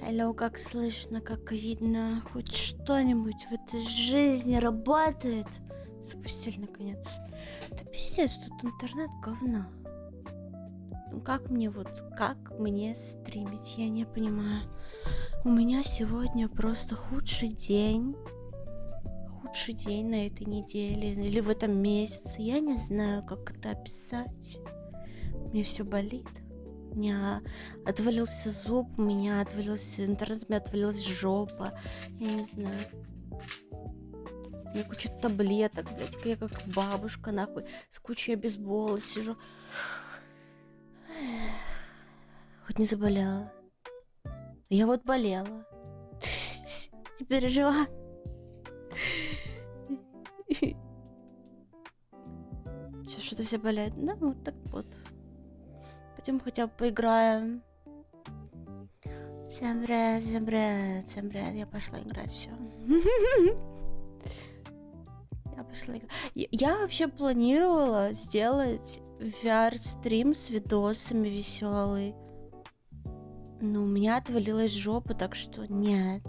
Алло, как слышно, как видно, хоть что-нибудь в этой жизни работает? Запустили наконец. Да пиздец, тут интернет говно. Ну как мне стримить, я не понимаю. У меня сегодня просто худший день на этой неделе или в этом месяце. Я не знаю, как это описать. Мне все болит. У меня отвалился зуб, у меня отвалился интернет, у меня отвалилась жопа. Я не знаю. У меня куча таблеток, блядь. Я как бабушка, нахуй. С кучей обезбола сижу. Хоть не заболела. Я вот болела. Не переживай. Сейчас что-то все болеют. Да, вот так вот. Пойдем хотя бы поиграем. Всем привет. Я пошла играть, все. Я пошла играть. Я вообще планировала сделать VR-стрим с видосами веселый. Но у меня отвалилась жопа, так что нет.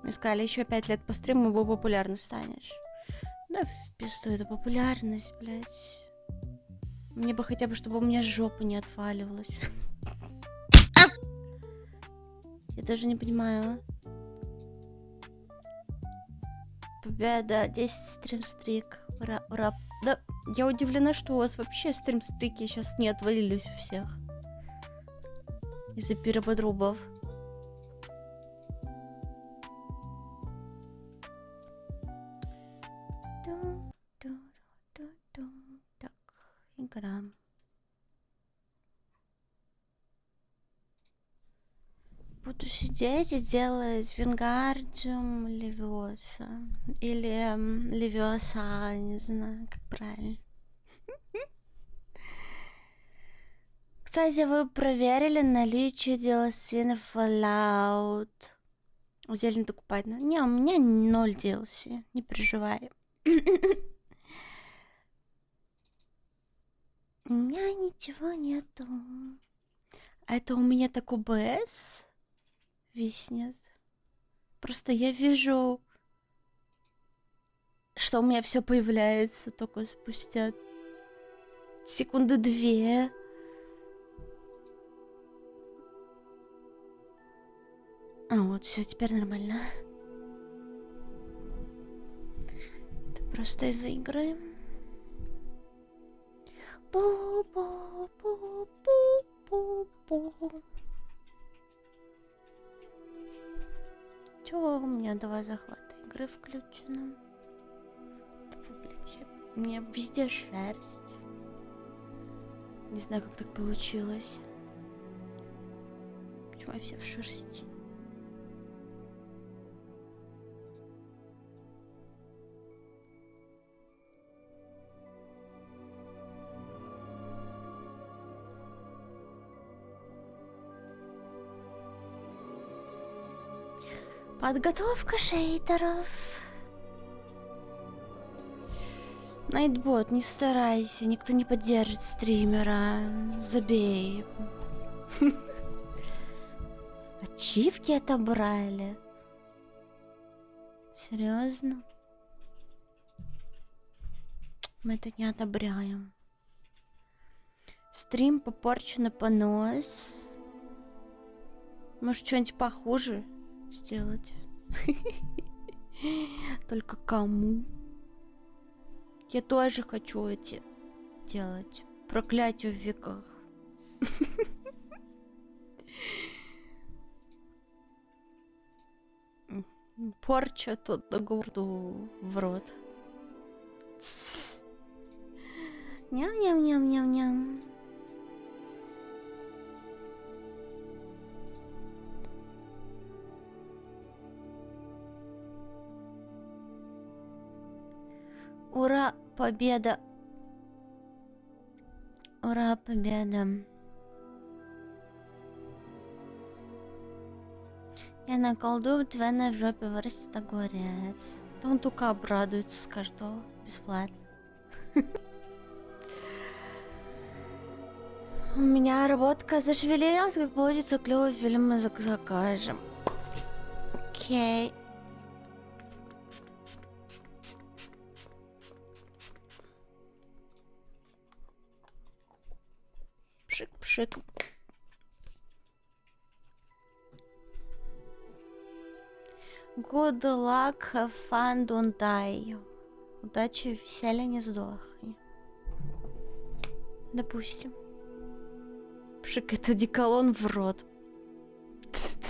Мне сказали, еще 5 лет по стриму, и популярным станешь. Да в пизду эту популярность, блядь. Мне бы хотя бы, чтобы у меня жопа не отваливалась. Я даже не понимаю. Победа, 10 стримстрик. Ура, ура. Да, я удивлена, что у вас вообще стримстрики сейчас не отвалились у всех. Из-за пироподрубов. Так, игра. Буду сидеть и делать Вингардиум Левиоса. Или Левиоса, не знаю, как правильно. Кстати, вы проверили наличие DLC в Fallout? Зелень докупать надо? Не, у меня 0 DLC, не переживай. У меня ничего нету. А это у меня так ОБС виснет. Просто я вижу, что у меня все появляется только спустя секунды 2. А вот, все, теперь нормально. Это просто из-за игры. Пу-пу-пу-пу-пу. Чего у меня 2 захвата игры включено? Блять, у меня везде шерсть. Не знаю, как так получилось. Почему я вся в шерсти? Подготовка шейдеров. Найтбот, не старайся, никто не поддержит стримера. Забей. Ачивки отобрали. Серьезно? Мы это не одобряем. Стрим попорчен понос. Может, что-нибудь похуже сделать? Только кому? Я тоже хочу эти делать. Проклятие в веках. Порча тут договору в рот. Ням-ням-ням-ням-ням. Ура, победа! Ура, победа! Я наколдую, твоя в жопе вырастет огурец. Да он только обрадуется, скажет, что бесплатно. У меня работка зашевелилась, как получится клевый фильм мы закажем. Окей. Пшик-пшик. Good luck, have fun, don't die. Удачи, веселья, не сдохни. Допустим. Пшик, это одеколон в рот.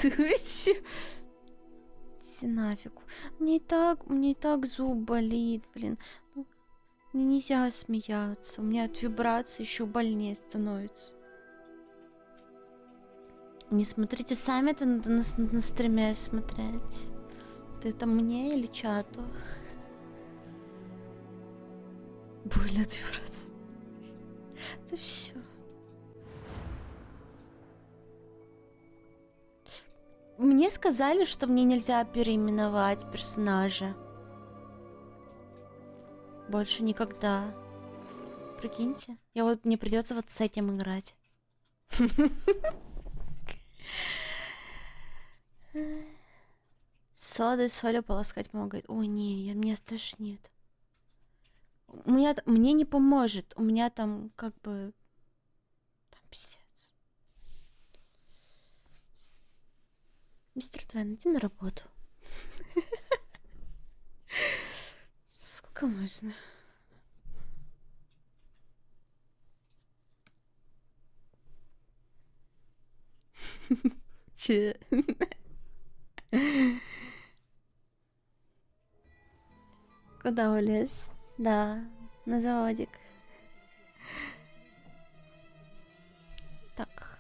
Иди нафиг. Мне и так зуб болит, блин. Ну, мне нельзя смеяться. У меня от вибрации еще больнее становится. Не смотрите сами, это надо на стриме смотреть. Это мне или чату? Больно от вибрации. Это все. Мне сказали, что мне нельзя переименовать персонажа. Больше никогда. Прикиньте. Мне придется вот с этим играть. Содой, солью полоскать помогает. Ой, не, меня стошнит. Мне не поможет. У меня там как бы... Там пиздец. Мистер Твен, иди на работу. Сколько можно? Че? Куда улез? Да, на заводик. Так.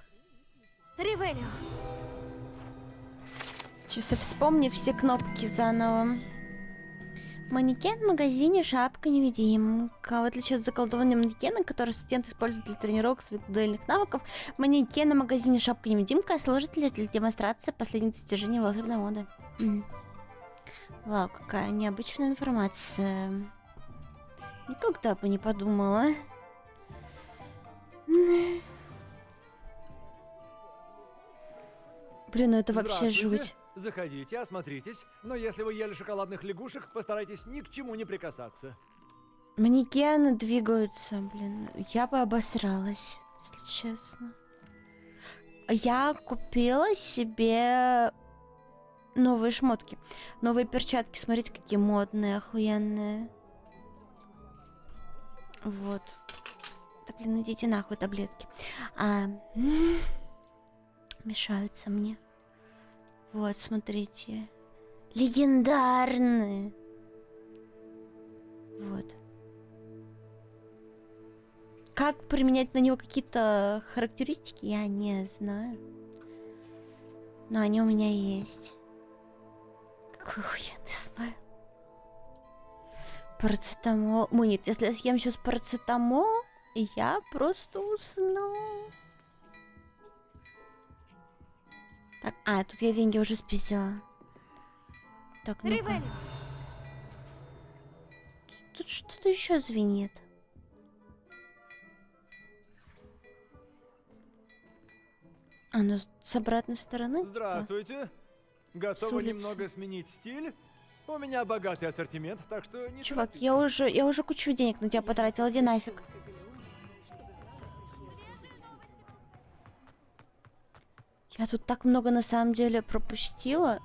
Ревелио. Сейчас вспомни все кнопки заново. Манекен в магазине шапка-невидимка. В отличие от заколдованного манекена, который студент использует для тренировок своих дуэльных навыков, манекен в магазине шапка-невидимка служит лишь для демонстрации последних достижений волшебной моды. Вау, какая необычная информация. Никогда бы не подумала. Блин, ну это вообще жуть. Заходите, осмотритесь, но если вы ели шоколадных лягушек, постарайтесь ни к чему не прикасаться. Манекены двигаются, блин. Я бы обосралась, если честно. Я купила себе новые шмотки. Новые перчатки. Смотрите, какие модные, охуенные. Вот. Да, блин, идите нахуй, таблетки. Мешаются мне. Вот, смотрите. Легендарные. Вот. Как применять на него какие-то характеристики, я не знаю. Но они у меня есть. Какой охуенный смайл. Парацетамол. Ой, нет, если я съем сейчас парацетамол, я просто усну. Так, тут я деньги уже спиздила. Так, ну-ка. Тут что-то еще звенит. Ну с обратной стороны? Здравствуйте. Готовы немного сменить стиль? У меня богатый ассортимент, так что не... Чувак, я уже кучу денег на тебя потратила, иди нафиг. Я тут так много на самом деле пропустила.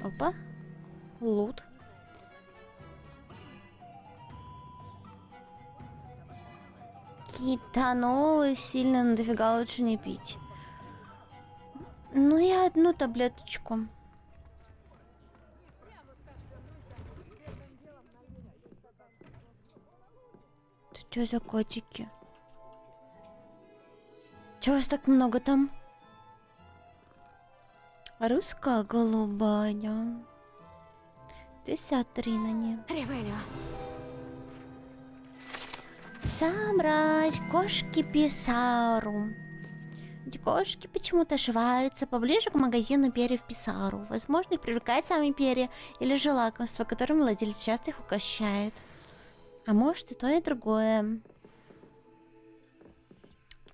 Опа. Лут. Кетанол сильно, но дофига лучше не пить. Ну и одну таблеточку. Это что за котики? Чего вас так много там? Русская голубая. Ты смотри на нее. Ревелио. Собрать кошки Писару. Эти кошки почему-то ошиваются поближе к магазину перьев Писару. Возможно, их привлекает сами перья или же лакомство, которым владелец часто их угощает. А может и то, и другое.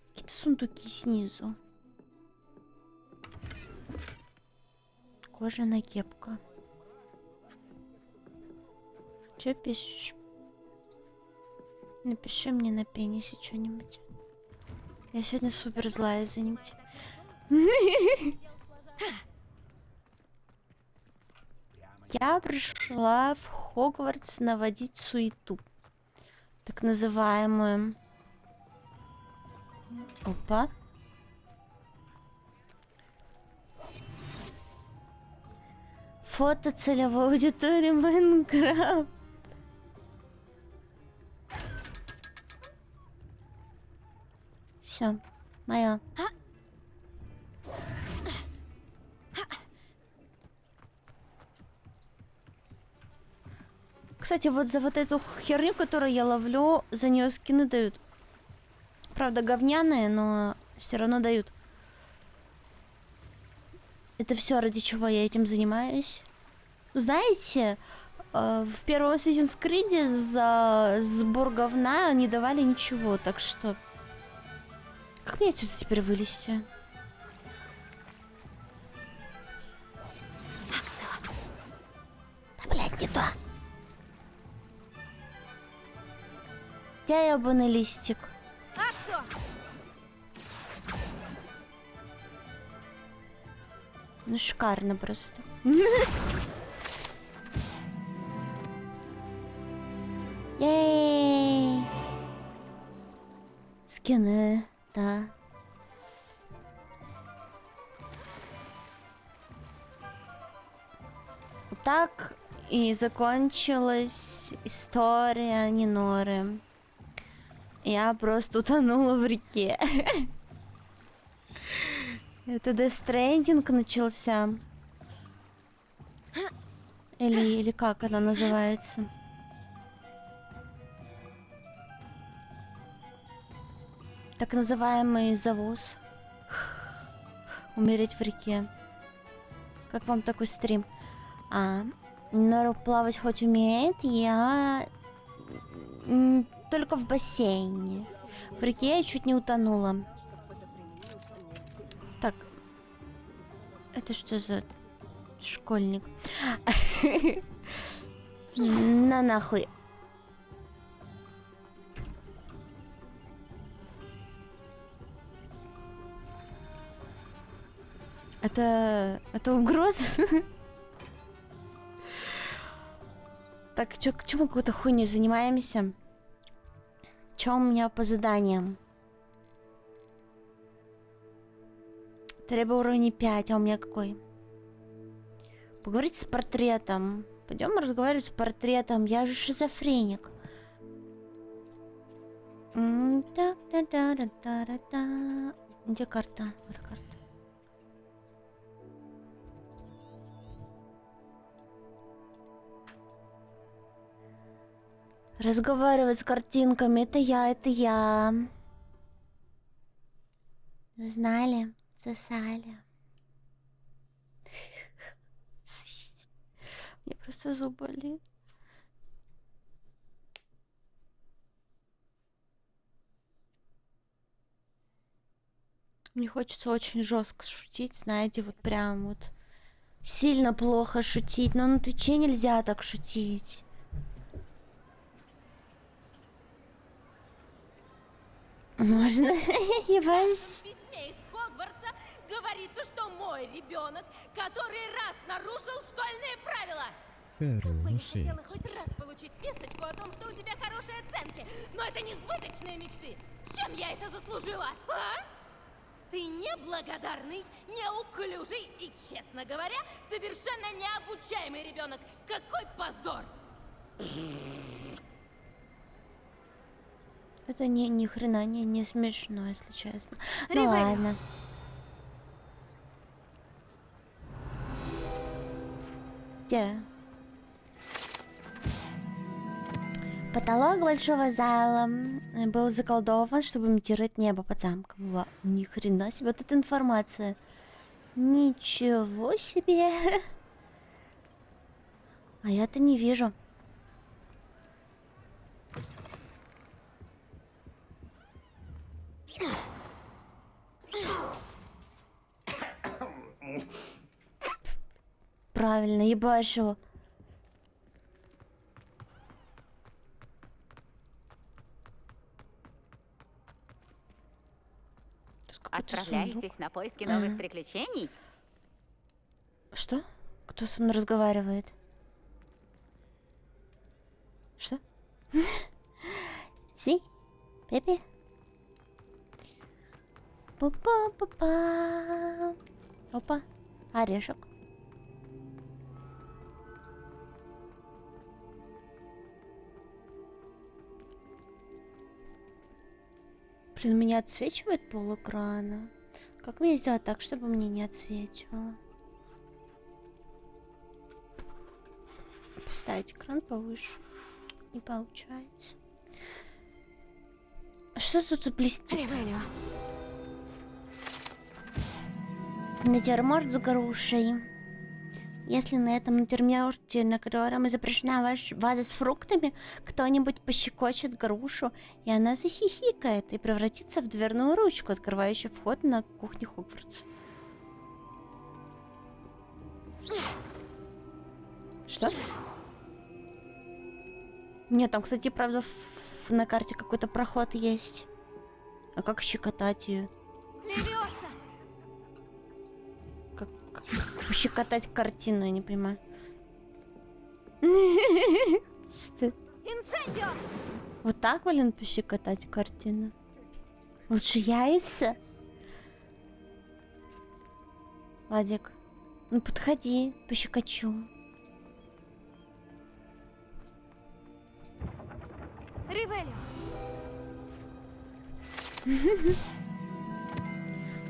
Какие-то сундуки снизу. Кожаная кепка. Чё пишешь? Напиши мне на пенисе что-нибудь. Я сегодня супер злая, извините. Я пришла в Хогвартс наводить суету. Так называемую. Опа. Фото целевой аудитории Майнкрафт. Все, моя. Кстати, вот за вот эту херню, которую я ловлю, за нее скины дают. Правда, говняные, но все равно дают. Это все, ради чего я этим занимаюсь. Знаете, в первом Assassin's Creed за сбор говна не давали ничего, так что... Как мне отсюда теперь вылезти? Так, цело. Да, блядь, не то. Где ебаный листик? Акцо! Ну, шикарно просто. Ей! Скины, да. Так и закончилась история Ниноры. Я просто утонула в реке. Это Death Stranding начался. Или как она называется? Так называемый завоз. Умереть в реке. Как вам такой стрим? Нора плавать хоть умеет, я только в бассейне. В реке я чуть не утонула. Так. Это что за школьник? На нахуй. Это угроза? Так, чё мы какой-то хуйней занимаемся? Чё у меня по заданиям? Требую уровня 5, а у меня какой? Поговорить с портретом. Пойдем разговаривать с портретом. Я же шизофреник. Где карта? Вот карта. Разговаривать с картинками. Это я. Узнали? Засали. Мне просто зуб болит. Мне хочется очень жестко шутить, знаете, вот прям вот сильно плохо шутить, но на Твиче нельзя так шутить. Можно? Ебать. Говорится, что мой ребенок, который раз нарушил школьные правила. Хороший. Я хотела хоть раз получить весточку о том, что у тебя хорошие оценки, но это несбыточные мечты. Чем я это заслужила, а? Ты неблагодарный, неуклюжий и, честно говоря, совершенно необучаемый ребенок. Какой позор! Это ни хрена не смешно, если честно. Ну Ревелио. ладно. Где? Потолок большого зала был заколдован, чтобы имитировать небо под замком. Вау, ни хрена себе, вот эта информация. Ничего себе. А я-то не вижу. правильно, ебашу. Тут какой-то сундук. Отправляетесь на поиски новых приключений? Что? Кто со мной разговаривает? Что? Си? Пепе? Па-па-па-па. Опа, орешек. Блин, меня отсвечивает пол экрана. Как мне сделать так, чтобы мне не отсвечивало? Поставить экран повыше. Не получается. Что тут блестит? Натюрморт с грушей. Если на этом натюрморте, на котором изображена ваша ваза с фруктами, кто-нибудь пощекочет грушу, и она захихикает и превратится в дверную ручку, открывающую вход на кухню Хогвартс. Что? Нет, там, кстати, правда, на карте какой-то проход есть. А как щекотать ее? Как пощекотать картину, я не понимаю. Что? Инцендио! Вот так, блин, пощекотать картину? Лучше яйца? Владик, ну подходи, пощекочу. Ривелио!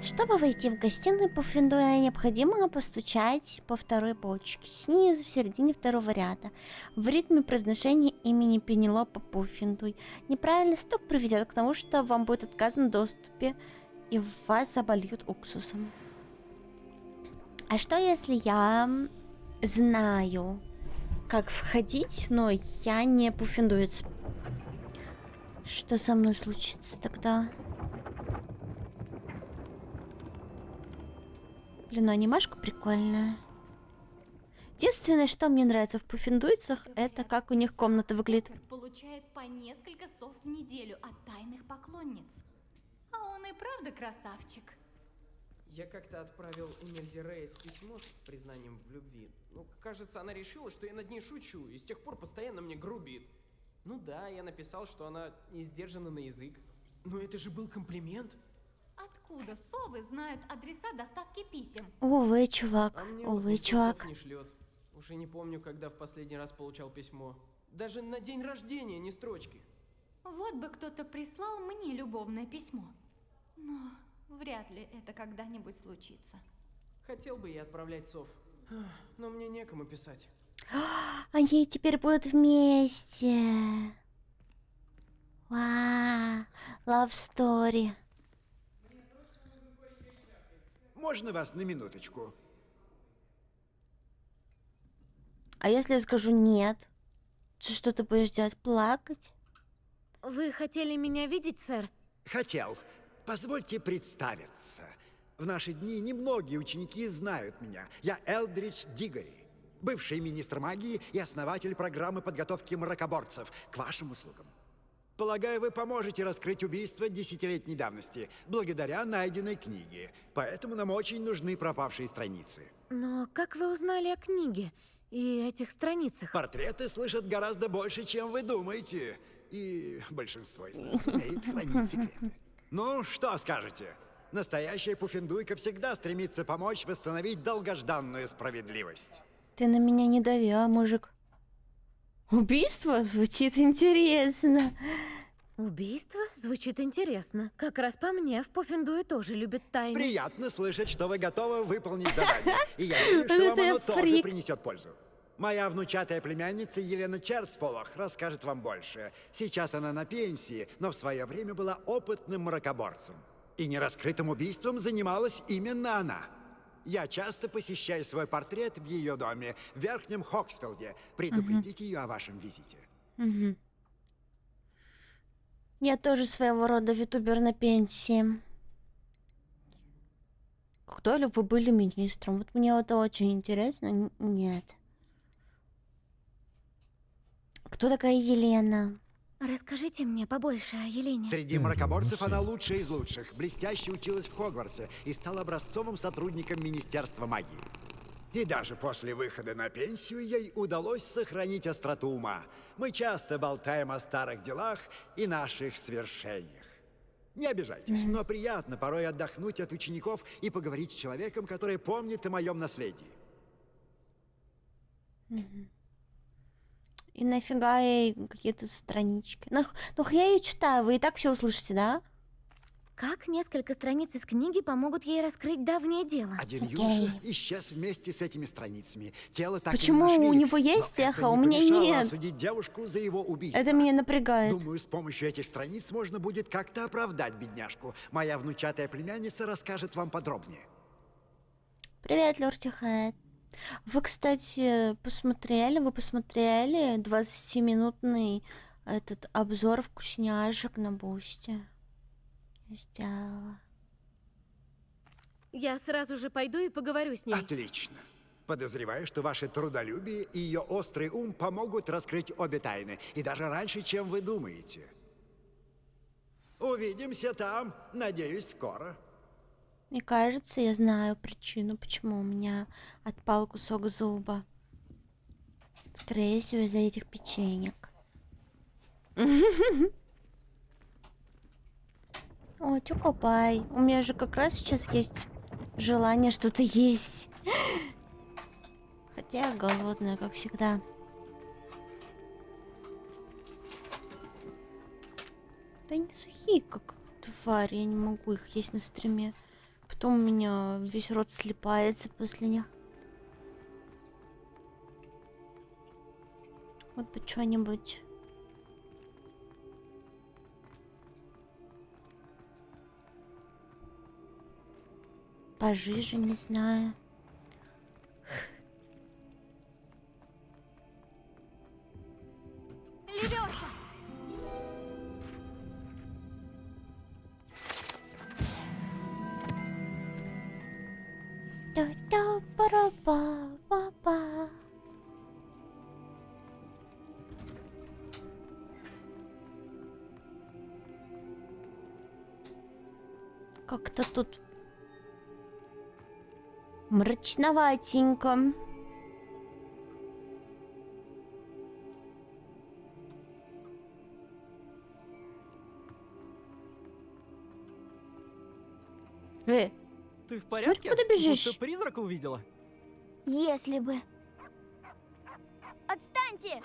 Чтобы войти в гостиную Пуффендуя, необходимо постучать по второй полочке, снизу, в середине второго ряда, в ритме произношения имени Пенелопа Пуффендуй. Неправильный стук приведет к тому, что вам будет отказан в доступе, и вас обольют уксусом. А что, если я знаю, как входить, но я не пуффендуец? Что со мной случится тогда? Блин, ну анимашка прикольная. Единственное, что мне нравится в пуффендуйцах, это как у них комната выглядит. Получает по несколько сов в неделю от тайных поклонниц. А он и правда красавчик. Я как-то отправил Эмельде Рейс письмо с признанием в любви. Ну, кажется, она решила, что я над ней шучу, и с тех пор постоянно мне грубит. Ну да, я написал, что она не сдержана на язык. Но это же был комплимент. Откуда совы знают адреса доставки писем? Увы, чувак. А мне Увы, никто чувак. слов не шлет. Уже не помню, когда в последний раз получал письмо. Даже на день рождения ни строчки. Вот бы кто-то прислал мне любовное письмо. Но вряд ли это когда-нибудь случится. Хотел бы я отправлять сов, но мне некому писать. Они теперь будут вместе. Вау. Love story. Можно вас на минуточку? А если я скажу нет? Что ты будешь делать? Плакать? Вы хотели меня видеть, сэр? Хотел. Позвольте представиться. В наши дни немногие ученики знают меня. Я Элдридж Дигори, бывший министр магии и основатель программы подготовки мракоборцев. К вашим услугам. Полагаю, вы поможете раскрыть убийство десятилетней давности, благодаря найденной книге. Поэтому нам очень нужны пропавшие страницы. Но как вы узнали о книге и этих страницах? Портреты слышат гораздо больше, чем вы думаете. И большинство из нас умеет хранить секреты. Ну, что скажете? Настоящая пуффендуйка всегда стремится помочь восстановить долгожданную справедливость. Ты на меня не дави, а, мужик? Убийство? Звучит интересно. Убийство? Звучит интересно. Как раз по мне, в Пуффендуе тоже любят тайны. Приятно слышать, что вы готовы выполнить задание. И я верю, что Вот вам это оно тоже фрик. принесет пользу. Моя внучатая племянница Елена Черцполох расскажет вам больше. Сейчас она на пенсии, но в свое время была опытным мракоборцем. И нераскрытым убийством занималась именно она. Я часто посещаю свой портрет в ее доме в Верхнем Хоксфилде. Предупредите ее о вашем визите. Я тоже своего рода ютубер на пенсии. Кто ли вы были министром? Вот мне это очень интересно. Нет. Кто такая Елена? Расскажите мне побольше о Елене. Среди мракоборцев она лучшая из лучших. Блестяще училась в Хогвартсе и стала образцовым сотрудником Министерства магии. И даже после выхода на пенсию ей удалось сохранить остроту ума. Мы часто болтаем о старых делах и наших свершениях. Не обижайтесь, но приятно порой отдохнуть от учеников и поговорить с человеком, который помнит о моем наследии. И нафига ей какие-то странички? Ну, я ее читаю, вы и так все услышите, да? Как несколько страниц из книги помогут ей раскрыть давнее дело? Один Окей. юноша исчез вместе с этими страницами. Тело так и не Почему нашли. у него Но есть это эхо, не у меня помешало нет? осудить девушку за его убийство. Это меня напрягает. Думаю, с помощью этих страниц можно будет как-то оправдать бедняжку. Моя внучатая племянница расскажет вам подробнее. Привет, Лорти Хэт. Вы, кстати, вы посмотрели 20-минутный этот обзор вкусняшек на Бусти? Я сделала. Я сразу же пойду и поговорю с ней. Отлично. Подозреваю, что ваше трудолюбие и ее острый ум помогут раскрыть обе тайны. И даже раньше, чем вы думаете. Увидимся там, надеюсь, скоро. Мне кажется, я знаю причину, почему у меня отпал кусок зуба. Скорее всего, из-за этих печенек. О, чокопай. У меня же как раз сейчас есть желание что-то есть. Хотя я голодная, как всегда. Да они сухие, как тварь. Я не могу их есть на стриме. Потом у меня весь рот слипается после них. Вот бы что-нибудь. Пожиже, не знаю. Левёса! Та-та-пара-па-па-па. Как-то тут мрачноватенько. Ты в порядке? куда бежишь? Будто призрака увидела. Если бы. Отстаньте!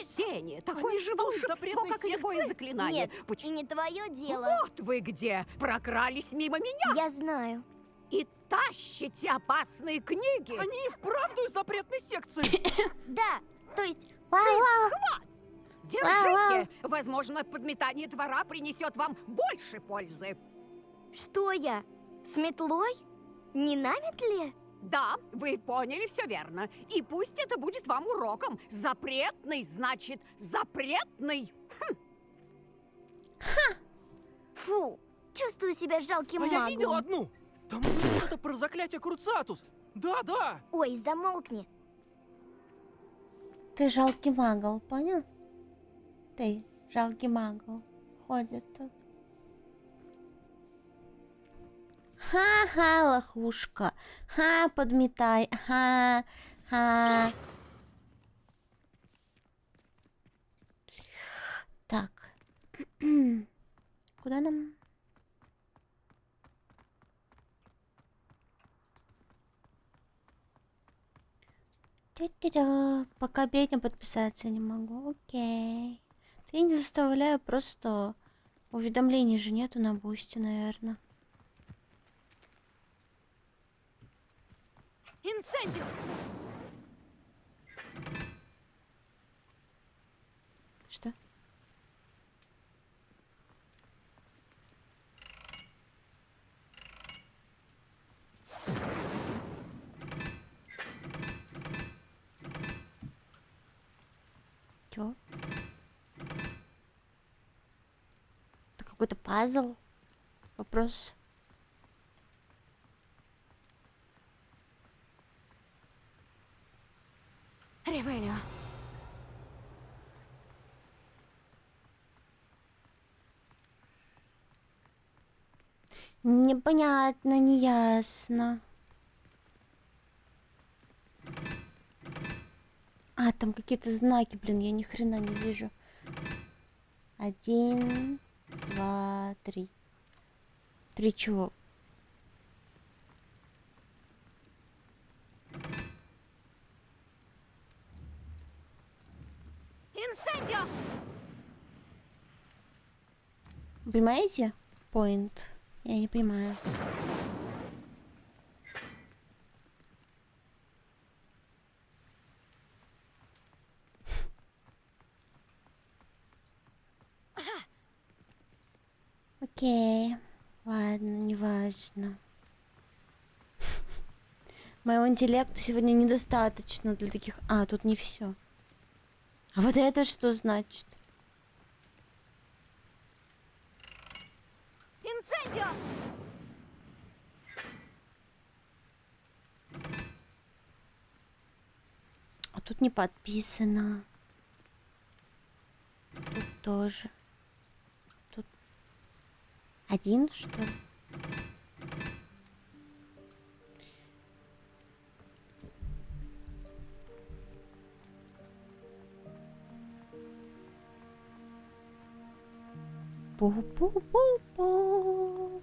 Сеня, такое Они же что, из волшебство, запретной как и любое секции? заклинание. Нет, и не твое дело. Вот вы где! Прокрались мимо меня Я знаю. и тащите опасные книги. Они и вправду из запретной секции. Да, то есть... Держите! Возможно, подметание двора принесет вам больше пользы. Что я? С метлой? Не на метле? Да, вы поняли все верно. И пусть это будет вам уроком. Запретный значит запретный. Фу, чувствую себя жалким А магом. я видел одну. Там было что-то про заклятие Круцатус. Да. Ой, замолкни. Ты жалкий магл, понял? Ты жалкий магл. Ходит тут. Ха-ха, лохушка. Ха, подметай. Ха. Так. Куда нам? Тя-тя-тя. Пока петня подписаться не могу. Окей. Я не заставляю, просто уведомлений же нету на Бусти, наверное. Инцендио! Что? Чё? Это какой-то пазл? Вопрос. Ревелио. Непонятно, неясно. А, там какие-то знаки, блин, я ни хрена не вижу. 1, 2, 3. 3 чего? Инсендио! Понимаете? Point. Я не понимаю. Окей. Ладно, неважно. Моего интеллекта сегодня недостаточно для таких... А, тут не все. А вот это что значит? Инсендио! А тут не подписано. Тут тоже. Тут 1, что ли? Пу-пу-пу-пу.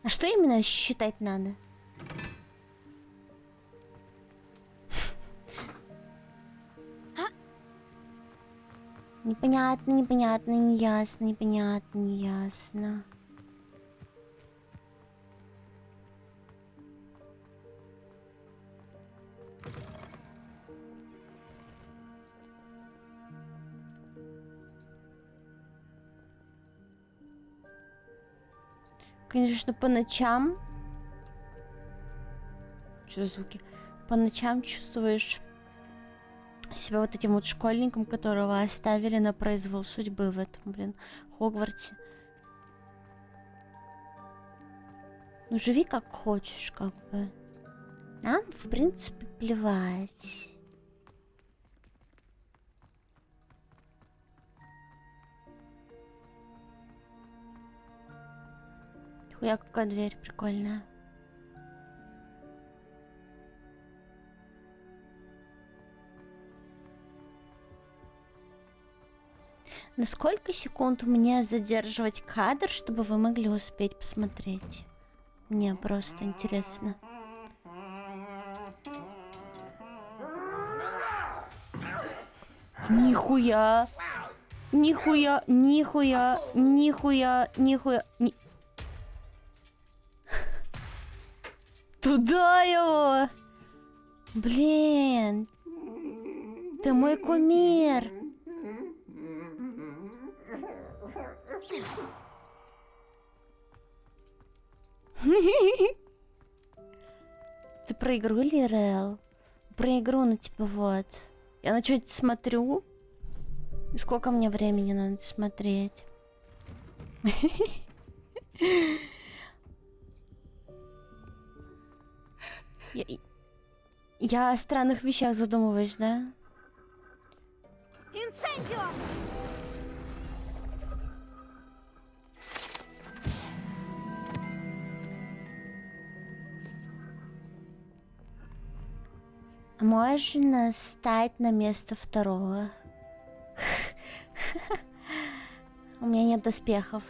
А что именно считать надо? Непонятно, непонятно, неясно, непонятно, неясно. Конечно, по ночам... Что за звуки? По ночам чувствуешь себя вот этим вот школьником, которого оставили на произвол судьбы в этом, блин, Хогвартсе. Ну, живи как хочешь, как бы. Нам, в принципе, плевать. Хуя, какая дверь прикольная. На сколько секунд мне задерживать кадр, чтобы вы могли успеть посмотреть? Мне просто интересно. Нихуя! Нихуя! Нихуя! Нихуя! Нихуя! Туда его! Блин! Ты мой кумир! Ты про игру или Рэл? Про игру, ну типа вот. Я на что-то смотрю. И сколько мне времени надо смотреть? Я о странных вещах задумываюсь, да? Инсендио! Можно стать на место второго. У меня нет доспехов.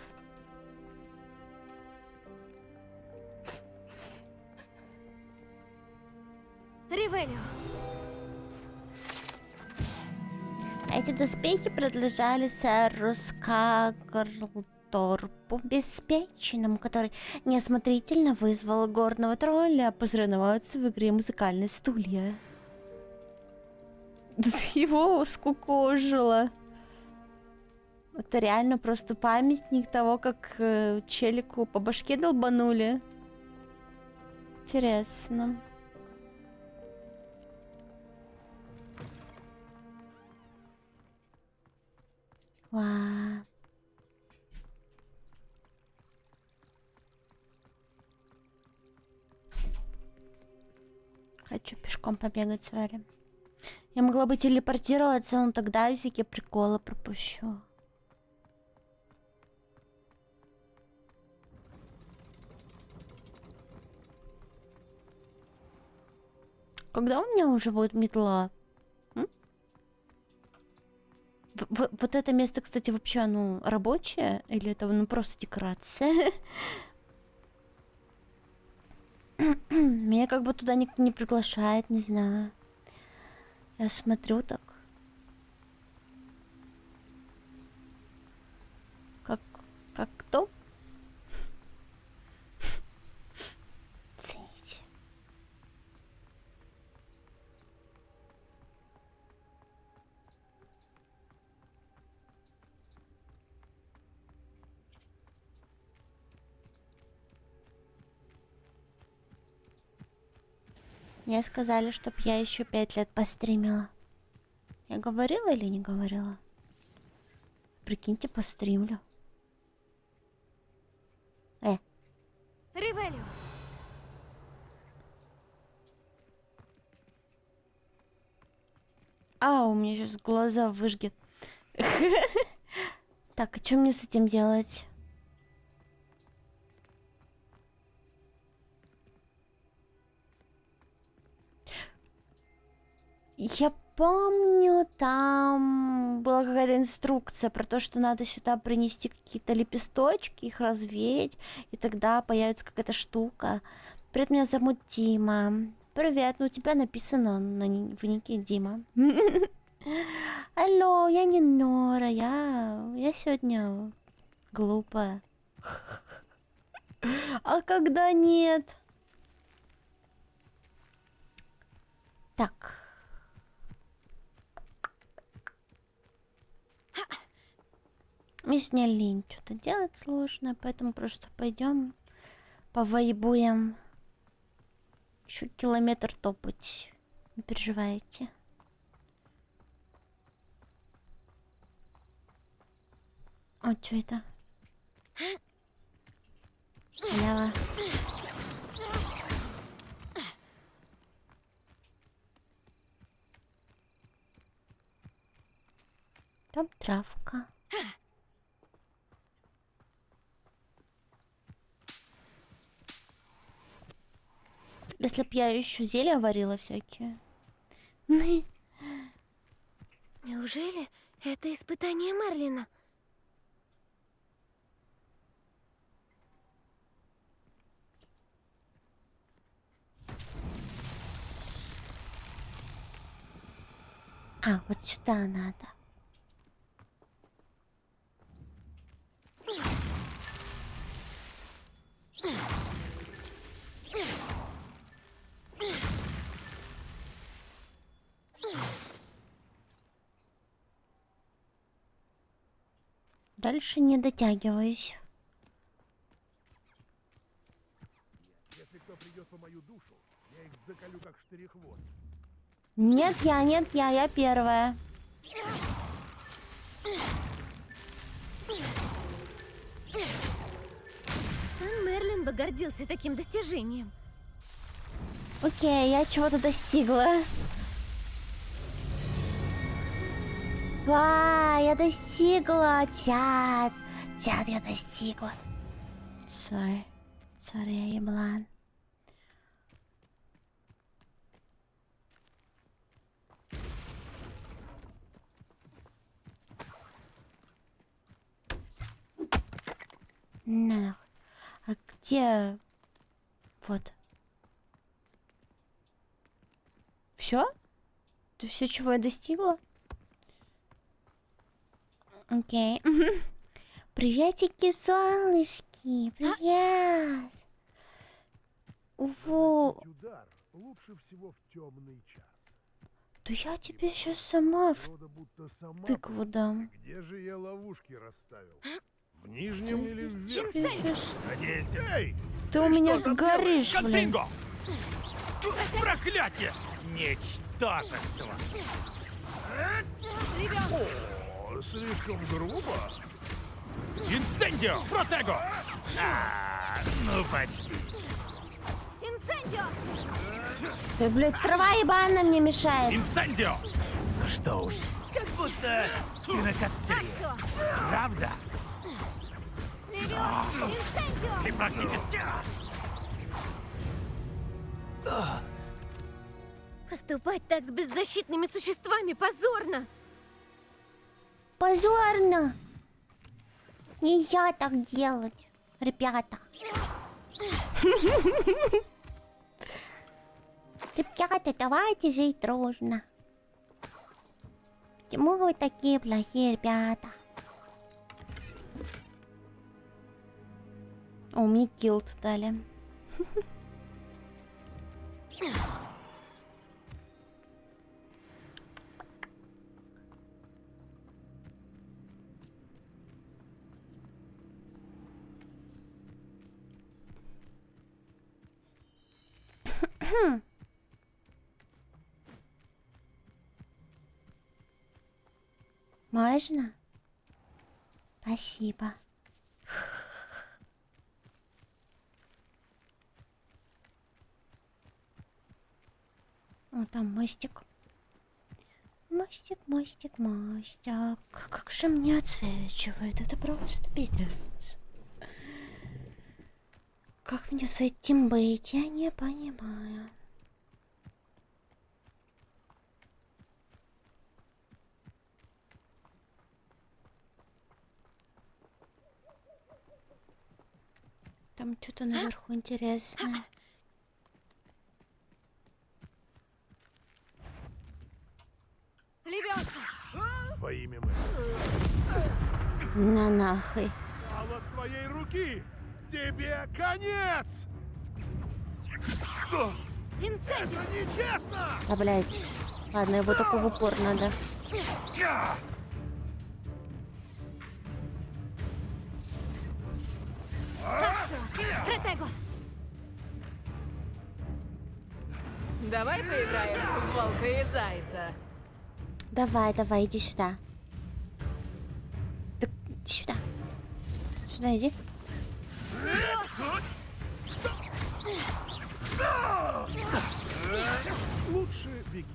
Ревелио. Эти доспехи принадлежали сэру Скагрлторпу Беспечному, который неосмотрительно вызвал горного тролля посоревноваться в игре «Музыкальные стулья». Его скукожило. Это реально просто памятник того, как челику по башке долбанули. Интересно. Вау. Хочу пешком побегать, сори. Я могла бы телепортироваться, но тогда всякие приколы пропущу. Когда у меня уже будет метла? Вот это место, кстати, вообще, ну, рабочее? Или это, ну, просто декорация? Меня как бы туда никто не приглашает, не знаю. Я смотрю так. Как кто? Цените. Мне сказали, чтоб я еще 5 лет постримила. Я говорила или не говорила? Прикиньте, постримлю. Ревелио. У меня сейчас глаза выжгет. Так, а что мне с этим делать? Я помню, там была какая-то инструкция про то, что надо сюда принести какие-то лепесточки, их развеять, и тогда появится какая-то штука. Привет, меня зовут Дима. Привет, ну у тебя написано в нике Дима. Алло, я не Нора, я сегодня глупая. А когда нет? Так. Мне сегодня лень что-то делать сложно, поэтому просто пойдем повайбуем. Еще километр топать. Не переживайте. О, что это? Халява. Там травка. Если б я еще зелья варила всякие. Неужели это испытание Мерлина? Вот сюда надо. Дальше не дотягиваюсь. Если кто придет по мою душу, я их заколю как штырехвост. Нет, я первая. Сам Мерлин бы гордился таким достижением. Окей, я чего-то достигла. Я достигла, чат, я достигла. Sorry, я еблан. А где? Вот. Все? Это все, чего я достигла? Окей. Приветики, солнышки. Привет. Уфу. Удар лучше всего в темный час. Да я тебе сейчас сама в Будто сама тыкву дам. Где же я ловушки расставил? В нижнем или вверху? Эй! Ты у меня сгоришь, блин. Проклятие! Ничтожество! О, слишком грубо. Инсендио! Протего! Ну почти. Инсендио! Ты, блядь, трава ебаная мне мешает. Инсендио! Ну что уж, как будто ты на костре. Правда? Ты практически... Поступать так с беззащитными существами позорно! Позорно. Нельзя так делать, ребята. Ребята, давайте жить дружно. Почему вы такие плохие ребята? О, мне килд дали. Можно? Спасибо. О, там мостик. Мостик, мостик, мостик. Как же мне отсвечивает. Это просто пиздец. Как мне с этим быть? Я не понимаю. Там что-то наверху интересное. Во имя мы. На нахуй. Мало твоей руки! Тебе конец! Инсендио! Это нечестно! А, блядь. Ладно, его только в упор надо. Ретего! Давай поиграем в волка и зайца. Давай, давай, иди сюда. Так, иди сюда. Сюда иди. Лучше беги.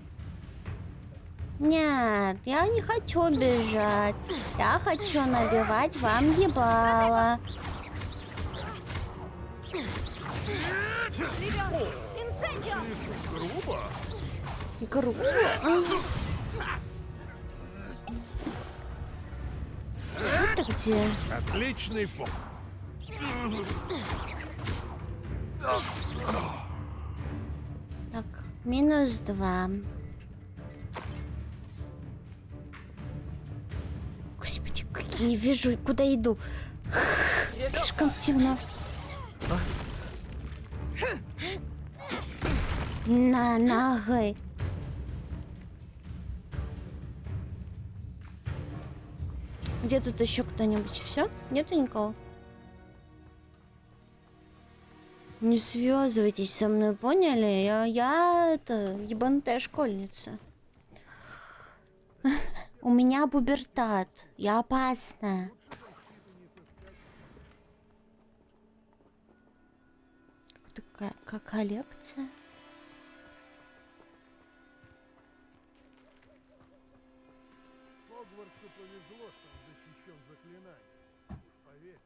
Нет, я не хочу бежать. Я хочу набивать вам ебало. Грубо. Грубо. Вот ты где? Отличный пол. Так, -2. Господи, как я не вижу, куда иду. Слишком темно. На ногой. Где тут еще кто-нибудь? Все? Нету никого? Не связывайтесь со мной, поняли? Я это ебанутая школьница. У меня пубертат. Я опасная. Такая как коллекция. Хогвартсу повезло, что он защищен заклинанием. Поверь.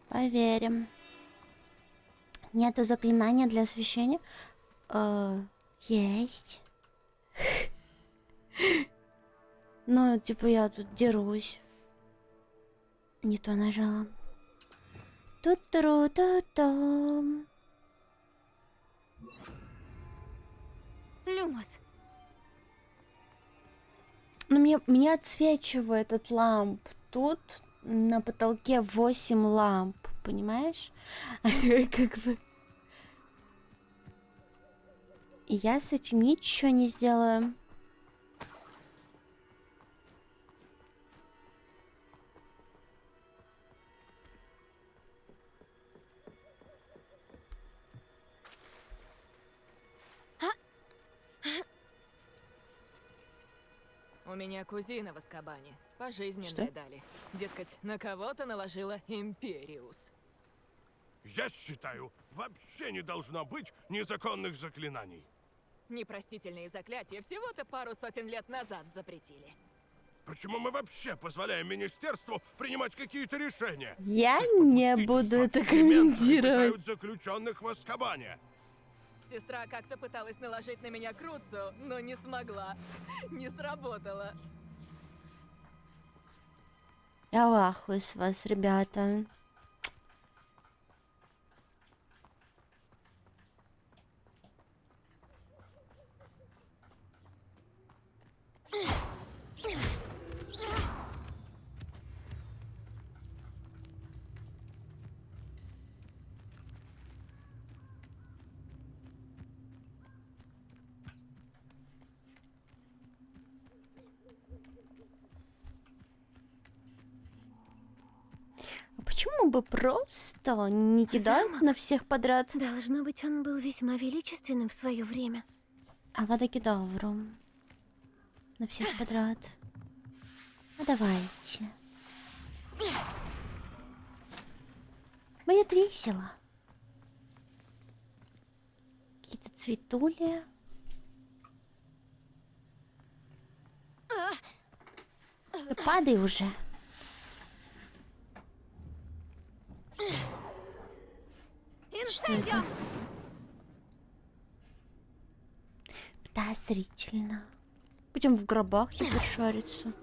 Поверим. Нету заклинания для освещения? Есть. Ну, типа я тут дерусь. Не то нажала. Ту-тру-ту-тум. Люмос! Ну, мне отсвечивает от ламп. Тут на потолке 8 ламп, понимаешь? Как бы... И я с этим ничего не сделаю. У меня кузина в Азкабане. Пожизненное Что? дали. Дескать, на кого-то наложила Империус. Я считаю, вообще не должно быть незаконных заклинаний. Непростительные заклятия всего-то пару сотен лет назад запретили. Почему мы вообще позволяем министерству принимать какие-то решения? Я не буду это комментировать. Пытают заключенных в Азкабане. Сестра как-то пыталась наложить на меня Круцу, но не смогла. Не сработало. Я в ахуе с вас, ребята. Почему бы просто не кидать на всех подряд? Должно быть, он был весьма величественным в свое время. Авада-кедавру. На всех подряд. А давайте. Будет весело. Какие-то цветули. Да падай уже. Что это? Подозрительно. Будем в гробах теперь шариться.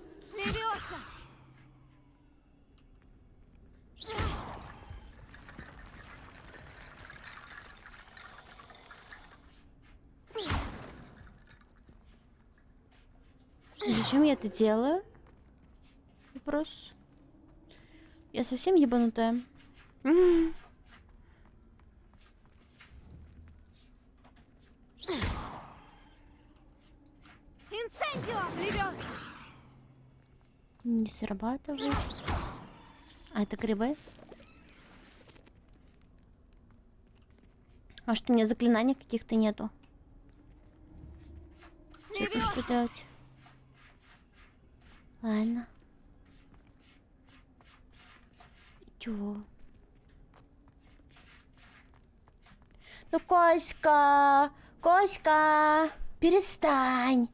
Зачем я это делаю? Вопрос. Я совсем ебанутая. Не срабатывает. А это грибы? Может, у меня заклинаний каких-то нету? Что делать? Ладно. Чего? Ну, Коська! Коська! Перестань!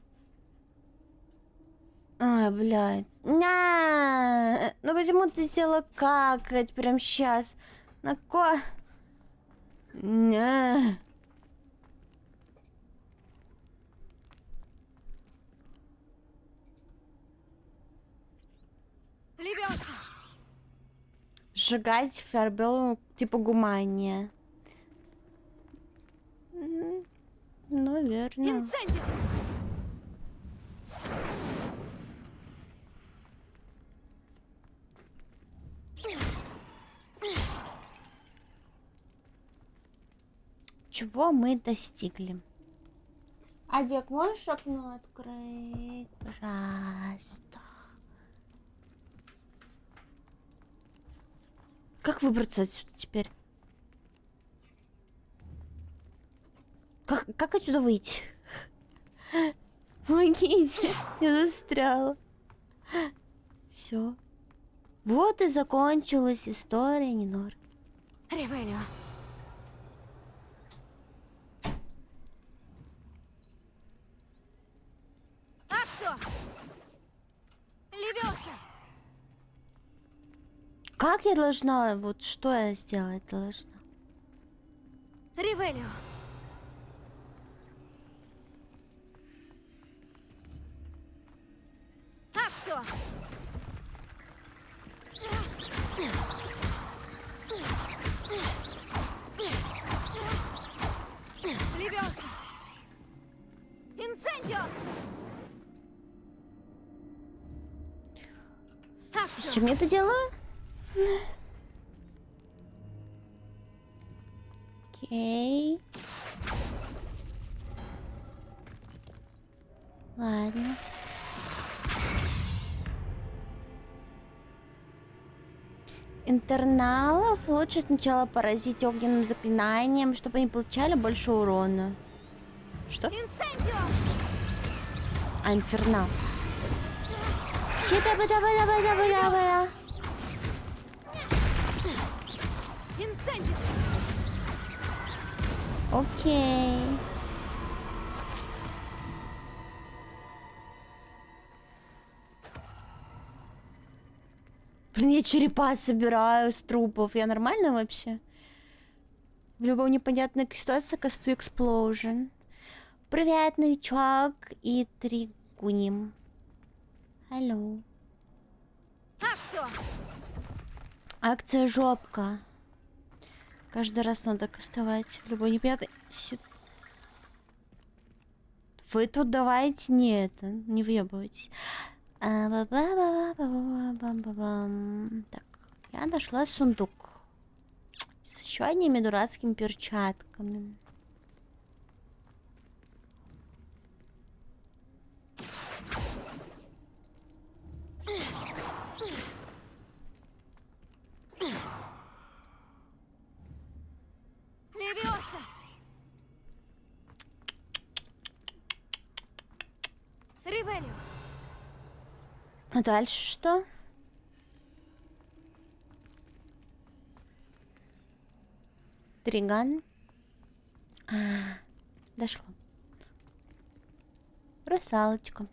Ай, блядь. Ня! Ну почему ты села какать прям сейчас? На ко... Ня! Сжигать фарбел типа гумания. Наверное. Чего мы достигли? Адик, можешь окно открыть? Пожалуйста. Как выбраться отсюда теперь? Как отсюда выйти? Помогите, я застряла. Все. Вот и закончилась история Нинор. Ревелио. Как я должна, вот что я сделать должна? Ревелио. Акцио. Левиоса. Инцендио. Зачем я это делаю? Окей. Ладно. Интерналов лучше сначала поразить огненным заклинанием, чтобы они получали больше урона. Что? А, инфернал. Давай. Инцендио! Окей. Блин, я черепа собираю с трупов. Я нормально вообще? В любой непонятной ситуации кастую Explosion. Привет, новичок и Тригуним. Алло. Акция жопка. Каждый раз надо кастовать в любой непонятной ситуации. Вы тут давайте не это, не въебывайтесь. Так, я нашла сундук с еще одними дурацкими перчатками. Левиоса! Ривелио! А дальше что? Триган. Дошло. Русалочка.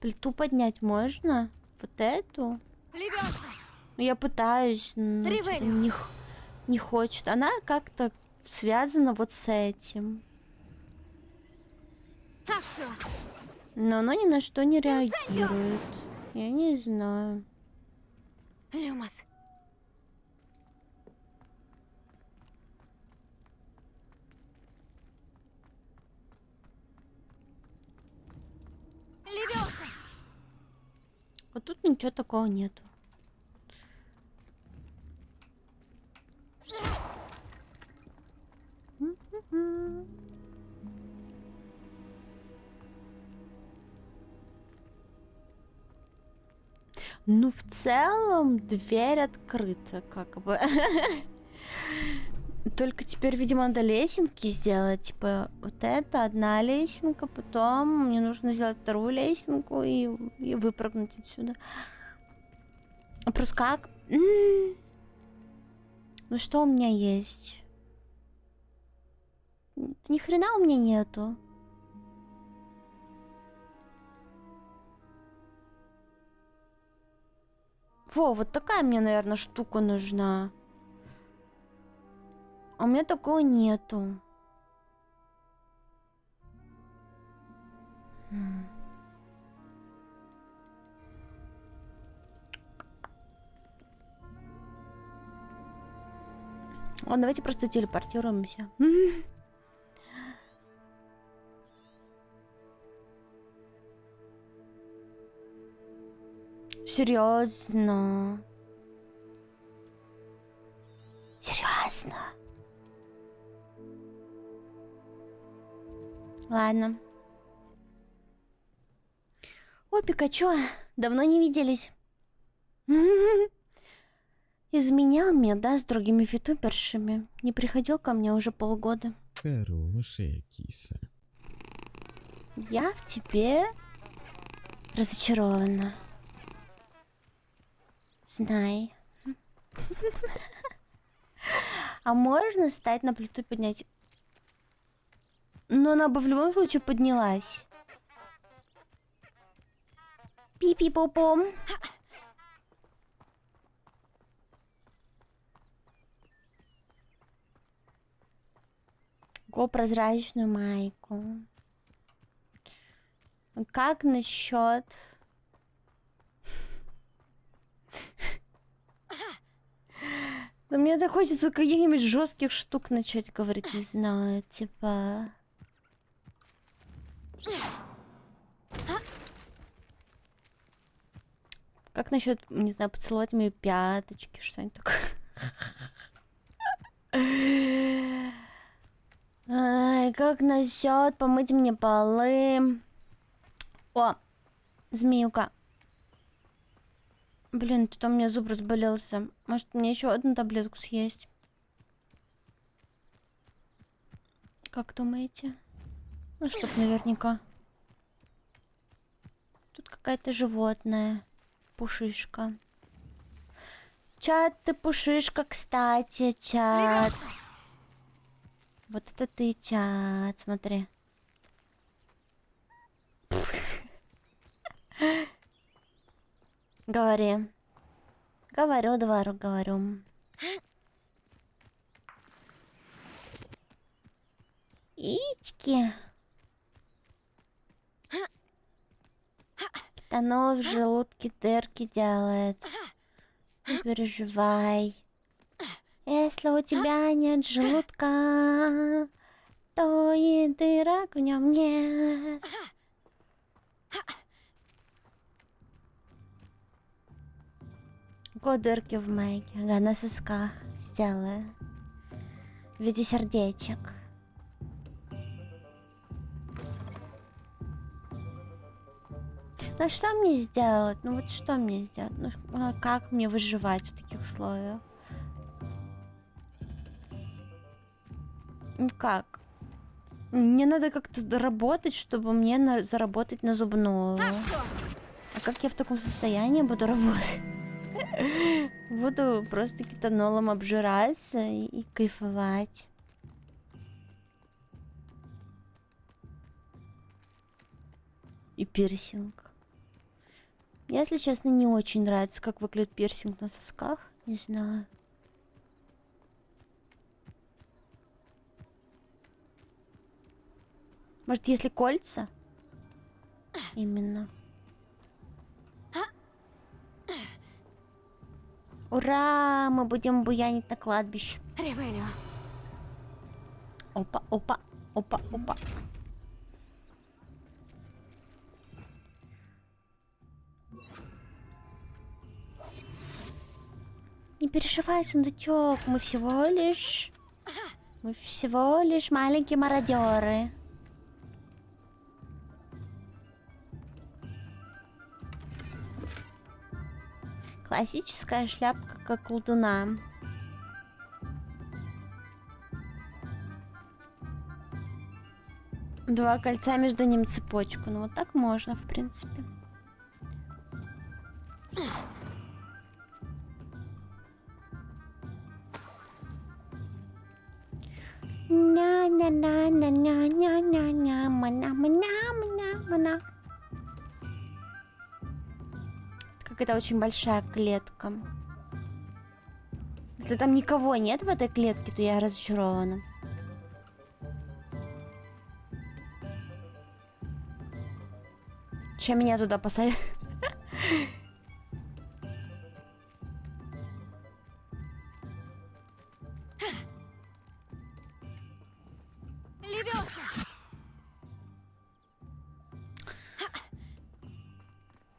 Плиту поднять можно? Вот эту? Левиоса! Я пытаюсь, но что-то не хочет. Она как-то связана вот с этим. Но оно ни на что не реагирует. Я не знаю. Люмос. Левиоса. Вот тут ничего такого нету. Ну, в целом, дверь открыта, как бы. Только теперь, видимо, надо лесенки сделать. Типа, вот это одна лесенка, потом мне нужно сделать вторую лесенку и выпрыгнуть отсюда. Просто как? Ну, что у меня есть? Ни хрена у меня нету. Во, вот такая мне, наверное, штука нужна. А у меня такого нету. Ладно, давайте просто телепортируемся. Серьезно? Серьезно? Ладно. О, Пикачу, давно не виделись. Изменял меня, да, с другими фитупершами. Не приходил ко мне уже полгода. Хорошая киса. Я в тебе разочарована. Знай. А можно встать на плиту и поднять? Но она бы в любом случае поднялась. Пипи-попом. Го прозрачную майку. Как насчет... Да мне так хочется каких-нибудь жестких штук начать говорить, не знаю, типа... Как насчет, не знаю, поцеловать мои пяточки, что-нибудь такое? Ай, как насчет помыть мне полы? О, змеюка. Блин, что-то у меня зуб разболелся. Может, мне еще одну таблетку съесть? Как думаете? Ну, чтоб наверняка. Тут какая-то животное. Пушишка. Чат, ты пушишка, кстати, чат. Вот это ты, чат, смотри. Говори. Говорю, двору, говорю. Ички. Оно в желудке дырки делает. Не переживай. Если у тебя нет желудка, то и дырок в нем нет. Дырки в майке. Ага, на сосках сделаю. В виде сердечек. Ну что мне сделать? Ну вот что мне сделать? Ну как мне выживать в таких условиях? Ну как? Мне надо как-то доработать, чтобы мне заработать на зубную. А как я в таком состоянии буду работать? Буду просто кетанолом обжираться и кайфовать. И пирсинг. Мне, если честно, не очень нравится, как выглядит пирсинг на сосках. Не знаю. Может, если кольца? Именно. Ура! Мы будем буянить на кладбище. Ревелио. Опа, опа, опа, опа. Не переживай, сундучок. Мы всего лишь маленькие мародеры. Классическая шляпка, как колдуна. Два кольца, между ними цепочку. Ну вот так можно, в принципе. Ня-ня-ня-ня-ня-ня-ня-ня-ня-ня-ня-ня-ня. Какая-то очень большая клетка. Если там никого нет в этой клетке, то я разочарована. Чем меня туда посадят?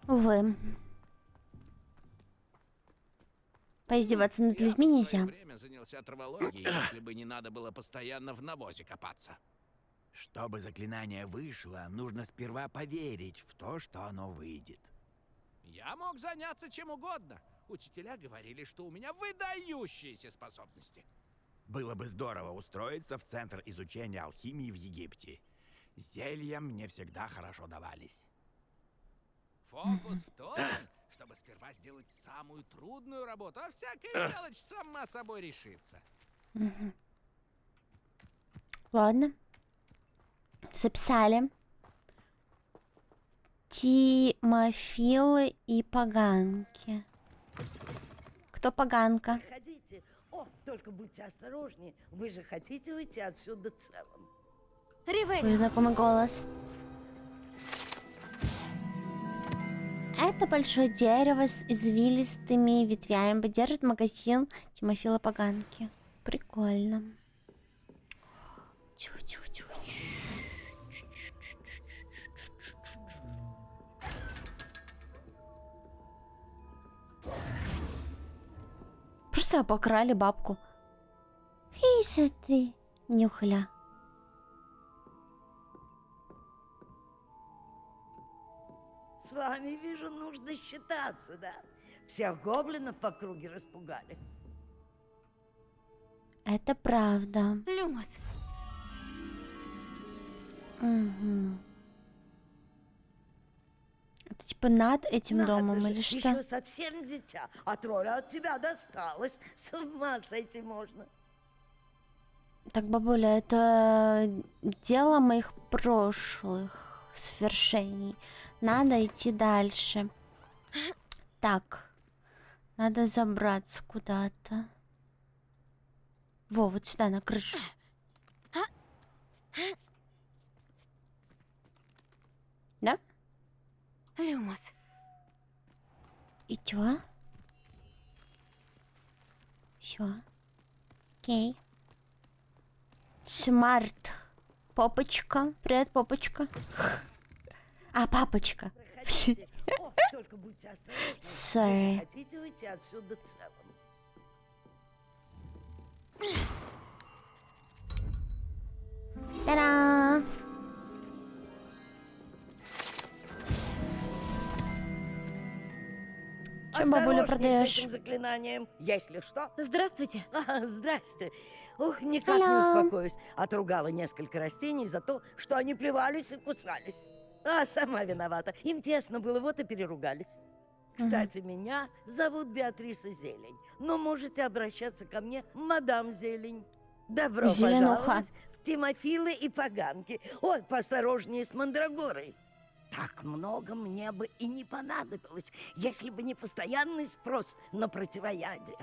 Увы. Поиздеваться над людьми нельзя. Время занялся травологией, если бы не надо было постоянно в навозе копаться. Чтобы заклинание вышло, нужно сперва поверить в то, что оно выйдет. Я мог заняться чем угодно. Учителя говорили, что у меня выдающиеся способности. Было бы здорово устроиться в Центр изучения алхимии в Египте. Зелья мне всегда хорошо давались. Фокус в том, чтобы сперва сделать самую трудную работу, а всякая мелочь сама собой решится. Ладно. Записали. Тимофилы и поганки. Кто поганка? Проходите. О, только будьте осторожнее. Вы же хотите уйти отсюда целым. Ой, знакомый голос. Это большое дерево с извилистыми ветвями поддержит магазин Тимофила Поганки. Прикольно. Тихо-тихо-тихо. Просто обокрали бабку. И смотри, нюхля. С вами, вижу, нужно считаться, да? Всех гоблинов в округе распугали. Это правда. Люмос. Угу. Это типа над этим Надо домом же, или что? еще совсем дитя, а тролля от тебя досталось. С ума сойти можно. Так, бабуля, это дело моих прошлых свершений. Надо идти дальше. Так, надо забраться куда-то. Во, вот сюда, на крышу. Да? Люмос. И чё? Всё. Окей. Смарт. Попочка. Привет, попочка. А, папочка. Проходите. О, только будьте осторожны. Sorry. Вы же хотите уйти отсюда целым? Та-да! Чё, бабуля, Осторожней с продаешь? этим заклинанием, если что. Здравствуйте. Здрасте. Ух, никак не успокоюсь. Отругала несколько растений за то, что они плевались и кусались. А, сама виновата. Им тесно было, вот и переругались. Кстати, меня зовут Беатриса Зелень. Но можете обращаться ко мне, мадам Зелень. Добро Зеленуха. пожаловать в Тимофилы и Поганки. Ой, поосторожнее с Мандрагорой. Так много мне бы и не понадобилось, если бы не постоянный спрос на противоядие.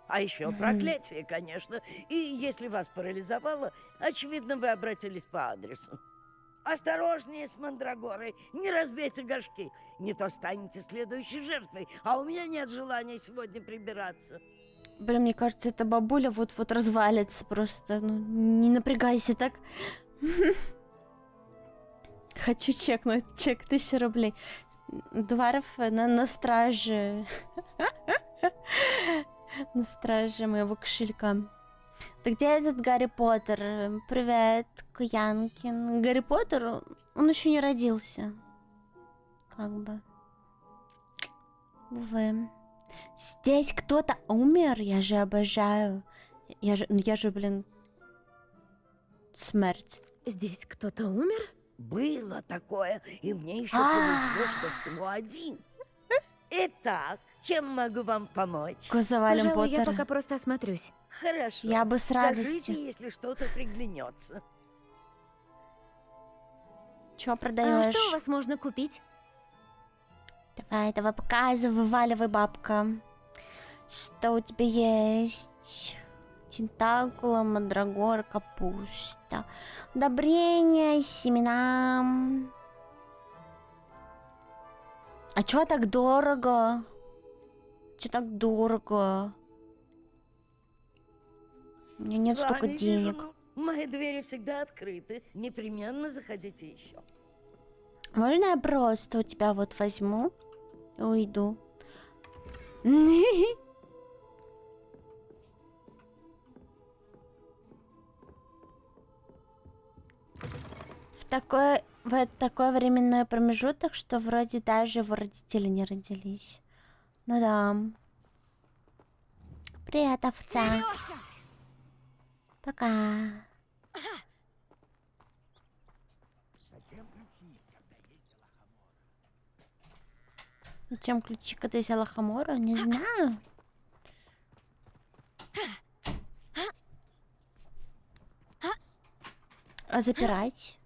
А еще проклятие, конечно. И если вас парализовало, очевидно, вы обратились по адресу. Осторожнее с Мандрагорой, не разбейте горшки. Не то станете следующей жертвой, а у меня нет желания сегодня прибираться. Блин, мне кажется, эта бабуля вот-вот развалится просто. Ну, не напрягайся так. Хочу чекнуть. Чек 1000 рублей. Дваров на страже. На страже моего кошелька. Ты где этот Гарри Поттер? Привет, Куянкин. Гарри Поттер, он еще не родился. Как бы. Увы. Здесь кто-то умер? Я же обожаю. Я же, блин, смерть. Здесь кто-то умер? Было такое, и мне еще повезло, что всего один. Итак, чем могу вам помочь? Завалим Пожалуй, я Поттера. пока просто осмотрюсь. Хорошо. Я бы с радостью. Скажите, если что-то приглянется. Чё А продаешь? что у вас можно купить? Давай, показывай, вываливай, бабка. Что у тебя есть? Тентакула, мандрагора, капуста. Удобрения, семена. А чё так дорого? Чё так дорого? У меня нет С столько вами денег. вижу, мои двери всегда открыты. Непременно заходите еще. Можно я просто у тебя вот возьму и уйду? В такой временной промежуток, что вроде даже его родители не родились. Ну да. Привет, овца. Пока. Зачем ключи, когда есть Алахамора? Не знаю. А запирать?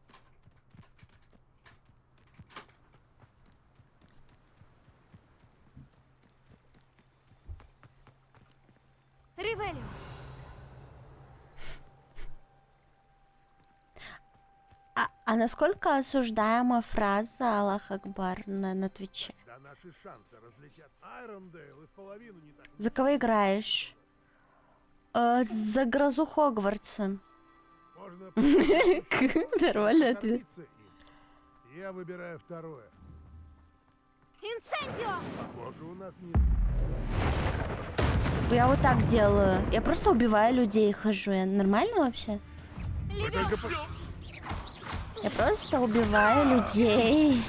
Ривелио. А насколько осуждаема фраза Аллах Акбар на Твиче? Да наши шансы разлетят Айрондейл из половины не так. За кого играешь? За грозу Хогвартса. Можно Нормальный ответ. Я выбираю второе. Инсендио! Похоже, у нас не... Я вот так делаю. Я просто убиваю людей и хожу. Я нормально вообще? Я просто убиваю людей.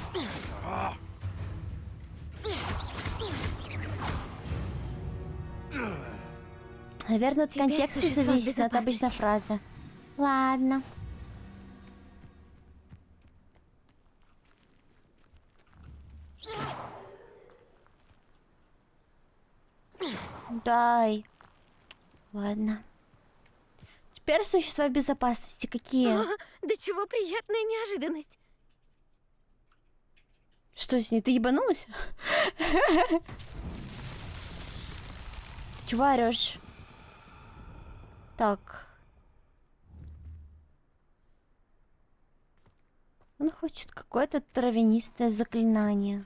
Наверное, от контекста зависит, это обычная фраза. Ладно. Дай. Ладно. Теперь существа в безопасности какие? Да чего приятная неожиданность. Что с ней? Ты ебанулась? Чего орёшь? Так. Он хочет какое-то травянистое заклинание.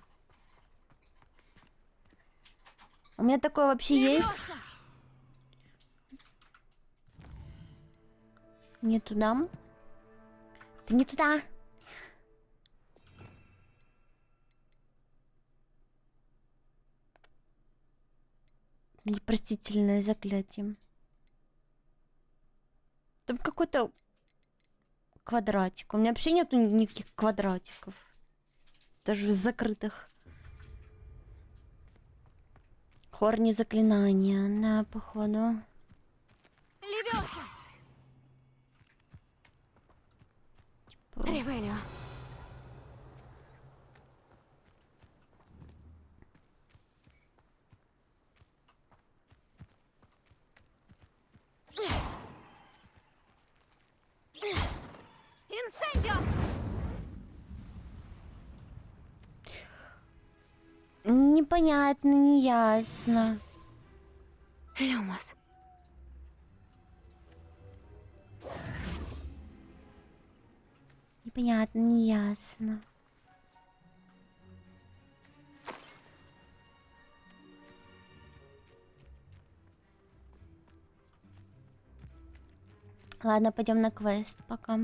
У меня такое вообще есть? Не туда. Ты не туда. Непростительное заклятие. Там какой-то квадратик. У меня вообще нету никаких квадратиков. Даже закрытых. Хорни заклинания. На, походу. Левёха! Ревелио. Инсендио! Непонятно, неясно. Люмос. Непонятно, неясно. Ладно, пойдем на квест пока.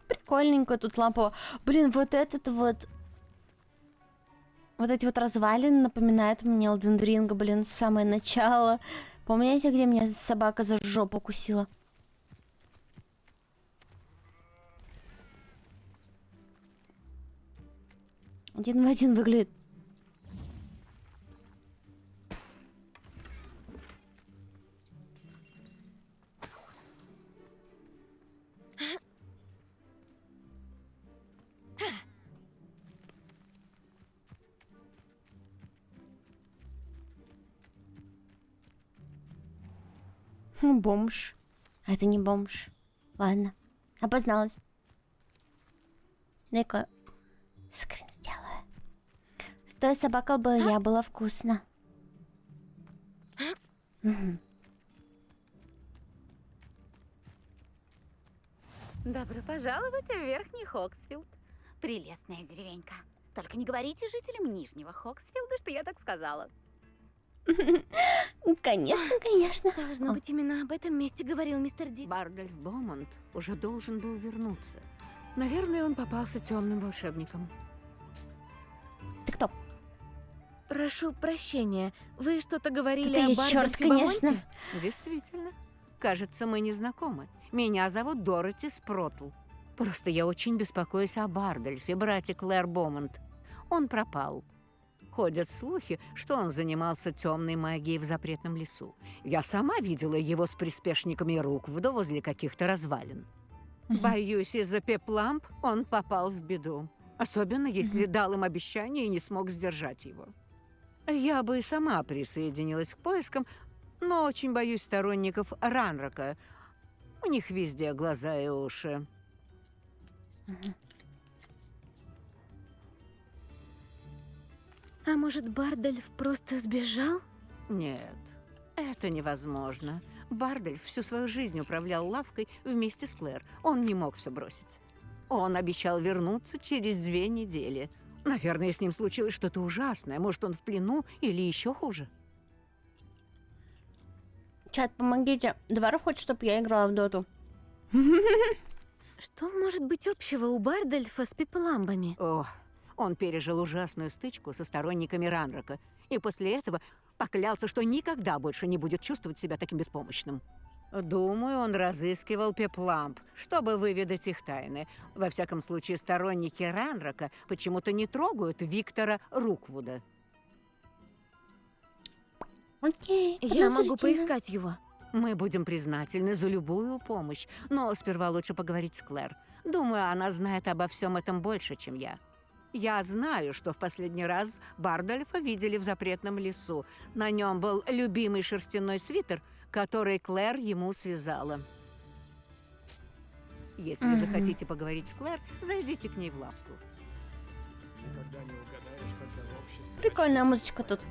Прикольненько тут лампа. Блин, вот этот вот... Вот эти вот развалины напоминают мне Elden Ring, блин, с самого начала. Помните, где меня собака за жопу укусила? Один в один выглядит. Бомж. А это не бомж. Ладно. Опозналась. Дай-ка скрин сделаю. Стой, собака была я, было вкусно. Добро пожаловать в Верхний Хоксфилд. Прелестная деревенька. Только не говорите жителям Нижнего Хоксфилда, что я так сказала. Конечно, конечно. Должно быть, именно об этом месте говорил мистер Ди. Бардольф Бомонт уже должен был вернуться. Наверное, он попался темным волшебником. Ты кто? Прошу прощения, вы что-то говорили Ты о и чёрт, Бардольфе Бомонте? конечно. Действительно. Кажется, мы не знакомы. Меня зовут Дороти Спротл. Просто я очень беспокоюсь о Бардольфе, брате Клэр Бомонт. Он пропал. Ходят слухи, что он занимался темной магией в запретном лесу. Я сама видела его с приспешниками Руквуда возле каких-то развалин. Боюсь, из-за пепламп он попал в беду. Особенно, если дал им обещание и не смог сдержать его. Я бы и сама присоединилась к поискам, но очень боюсь сторонников Ранрока. У них везде глаза и уши. А может, Бардольф просто сбежал? Нет, это невозможно. Бардольф всю свою жизнь управлял лавкой вместе с Клэр. Он не мог все бросить. Он обещал вернуться через 2 недели. Наверное, с ним случилось что-то ужасное. Может, он в плену или еще хуже. Чат, помогите. Дворов хочет, чтобы я играла в доту. Что может быть общего у Бардольфа с пепламбами? О, он пережил ужасную стычку со сторонниками Ранрока. И после этого поклялся, что никогда больше не будет чувствовать себя таким беспомощным. Думаю, он разыскивал пепламп, чтобы выведать их тайны. Во всяком случае, сторонники Ранрока почему-то не трогают Виктора Руквуда. Окей, Я могу поискать его. Мы будем признательны за любую помощь, но сперва лучше поговорить с Клэр. Думаю, она знает обо всем этом больше, чем я. Я знаю, что в последний раз Бардольфа видели в запретном лесу. На нем был любимый шерстяной свитер, который Клэр ему связала. Если захотите поговорить с Клэр, зайдите к ней в лавку. Прикольная музычка тут.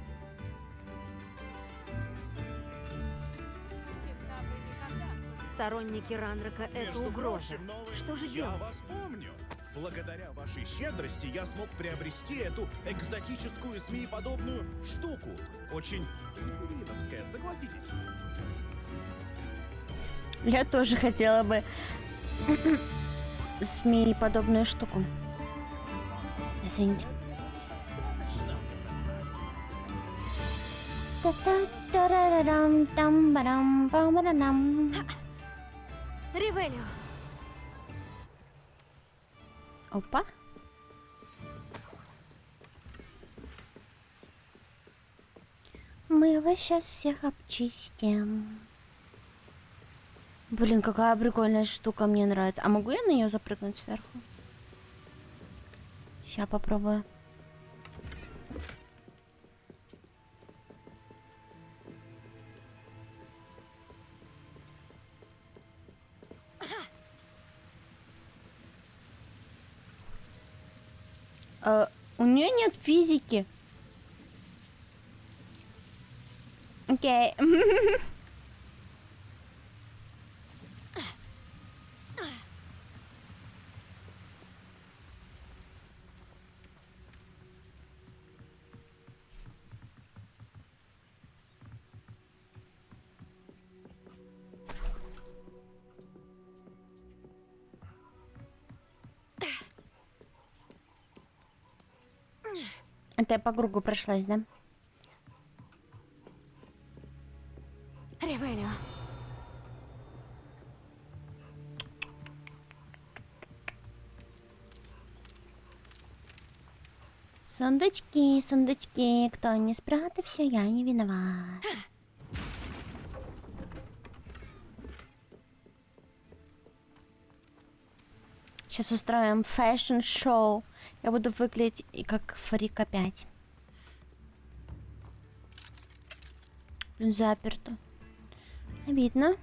Сторонники Ранрока — это угроза. Что же Я делать? вас помню. Благодаря вашей щедрости я смог приобрести эту экзотическую змееподобную штуку. Очень пингвиновская, согласитесь. Я тоже хотела бы змееподобную штуку. Извините. Ревелио. Опа. Мы вас сейчас всех обчистим. Блин, какая прикольная штука, мне нравится. А могу я на нее запрыгнуть сверху? Сейчас попробую. У нее нет физики. Окей. Это я по кругу прошлась, да? Ревелио. Сундучки, сундучки, кто не спрятался, я не виноват. Сейчас устроим фэшн-шоу. Я буду выглядеть и как фрик опять. Блин, заперто. Обидно.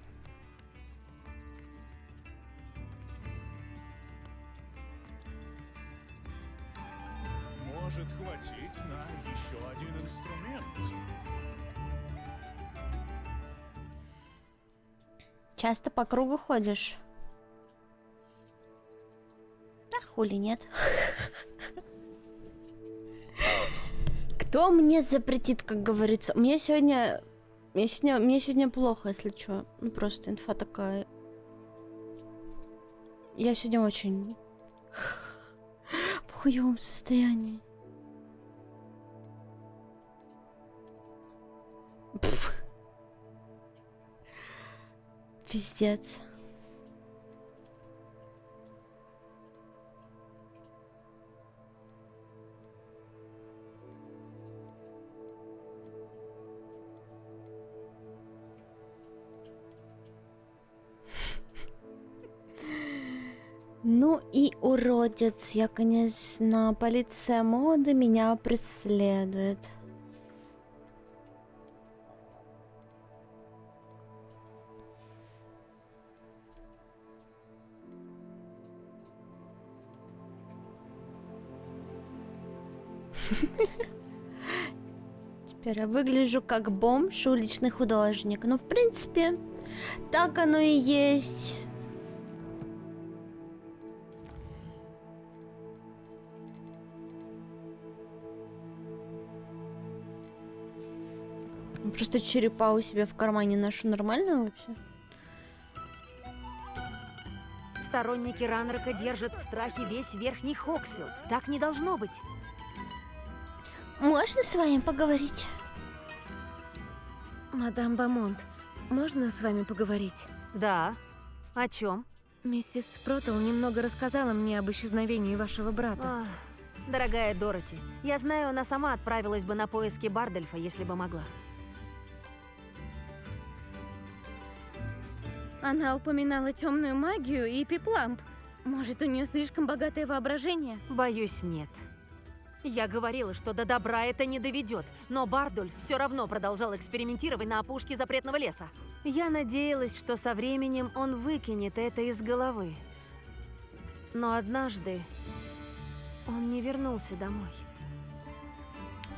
Может хватить на еще один инструмент. Часто по кругу ходишь? Да хули нет. Кто мне запретит, как говорится? Мне сегодня плохо, если что. Ну просто инфа такая. Я сегодня очень в хуевом состоянии. Пиздец. Ну и уродец. Я, конечно, полиция моды меня преследует. Теперь я выгляжу как бомж, уличный художник. Ну, в принципе, так оно и есть. Просто черепа у себя в кармане ношу. Нормально вообще? Сторонники Ранрока держат в страхе весь Верхний Хоксвилд. Так не должно быть. Можно с вами поговорить? Мадам Бамонт, можно с вами поговорить? Да. О чем? Миссис Спротл немного рассказала мне об исчезновении вашего брата. Дорогая Дороти, я знаю, она сама отправилась бы на поиски Бардольфа, если бы могла. Она упоминала темную магию и пипламп. Может, у нее слишком богатое воображение? Боюсь, нет. Я говорила, что до добра это не доведет, но Бардольф все равно продолжал экспериментировать на опушке запретного леса. Я надеялась, что со временем он выкинет это из головы. Но однажды он не вернулся домой.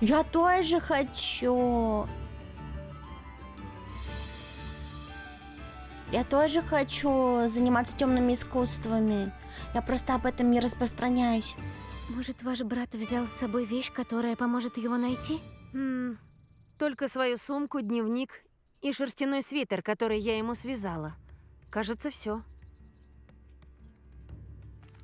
Я тоже хочу. Я тоже хочу заниматься темными искусствами. Я просто об этом не распространяюсь. Может, ваш брат взял с собой вещь, которая поможет его найти? Только свою сумку, дневник и шерстяной свитер, который я ему связала. Кажется, все.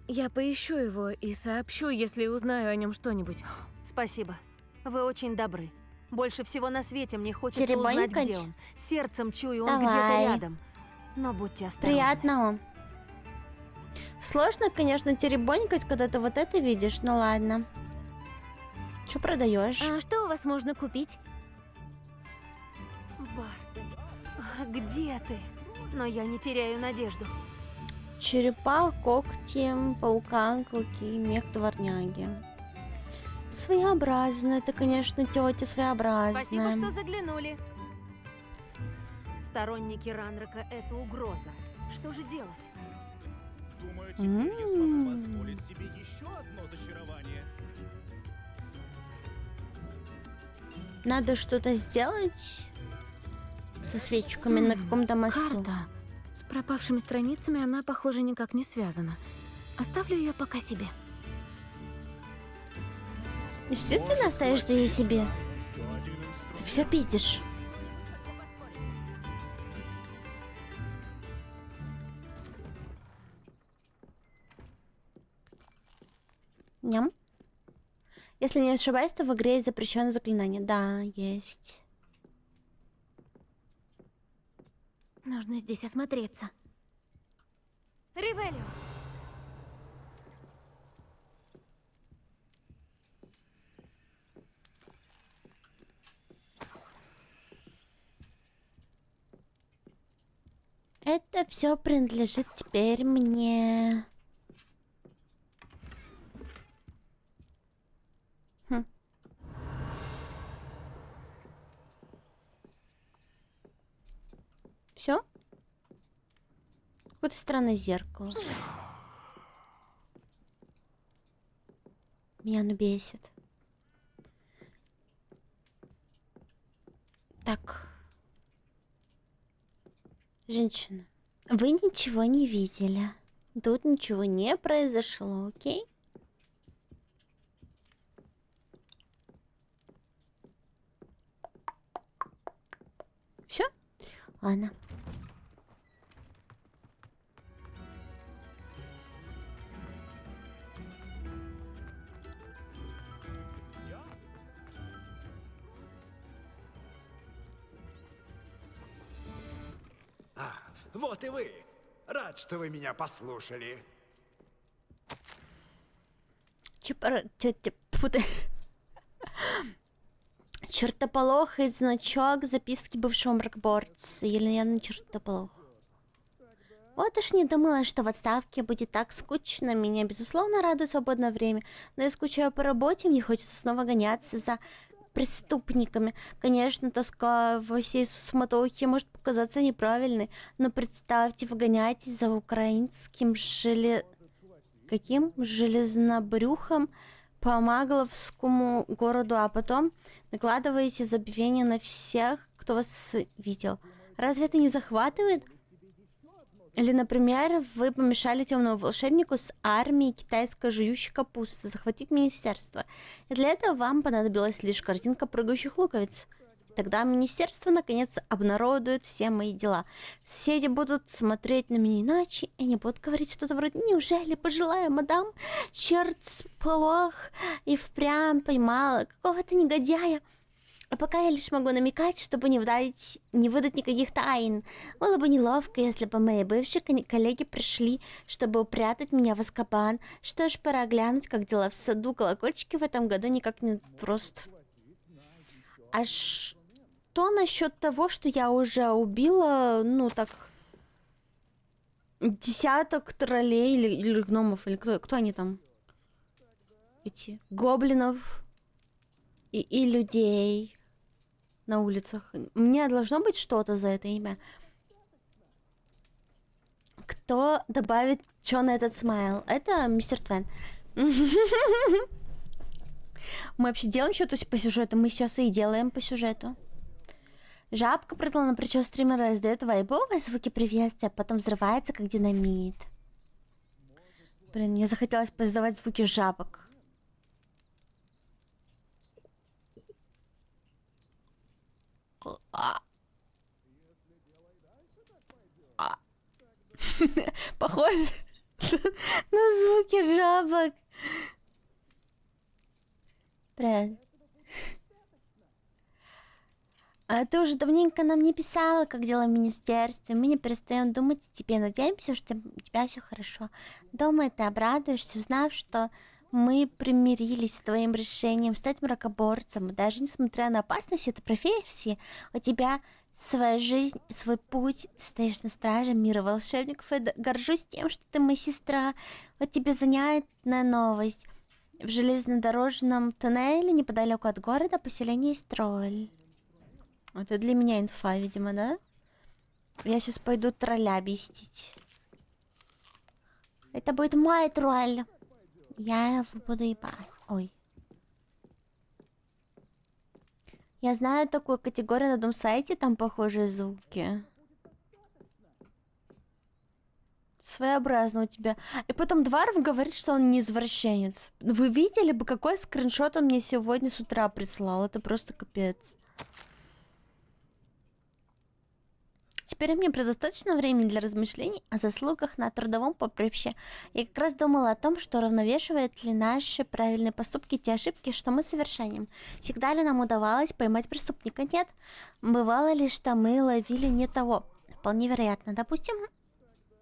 Я поищу его и сообщу, если узнаю о нем что-нибудь. Спасибо. Вы очень добры. Больше всего на свете мне хочется узнать, где он. Сердцем чую, он где-то рядом. Но будьте осторожны. Приятного. Сложно, конечно, теребонькать, когда ты вот это видишь, ну ладно. Что продаешь? А что у вас можно купить? Бардольф, где ты? Но я не теряю надежду. Черепа, когти, паука, клыки, мех дворняги. Своеобразно, это, конечно, тетя своеобразная. Спасибо, что заглянули. Сторонники Ранрока — это угроза. Что же делать? Думаю, теперь я смогу позволить себе еще одно зачарование. Надо что-то сделать со свечками на каком-то мосту. Карта. С пропавшими страницами она, похоже, никак не связана. Оставлю ее пока себе. Естественно, оставишь ты ее себе. Ты все пиздишь. Ням. Если не ошибаюсь, то в игре есть запрещенное заклинание. Да, есть. Нужно здесь осмотреться. Ревелио! Это все принадлежит теперь мне. Все? Какое-то странное зеркало. Меня оно бесит. Так. Женщина, вы ничего не видели. Тут ничего не произошло, окей? Все? Ладно. Вот и вы. Рад, что вы меня послушали. Чертополох и значок записки бывшего мракоборца. Елена Чертополох. Вот уж не думала, что в отставке будет так скучно. Меня, безусловно, радует свободное время. Но я скучаю по работе, мне хочется снова гоняться за преступниками. Конечно, тоска во всей суматохе может показаться неправильной, но представьте, вы гоняетесь за украинским железнобрюхом по Магловскому городу, а потом накладываете забвение на всех, кто вас видел. Разве это не захватывает? Или, например, вы помешали темному волшебнику с армией китайской жующей капусты захватить министерство. И для этого вам понадобилась лишь корзинка прыгающих луковиц. Тогда министерство, наконец, обнародует все мои дела. Соседи будут смотреть на меня иначе, и они будут говорить что-то вроде «Неужели пожилая мадам Чертополох и впрямь поймала какого-то негодяя?» А пока я лишь могу намекать, чтобы не выдать никаких тайн. Было бы неловко, если бы мои бывшие коллеги пришли, чтобы упрятать меня в Азкабан. Что ж, пора глянуть, как дела в саду. Колокольчики в этом году никак не просто. А что насчет того, что я уже убила, ну так, десяток троллей или гномов, или кто они там? Эти гоблинов и людей на улицах. Мне должно быть что-то за это имя. Кто добавит что на этот смайл? Это мистер Твен. Мы вообще делаем что-то по сюжету? Мы сейчас и делаем по сюжету. Жабка прыгнула на плечо стримера, издает вайбовые звуки приветствия, потом взрывается, как динамит. Блин, мне захотелось поиздавать звуки жабок. Похоже на звуки жабок. Привет. А ты уже давненько нам не писала, как дела в министерстве. Мы не перестаем думать о тебе. Надеемся, что у тебя все хорошо. Думаю, ты обрадуешься, узнав, что мы примирились с твоим решением стать мракоборцем. Даже несмотря на опасность этой профессии, у тебя своя жизнь, свой путь. Ты стоишь на страже мира волшебников. И горжусь тем, что ты моя сестра. Вот тебе занятная новость. В железнодорожном тоннеле неподалеку от города поселение есть тролль. Это для меня инфа, видимо, да? Я сейчас пойду тролля бестить. Это будет мой тролль. Я его буду ебать. Ой. Я знаю такую категорию на одном сайте, там похожие звуки. Своеобразно у тебя. И потом Дварф говорит, что он не извращенец. Вы видели бы, какой скриншот он мне сегодня с утра прислал? Это просто капец. Теперь мне предостаточно времени для размышлений о заслугах на трудовом поприще. Я как раз думала о том, что уравновешивают ли наши правильные поступки те ошибки, что мы совершаем. Всегда ли нам удавалось поймать преступника? Нет. Бывало ли, что мы ловили не того? Вполне вероятно.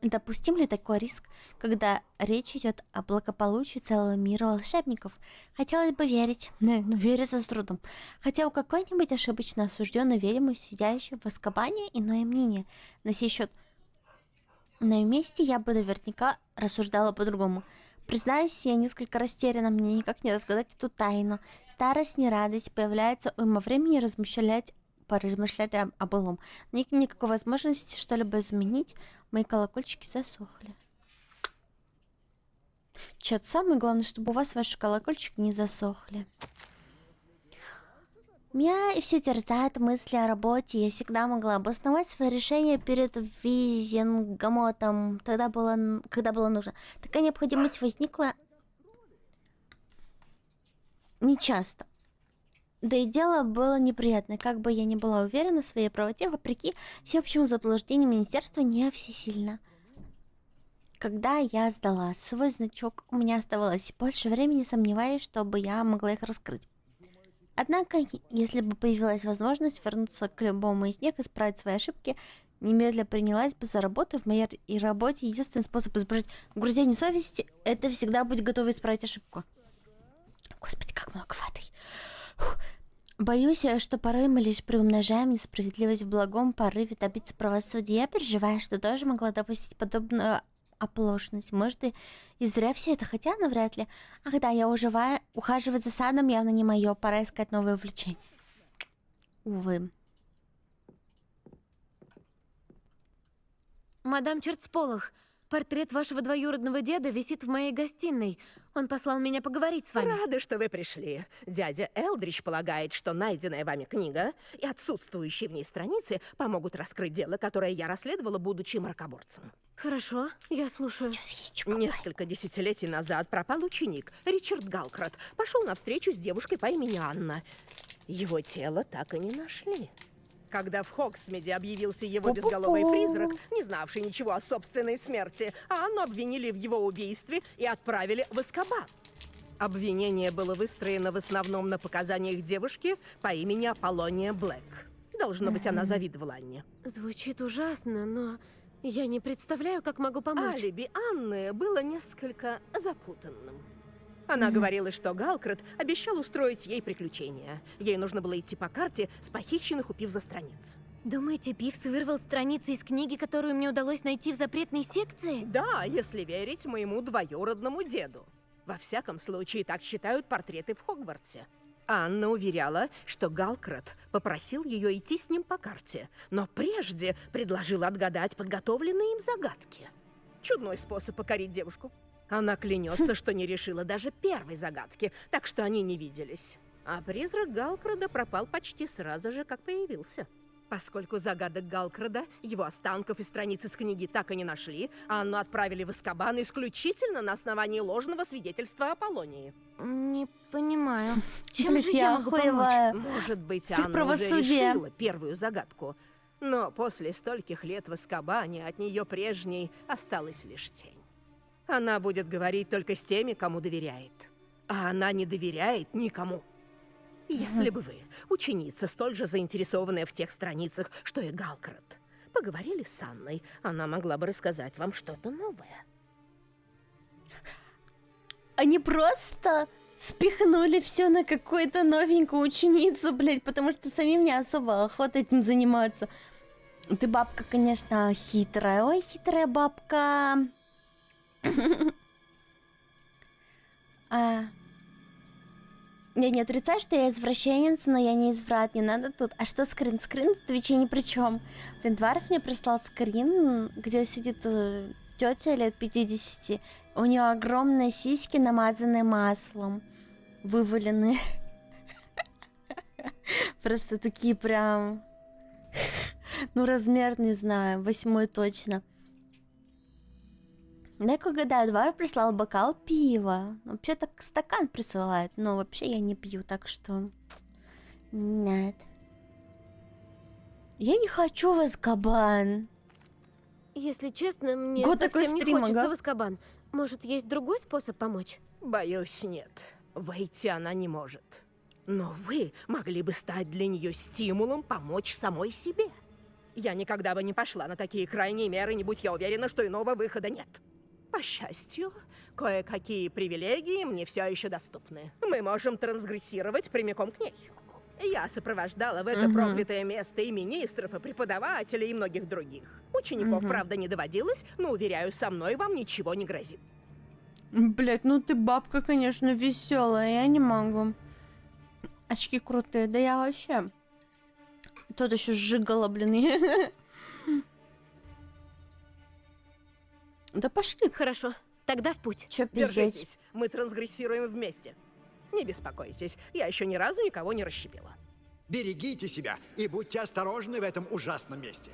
Допустим ли такой риск, когда речь идет о благополучии целого мира волшебников? Хотелось бы верить, но верится с трудом. Хотя у какой-нибудь ошибочно осужденной ведьмы, сидящей в Азкабане, иное мнение. На сей счет, на ее месте я бы наверняка рассуждала по-другому. Признаюсь, я несколько растеряна, мне никак не разгадать эту тайну. Старость, не радость, появляется уйма времени поразмышлять о былом. Нет никакой возможности что-либо изменить. Мои колокольчики засохли. Чат, самое главное, чтобы у вас ваши колокольчики не засохли. Меня и все терзают мысли о работе. Я всегда могла обосновать свое решение перед Визенгамотом, когда было нужно. Такая необходимость возникла нечасто. Да и дело было неприятное, как бы я ни была уверена в своей правоте, вопреки всеобщему заблуждению министерства не всесильно. Когда я сдала свой значок, у меня оставалось больше времени, сомневаюсь, чтобы я могла их раскрыть. Однако, если бы появилась возможность вернуться к любому из них и исправить свои ошибки, немедленно принялась бы за работу. В моей работе единственный способ избежать угрызений совести — это всегда быть готовой исправить ошибку. Господи, как много воды. Боюсь, что порой мы лишь приумножаем несправедливость в благом порыве добиться правосудия. Я переживаю, что тоже могла допустить подобную оплошность. Может, и зря все это, хотя навряд ли. Ах да, я уживаю, ухаживать за садом явно не мое. Пора искать новое увлечение. Увы. Мадам Черцполох, портрет вашего двоюродного деда висит в моей гостиной. Он послал меня поговорить с вами. Рада, что вы пришли. Дядя Элдрич полагает, что найденная вами книга и отсутствующие в ней страницы помогут раскрыть дело, которое я расследовала, будучи мракоборцем. Хорошо, я слушаю. Несколько десятилетий назад пропал ученик Ричард Галкрат. Пошел на встречу с девушкой по имени Анна. Его тело так и не нашли. Когда в Хоксмеде объявился его безголовый призрак, не знавший ничего о собственной смерти, Анну обвинили в его убийстве и отправили в Азкабан. Обвинение было выстроено в основном на показаниях девушки по имени Аполлония Блэк. Должно быть, она завидовала Анне. Звучит ужасно, но я не представляю, как могу помочь. Алиби Анны было несколько запутанным. Она говорила, что Галкрат обещал устроить ей приключения. Ей нужно было идти по карте с похищенных у Пивза страниц. Думаете, Пивс вырвал страницы из книги, которую мне удалось найти в запретной секции? Да, если верить моему двоюродному деду. Во всяком случае, так считают портреты в Хогвартсе. Анна уверяла, что Галкрат попросил ее идти с ним по карте, но прежде предложил отгадать подготовленные им загадки. Чудной способ покорить девушку. Она клянется, что не решила даже первой загадки, так что они не виделись. А призрак Галкрада пропал почти сразу же, как появился. Поскольку загадок Галкрада, его останков и страниц из книги так и не нашли, Анну отправили в Азкабан исключительно на основании ложного свидетельства Аполлонии. Не понимаю. Чем Блядь, же я могу помочь? Может быть, Всех Анна уже правосудия. решила первую загадку, но после стольких лет в Азкабане от нее прежней осталась лишь тень. Она будет говорить только с теми, кому доверяет. А она не доверяет никому. Если бы вы, ученица, столь же заинтересованная в тех страницах, что и Галкрат, поговорили с Анной, она могла бы рассказать вам что-то новое. Они просто спихнули все на какую-то новенькую ученицу, блядь, потому что самим не особо охота этим заниматься. Ты бабка, конечно, хитрая. Ой, хитрая бабка. Я не отрицаю, что я извращенец, но я не изврат, не надо тут. А что скрин? Скрин в Твиче ни при чем. Блин, Дварф мне прислал скрин, где сидит тетя лет 50. У нее огромные сиськи, намазанные маслом. Вываленные. Просто такие прям... Ну, размер, не знаю, 8 точно. Дай-ка угадаю, Двар прислал бокал пива. Вообще-то стакан присылает, но вообще я не пью, так что... Нет. Я не хочу в Азкабан. Если честно, мне Год совсем такой не стрим, хочется ага. в Азкабан. Может, есть другой способ помочь? Боюсь, нет. Войти она не может. Но вы могли бы стать для нее стимулом помочь самой себе. Я никогда бы не пошла на такие крайние меры, не будь я уверена, что иного выхода нет. По счастью, кое-какие привилегии мне все еще доступны. Мы можем трансгрессировать прямиком к ней. Я сопровождала в это проклятое место и министров, и преподавателей, и многих других. Учеников, правда, не доводилось, но, уверяю, со мной вам ничего не грозит. Блять, ну ты бабка, конечно, веселая, я не могу. Очки крутые, да я вообще... Тут еще сжигала, блин. Да пошли. Хорошо, тогда в путь. Чё пиздеть? Держитесь, мы трансгрессируем вместе. Не беспокойтесь, я еще ни разу никого не расщепила. Берегите себя и будьте осторожны в этом ужасном месте.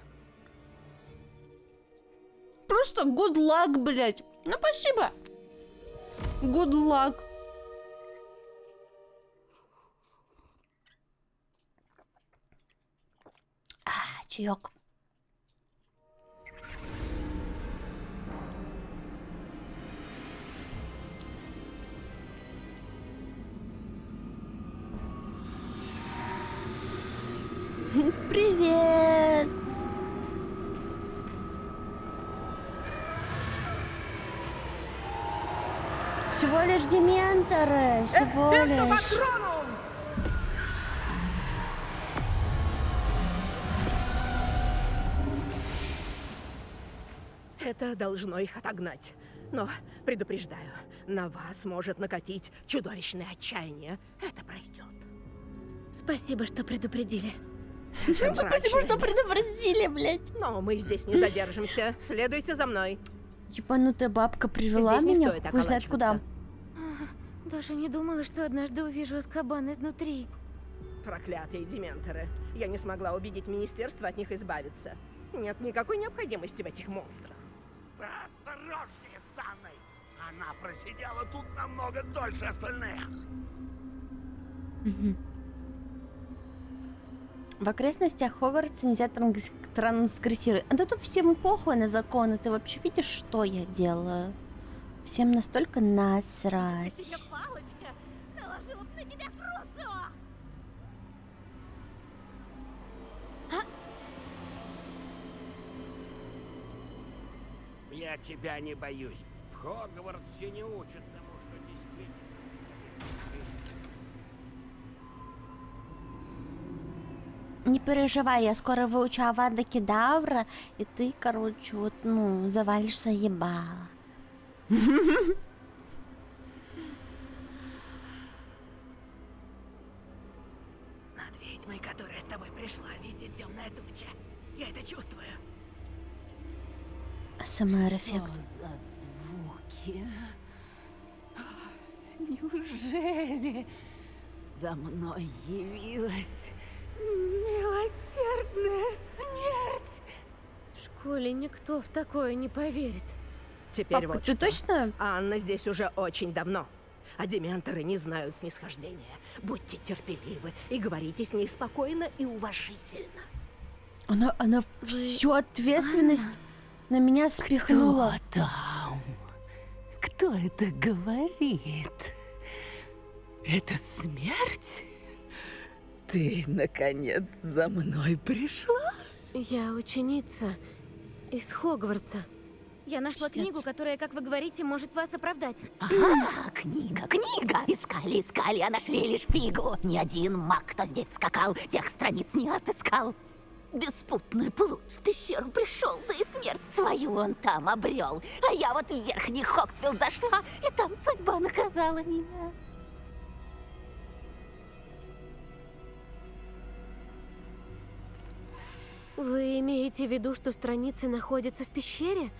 Просто good luck, блять. Ну спасибо. Good luck. Чаек. Привет. Всего лишь дементоры, всего лишь. Это должно их отогнать. Но, предупреждаю, на вас может накатить чудовищное отчаяние. Это пройдет. Спасибо, что предупредили. Спасибо, что предупредили, блядь. Но мы здесь не задержимся. Следуйте за мной. Ебанутая бабка привела Здесь не меня, стоит хуй знает куда. Даже не думала, что однажды увижу Азкабан изнутри. Проклятые дементоры. Я не смогла убедить министерство от них избавиться. Нет никакой необходимости в этих монстрах. Осторожнее с Анной! Она просидела тут намного дольше остальных. В окрестностях Хогвартса нельзя трансгрессировать. А да тут всем похуй на законы. Ты вообще видишь, что я делаю? Всем настолько насрать. Палочка наложила бы на тебя Крузо! Я тебя не боюсь. В Хогвартсе не учат тому, что действительно. Не переживай, я скоро выучу Авада Кедавра, и ты, короче, вот, ну, завалишься ебало. Над ведьмой, которая с тобой пришла, висит темная туча. Я это чувствую. СМР-эффект. Что за звуки? Неужели за мной явилась милосердная смерть? В школе никто в такое не поверит. Теперь Папка, вот ты что. точно? Анна здесь уже очень давно. А дементоры не знают снисхождения. Будьте терпеливы и говорите с ней спокойно и уважительно. Она всю ответственность на меня спихнула. Кто там? Кто это говорит? Это смерть? Ты, наконец, за мной пришла? Я ученица из Хогвартса. Я нашла книгу, которая, как вы говорите, может вас оправдать. Ага, книга. Искали, а нашли лишь фигу. Ни один маг, кто здесь скакал, тех страниц не отыскал. Беспутный плут в пещеру пришел, да и смерть свою он там обрел. А я вот в Верхний Хоксфилд зашла, и там судьба наказала меня. Вы имеете в виду, что страницы находятся в пещере?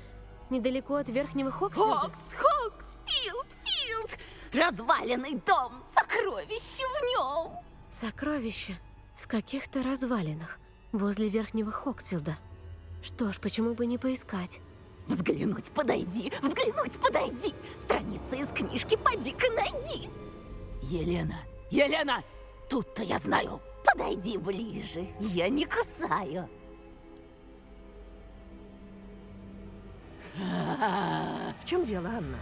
Недалеко от Верхнего Хоксфилда? Хоксфилд! Разваленный дом, сокровище в нем! Сокровища в каких-то развалинах возле Верхнего Хоксфилда. Что ж, почему бы не поискать? Взглянуть подойди! Страницы из книжки поди-ка найди! Елена! Тут-то я знаю! Подойди ближе, я не кусаю! В чем дело, Анна?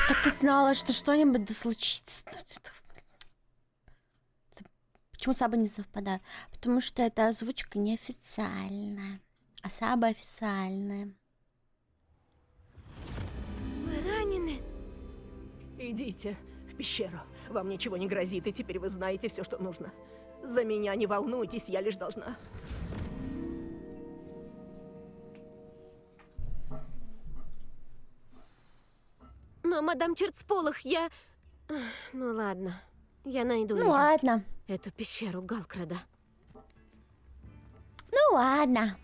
Так и знала, что что-нибудь да случится. Почему Саба не совпадает? Потому что эта озвучка неофициальная, а Саба официальная. Вы ранены? Идите в пещеру. Вам ничего не грозит, и теперь вы знаете все, что нужно. За меня не волнуйтесь, я лишь должна. Но, мадам Черцполох, я... Ну ладно, я найду Ну её. ладно. Эту пещеру Галкрада. Ну ладно.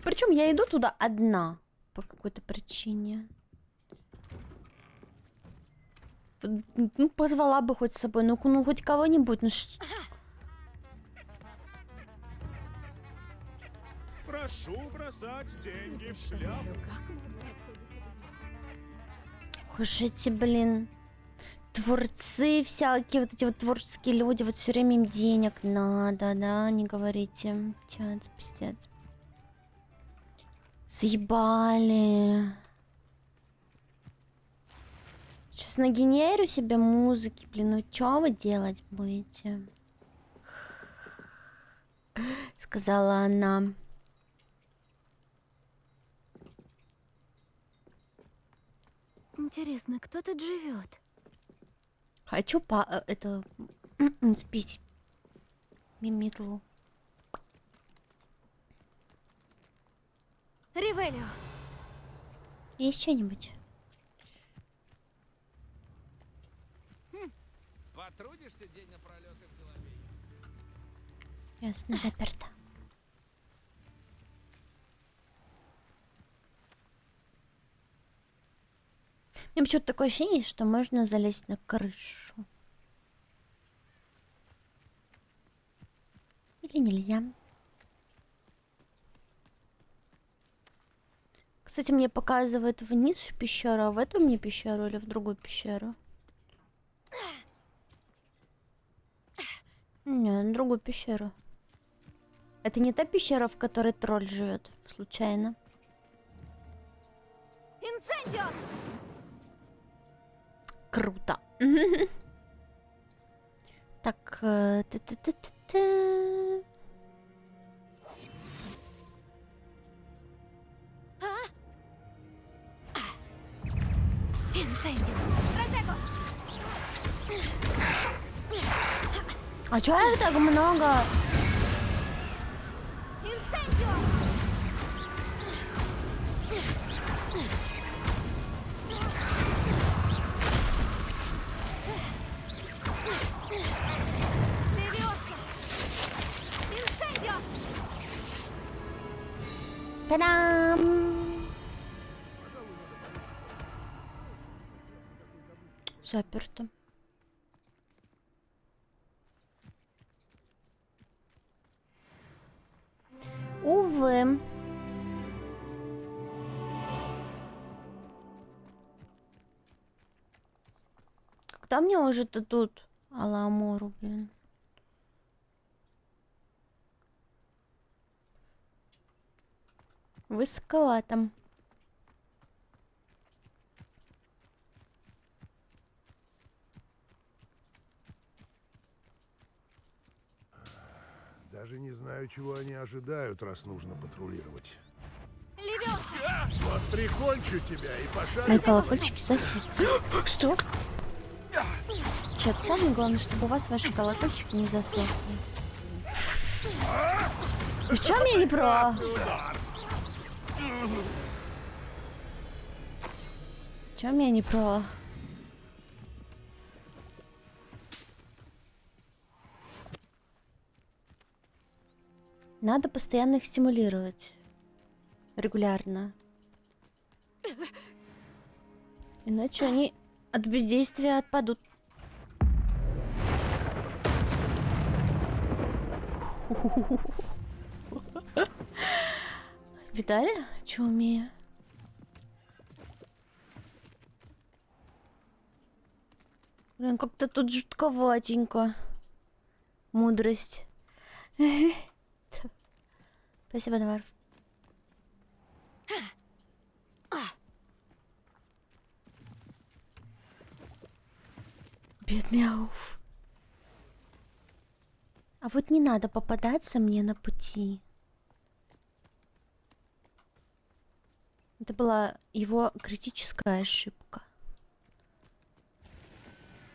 Причем я иду туда одна по какой-то причине. Ну, позвала бы хоть с собой, ну хоть кого-нибудь, ну что. Прошу бросать деньги в шляпу. Уж эти, блин, творцы всякие, вот эти вот творческие люди, вот все время им денег надо, да, не говорите. Чат, пиздец. Заебали. Сейчас нагенерю себе музыки, блин, ну что вы делать будете? Сказала она. Интересно, кто тут живет? Хочу это спить Мимитлу. Ривелио. Есть что-нибудь? Потрудишься день напролёт и в голове. Ясно, заперто. Мне почему-то такое ощущение, что можно залезть на крышу. Или нельзя. Кстати, мне показывает вниз в пещеру, а в эту мне пещеру или в другую пещеру? Не, на другую пещеру. Это не та пещера, в которой тролль живет, случайно. Инцендио! Круто. Так, Инцендио! Стратего! а чё их так много? Инцендио! Левиоса! Инцендио! Та-дам! Заперто. Увы. Когда мне уже тут Аламору, блин. Высоковато. Даже не знаю, чего они ожидают, раз нужно патрулировать. Левиоса! Вот прикончу тебя и пошарю. Мои колокольчики засветят. Что? Чё, самое главное, чтобы у вас ваши колокольчики не засохли. В чем я не права? В чем я не права? Надо постоянно их стимулировать. Регулярно. Иначе они от бездействия отпадут. Видали, что умею? Блин, как-то тут жутковатенько. Мудрость. Спасибо, Навар. Бедный Ауф. А вот не надо попадаться мне на пути. Это была его критическая ошибка.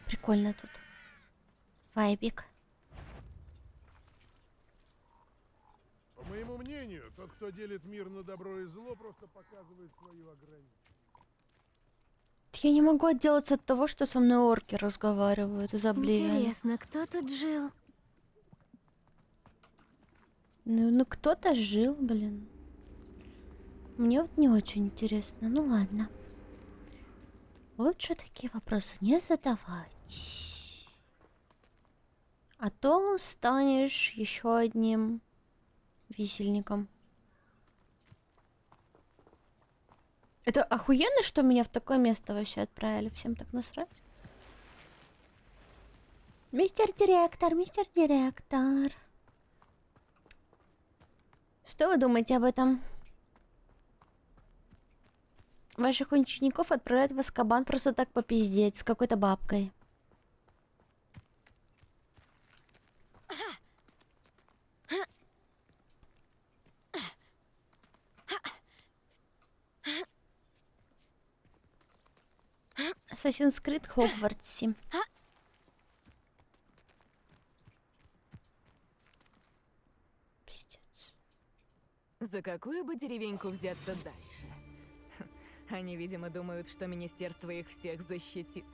Прикольно тут. Вайбик. По моему мнению, тот, кто делит мир на добро и зло, просто показывает свою ограниченность. Я не могу отделаться от того, что со мной орки разговаривают из Обливиона. Интересно, кто тут жил? Ну кто-то жил, блин. Мне вот не очень интересно. Ну ладно. Лучше такие вопросы не задавать. А то станешь еще одним висельником. Это охуенно, что меня в такое место вообще отправили. Всем так насрать. Мистер директор, мистер директор. Что вы думаете об этом? Ваших учеников отправляют в Азкабан просто так попиздеть с какой-то бабкой. Assassin's Creed Хогвартсе. Пиздец. За какую бы деревеньку взяться дальше? Они, видимо, думают, что министерство их всех защитит.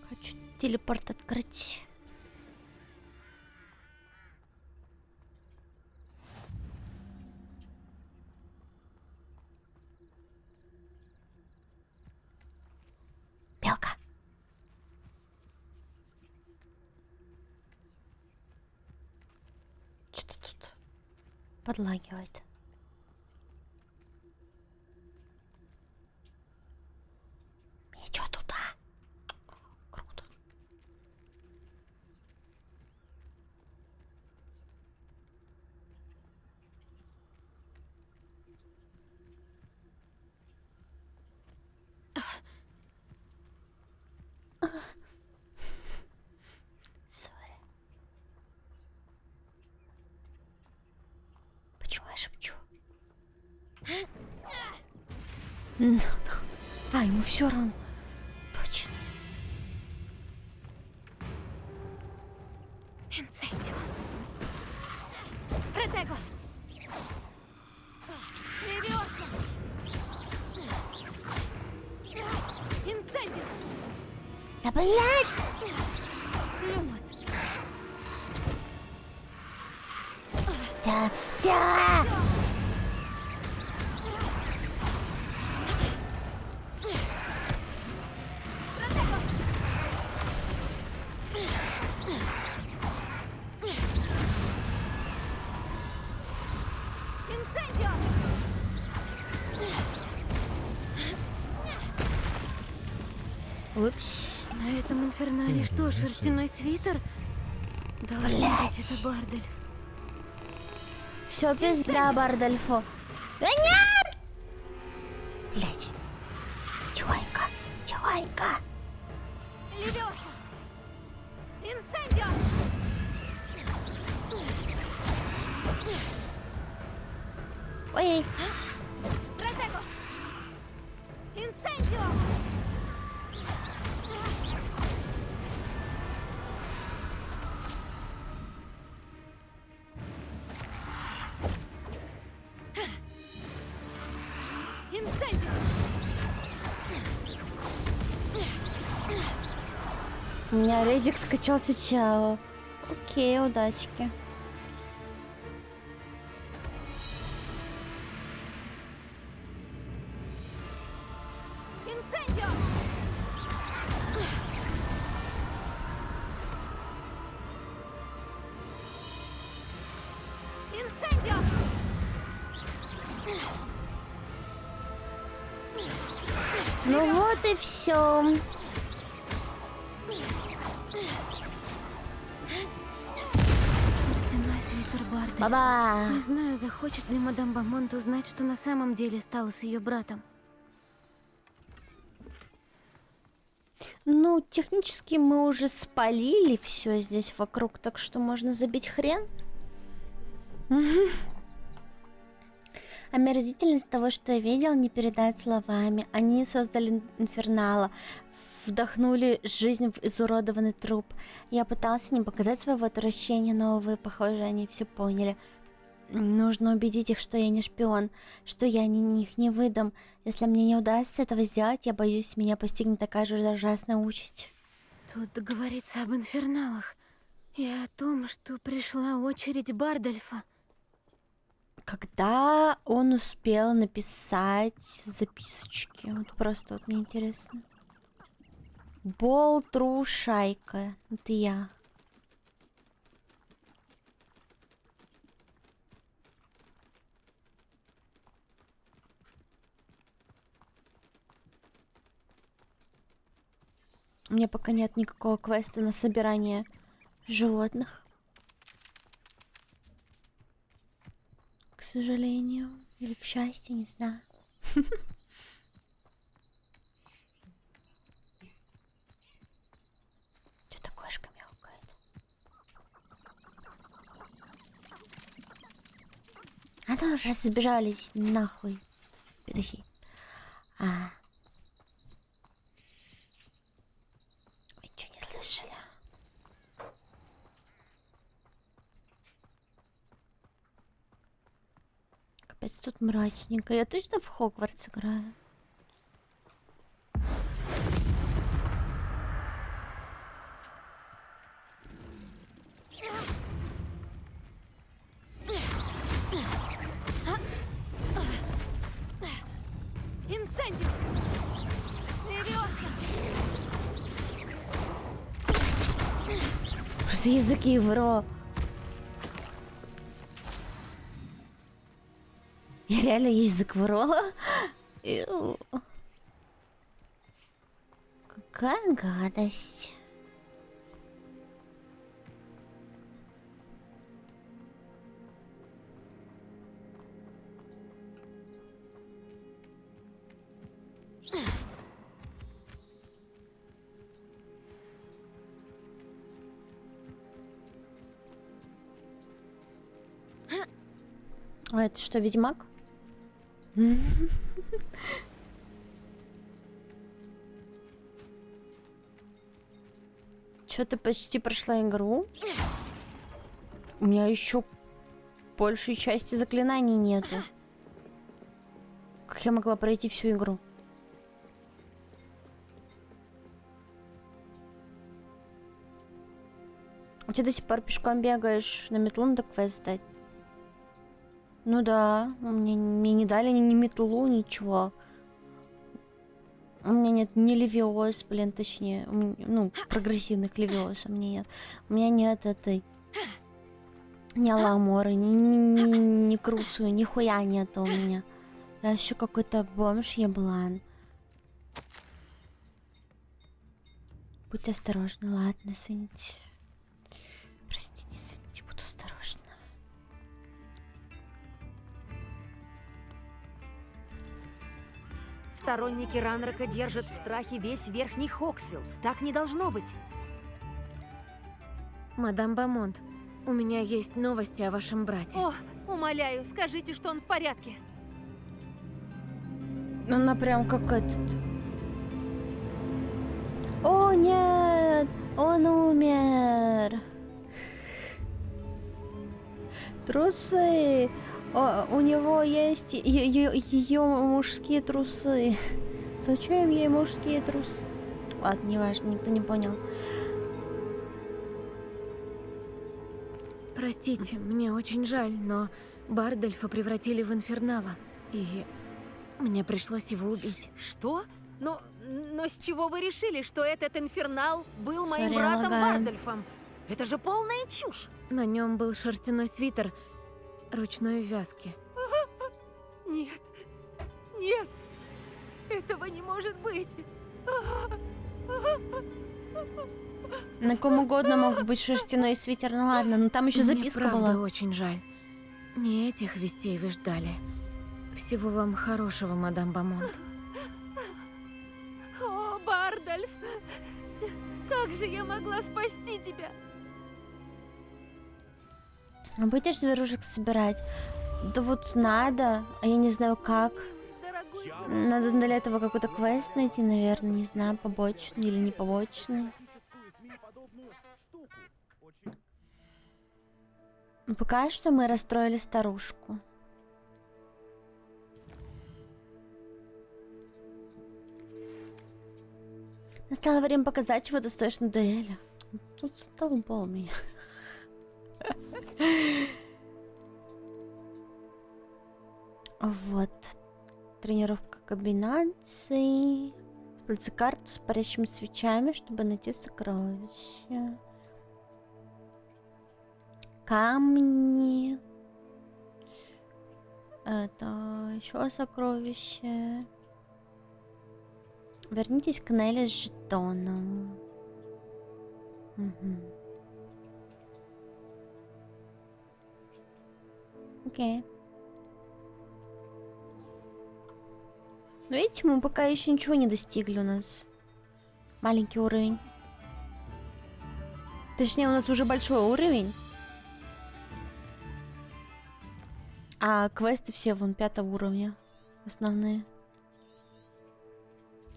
Хочу телепорт открыть. Белка. Что-то тут подлагивает. И чё туда? Круто. Давай шепчу. А, ему все равно. Точно. Инцендио. Протего. Левиоса. Инцендио. Да блядь! Люмос. Да. Инцендио. Упс. На этом инфернале что, шерстяной свитер? Должно быть, это Бардольф. Все пизда Бардольфу. Да нет! Блять. Тихонько, тихонько. Левиоса. Инцендио. Ой. Протего. Инцендио. Инцендио. У меня резик скачался Чао. Окей, удачки. Инцендио. Инцендио. Ну вот и все. Шерстяной свитер Бардольф. Баба. Не знаю, захочет ли мадам Бамонт узнать, что на самом деле стало с ее братом. Ну, технически мы уже спалили все здесь вокруг, так что можно забить хрен. Омерзительность того, что я видел, не передать словами. Они создали инфернала, вдохнули жизнь в изуродованный труп. Я пытался не показать своего отвращения, но, увы, похоже, они все поняли. Нужно убедить их, что я не шпион, что я их не выдам. Если мне не удастся этого сделать, я боюсь, меня постигнет такая же ужасная участь. Тут говорится об инферналах и о том, что пришла очередь Бардольфа. Когда он успел написать записочки? Вот просто вот мне интересно. Болтру шайка. Это я. У меня пока нет никакого квеста на собирание животных. К сожалению. Или к счастью, не знаю. Что-то кошка мяукает. А ну, разбежались нахуй. Петухи. Вы что, не слышали? Капец, тут мрачненько. Я точно в Хогвартс играю? Инцендио. Левиоса. Просто языки вро. Я реально язык врола? Ю. Какая гадость. А это что, Ведьмак? Чё, ты почти прошла игру? У меня еще большей части заклинаний нету. Как я могла пройти всю игру? А ты до сих пор пешком бегаешь? На метлу надо квест сдать? Ну да, мне не дали ни метлу, ничего. У меня нет ни левиоз, блин, точнее, ну, прогрессивных левиоз у меня нет. У меня нет этой... Ни Аламоры, ни Круцию, нихуя нету у меня. Я еще какой-то бомж еблан. Будь осторожна, ладно, извините. Простите, извините, буду осторожна. Сторонники Ранрока держат в страхе весь Верхний Хоксфилд. Так не должно быть. Мадам Бамонт, у меня есть новости о вашем брате. О, умоляю, скажите, что он в порядке. Она прям как этот. О, нет! Он умер! Трусы! У него есть ее мужские трусы. Зачем ей мужские трусы? Ладно, не важно, никто не понял. Простите, мне очень жаль, но Бардольфа превратили в инфернала. И мне пришлось его убить. Что? Но с чего вы решили, что этот инфернал был моим Сорян, братом лагаю. Бардольфом? Это же полная чушь! На нем был шерстяной свитер ручной вязки. Нет, нет, этого не может быть. На ком угодно мог быть шерстяной свитер. Ну ладно, но там еще записка Мне правда была. очень жаль. Не этих вестей вы ждали. Всего вам хорошего, мадам Бамонт. О, Бардольф! Как же я могла спасти тебя? Будешь зверушек собирать? Да вот надо, а я не знаю как. Надо для этого какой-то квест найти, наверное, не знаю, побочный или не побочный. Пока что мы расстроили старушку. Настало время показать, чего ты стоишь на дуэли. Тут задолбал меня. Вот. Тренировка комбинаций. Используйте карту с парящими свечами, чтобы найти сокровища. Камни. Это еще сокровище. Вернитесь к Нелли с жетоном. Угу. Окей. Но видите, мы пока еще ничего не достигли у нас. Маленький уровень. Точнее, у нас уже большой уровень. А квесты все вон 5-го уровня. Основные.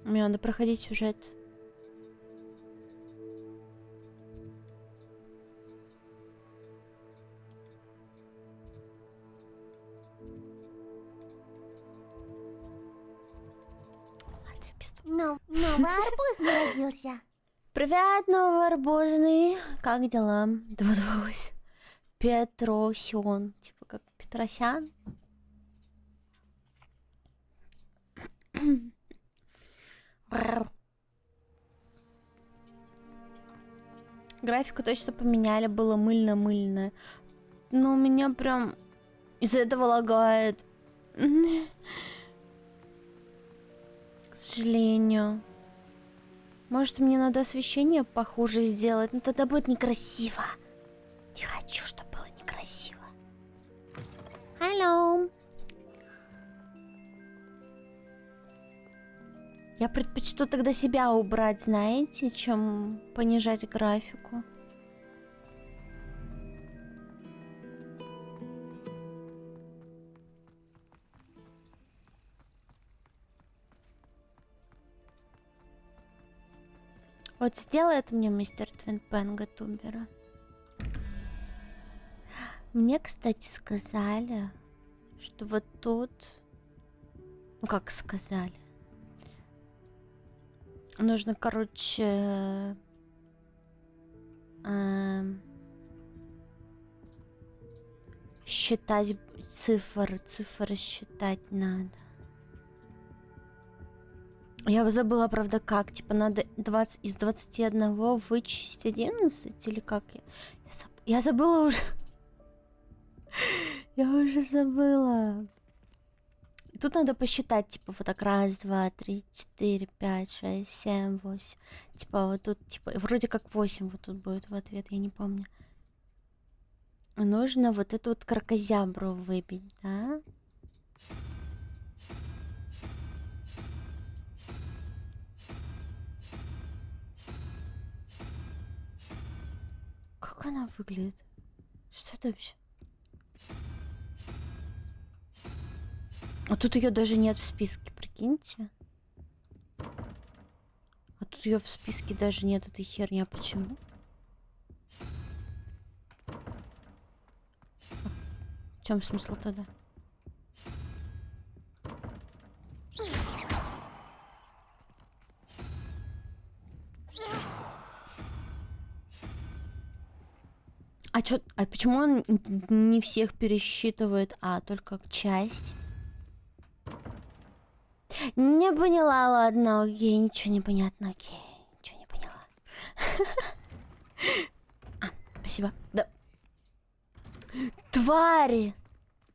Мне надо проходить сюжет. Новый арбузный родился. Привет, новый арбузный. Как дела? 228. Петросян. Типа как Петросян. Графику точно поменяли, было мыльно-мыльное. Но у меня прям из-за этого лагает. К сожалению. Может, мне надо освещение похуже сделать, но тогда будет некрасиво. Не хочу, чтобы было некрасиво. Алло. Я предпочту тогда себя убрать, знаете, чем понижать графику. Вот сделает мне мистер Твинпенга тумбера. Мне, кстати, сказали, что вот тут... Ну, как сказали? Нужно, короче... считать цифры считать надо. Я забыла, правда, как. Типа надо 20 из 21 вычесть 11 или как? Я забыла уже. Я уже забыла. И тут надо посчитать, типа, вот так. 1, 2, 3, 4, 5, 6, 7, 8. Типа, вот тут, типа, вроде как 8 вот тут будет в ответ, я не помню. Нужно вот эту вот кракозябру выбить, да? Как она выглядит? Что это вообще? А тут ее даже нет в списке, прикиньте. А тут ее в списке даже нет, этой херня. Почему? В чем смысл тогда? А почему он не всех пересчитывает, а только часть? Не поняла, ладно, окей, ничего не понятно, окей, ничего не поняла. Спасибо, да. Твари!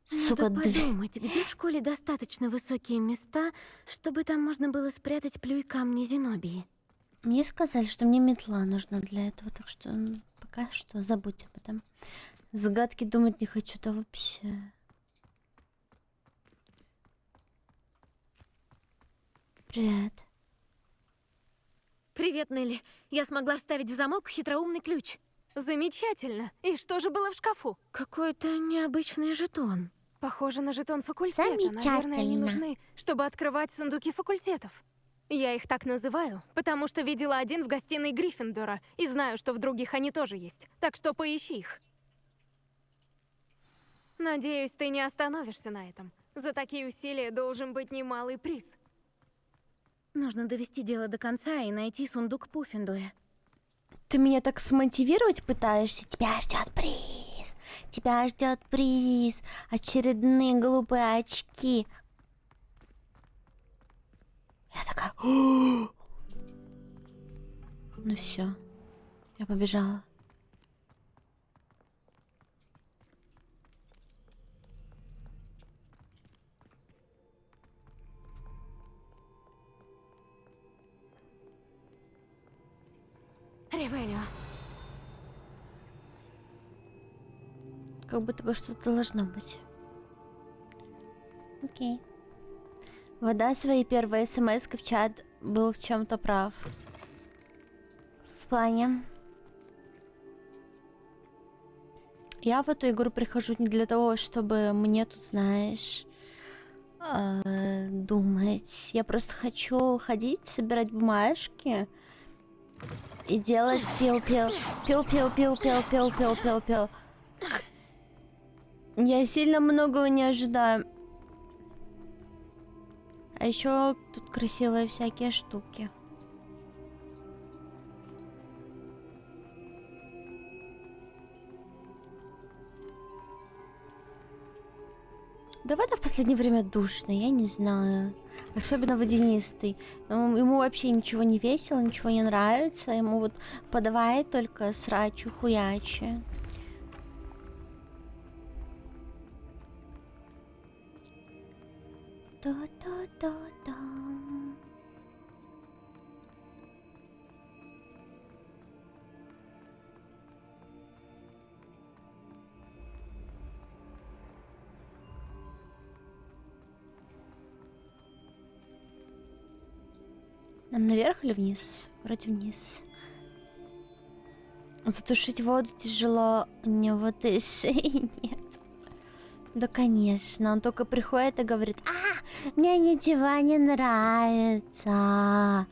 Сука, Надо подумать, где в школе достаточно высокие места, чтобы там можно было спрятать плюй камни Зенобии? Мне сказали, что мне метла нужна для этого, так что пока что забудь об этом. Загадки думать не хочу-то вообще. Привет. Привет, Нелли. Я смогла вставить в замок хитроумный ключ. Замечательно. И что же было в шкафу? Какой-то необычный жетон. Похоже на жетон факультета. Наверное, они нужны, чтобы открывать сундуки факультетов. Я их так называю, потому что видела один в гостиной Гриффиндора и знаю, что в других они тоже есть. Так что поищи их. Надеюсь, ты не остановишься на этом. За такие усилия должен быть немалый приз. Нужно довести дело до конца и найти сундук Пуффендуя. Ты меня так смотивировать пытаешься? Тебя ждет приз. Тебя ждет приз. Очередные глупые очки. Я такая... Ну все. Я побежала. Ревелио. Как будто бы что-то должно быть. Окей. Вода свои первые смс в чат был в чем-то прав. В плане... Я в эту игру прихожу не для того, чтобы мне тут, знаешь, думать. Я просто хочу ходить, собирать бумажки и делать пил-пил. Пил-пил-пил-пил-пил-пил-пил-пил. Я сильно многого не ожидаю. А еще тут красивые всякие штуки. Да, вода в последнее время душная, я не знаю. Особенно водянистый. Ему вообще ничего не весело, ничего не нравится. Ему вот подавай только срачу, хуячи. Да-да-да-да. Нам наверх или вниз? Вроде вниз. Затушить воду тяжело. У него шеи нет. Да, конечно. Он только приходит и говорит: мне ничего не нравится.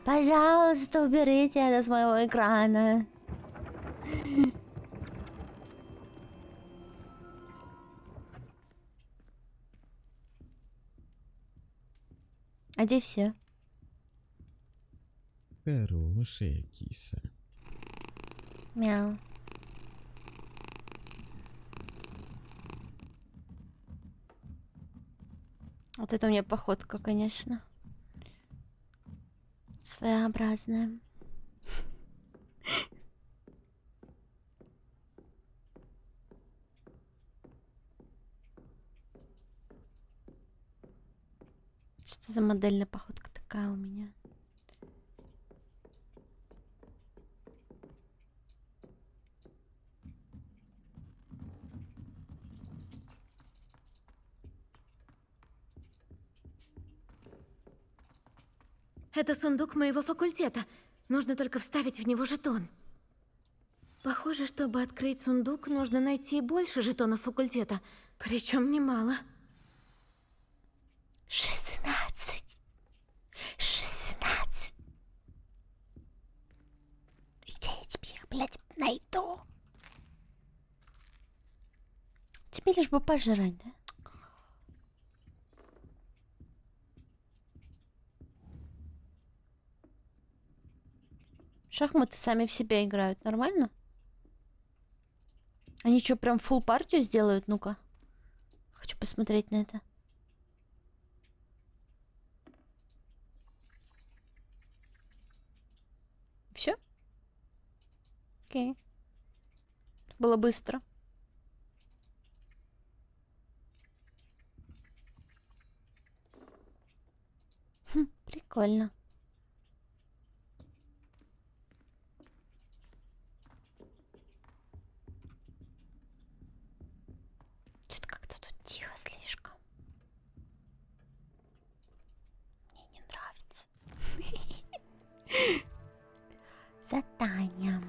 Пожалуйста, уберите это с моего экрана. А где все? Хорошая киса. Мяу. Вот это у меня походка, конечно. Своеобразная. Что за модельная походка такая у меня? Это сундук моего факультета. Нужно только вставить в него жетон. Похоже, чтобы открыть сундук, нужно найти больше жетонов факультета. Причем немало. 16. 16. Где я тебе их, блядь, найду? Тебе лишь бы пожрать, да? Шахматы сами в себя играют, нормально? Они что, прям фулл партию сделают? Ну-ка. Хочу посмотреть на это. Все? Окей. Было быстро. Прикольно. Что-то как-то тут тихо слишком. Мне не нравится. Задание.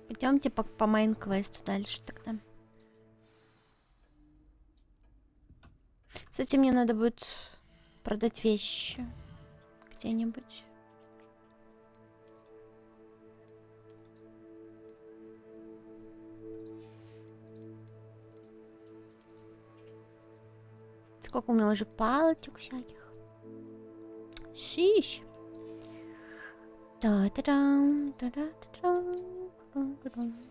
Пойдемте по мейн-квесту дальше тогда. Кстати, мне надо будет продать вещи где-нибудь. Сколько у меня уже палочек всяких. Шиш. Та-та-дам, та-да-та-дам, та-да-та-дам.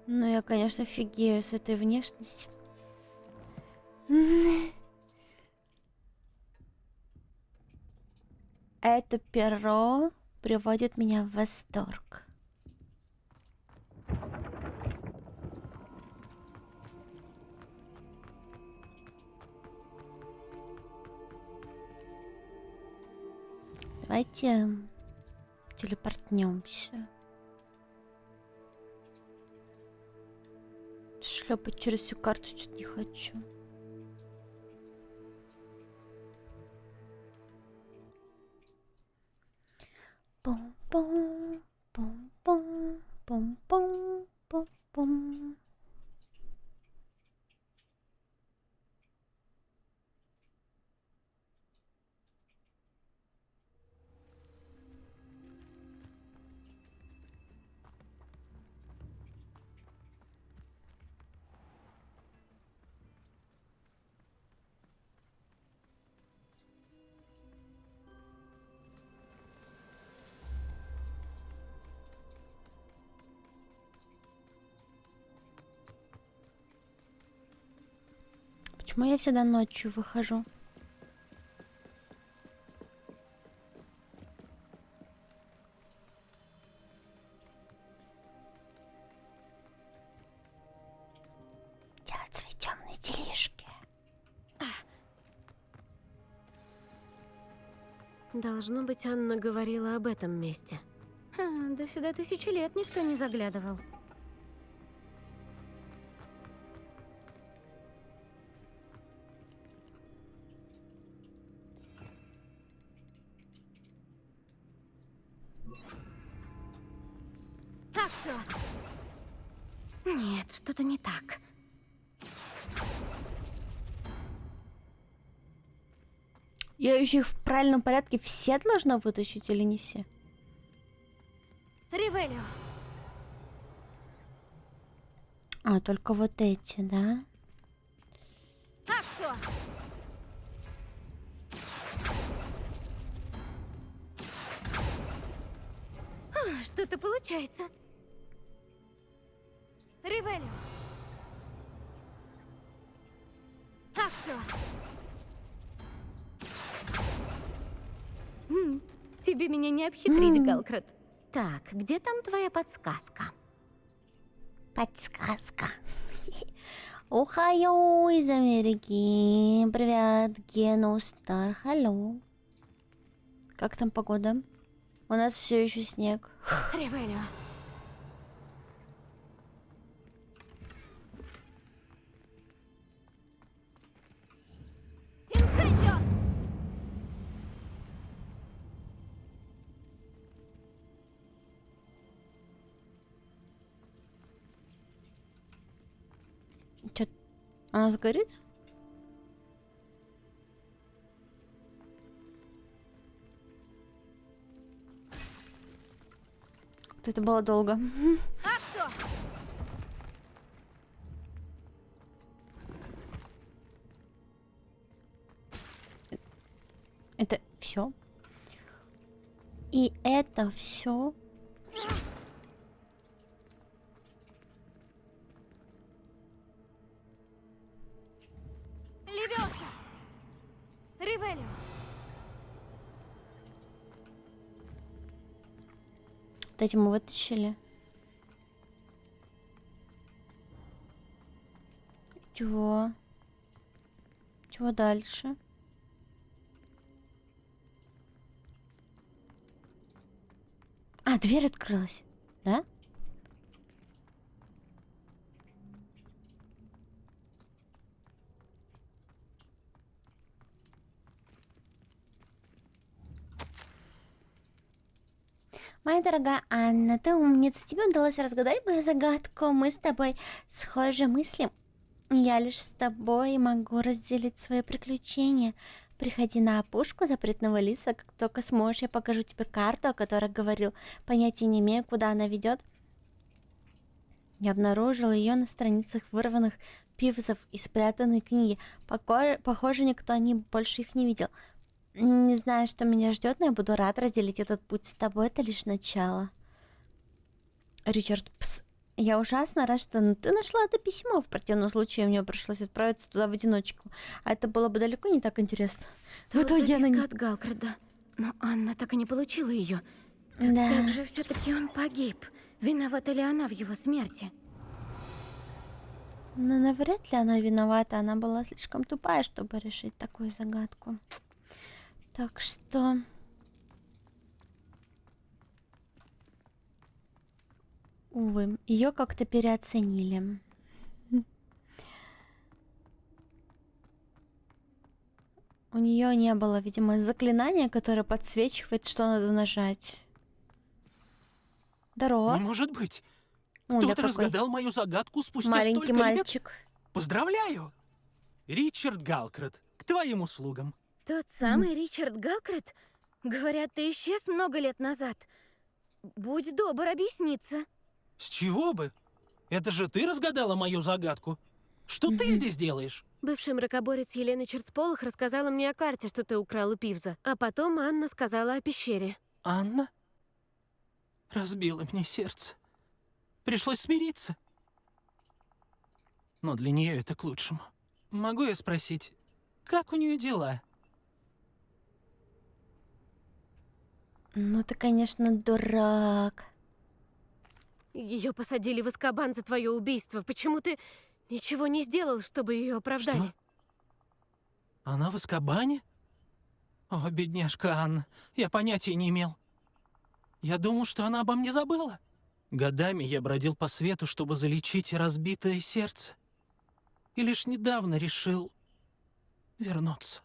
Ну, я, конечно, офигею с этой внешностью. Это перо приводит меня в восторг. Давайте телепортнемся. Шлепать через всю карту что-то не хочу. Пум-пум, пум-пум, пум-пум, пум-пум. Почему я всегда ночью выхожу? Делать свои темные делишки. Должно быть, Анна говорила об этом месте. Да сюда 1000 лет никто не заглядывал. Нет, что-то не так. Я еще их в правильном порядке все должна вытащить или не все? Ревелио. А, только вот эти, да? Акцио! Что-то получается. Ревелио. Акцио. Тебе меня не обхитрить, Галкрат. Так, где там твоя подсказка? Подсказка. Ухаю из Америки. Привет, Гену Стар. Hello. Как там погода? У нас все еще снег. Ревелио. Инсендио! Чё, она сгорит? Как-то это было долго. Акцио! Это все. И это все. Левиоса! Ревелио! Вот эти мы вытащили. Чего? Чего дальше? А, дверь открылась, да? Моя дорогая Анна, ты умница. Тебе удалось разгадать мою загадку. Мы с тобой схожи мысли. Я лишь с тобой могу разделить свои приключения. Приходи на опушку запретного леса, как только сможешь. Я покажу тебе карту, о которой говорил. Понятия не имею, куда она ведет. Я обнаружила ее на страницах вырванных пивзов и спрятанной книги. Похоже, никто больше их не видел. Не знаю, что меня ждет, но я буду рад разделить этот путь с тобой. Это лишь начало. Ричард, пс. Я ужасно рад, что ты нашла это письмо. В противном случае мне пришлось отправиться туда в одиночку. А это было бы далеко не так интересно. Вот записка от Галкрада. Но Анна так и не получила ее. Да. Как же все-таки он погиб? Виновата ли она в его смерти? Но навряд ли она виновата. Она была слишком тупая, чтобы решить такую загадку. Так что... Увы, ее как-то переоценили. У нее не было, видимо, заклинания, которое подсвечивает, что надо нажать. Здорово. Не может быть. Ой, Кто-то какой разгадал мою загадку спустя маленький столько мальчик. лет. Поздравляю! Ричард Галкрат, к твоим услугам. Тот самый Ричард Галкрат? Говорят, ты исчез много лет назад. Будь добр объясниться. С чего бы? Это же ты разгадала мою загадку. Что ты здесь делаешь? Бывший мракоборец Елена Черцполох рассказала мне о карте, что ты украл у Пивза. А потом Анна сказала о пещере. Анна? Разбила мне сердце. Пришлось смириться. Но для нее это к лучшему. Могу я спросить, как у нее дела? Ну ты, конечно, дурак. Ее посадили в Азкабан за твое убийство. Почему ты ничего не сделал, чтобы ее оправдали? Что? Она в Азкабане? О, бедняжка Анна, я понятия не имел. Я думал, что она обо мне забыла. Годами я бродил по свету, чтобы залечить разбитое сердце. И лишь недавно решил вернуться.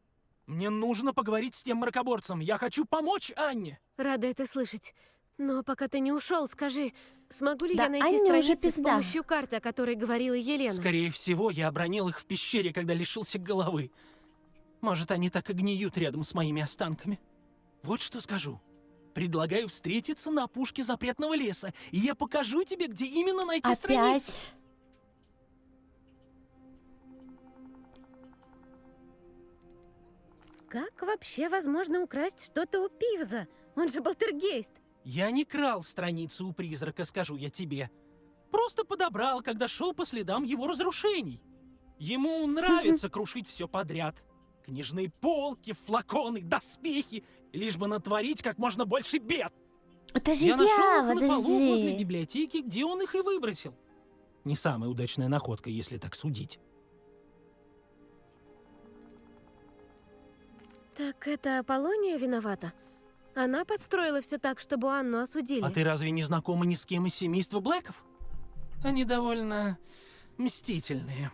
Мне нужно поговорить с тем мракоборцем. Я хочу помочь Анне. Рада это слышать. Но пока ты не ушел, скажи, смогу ли Да, я найти Анне уже страницы с пизда. помощью карты, о которой говорила Елена? Скорее всего, я обронил их в пещере, когда лишился головы. Может, они так и гниют рядом с моими останками. Вот что скажу. Предлагаю встретиться на опушке запретного леса, и я покажу тебе, где именно найти страницы. Опять? Как вообще возможно украсть что-то у Пивза? Он же полтергейст. Я не крал страницу у призрака, скажу я тебе. Просто подобрал, когда шел по следам его разрушений. Ему нравится крушить все подряд. Книжные полки, флаконы, доспехи, лишь бы натворить как можно больше бед. Это же Я нашел их на полу возле подожди. библиотеки, где он их и выбросил. Не самая удачная находка, если так судить. Так это Аполлония виновата? Она подстроила все так, чтобы Анну осудили. А ты разве не знакома ни с кем из семейства Блэков? Они довольно мстительные.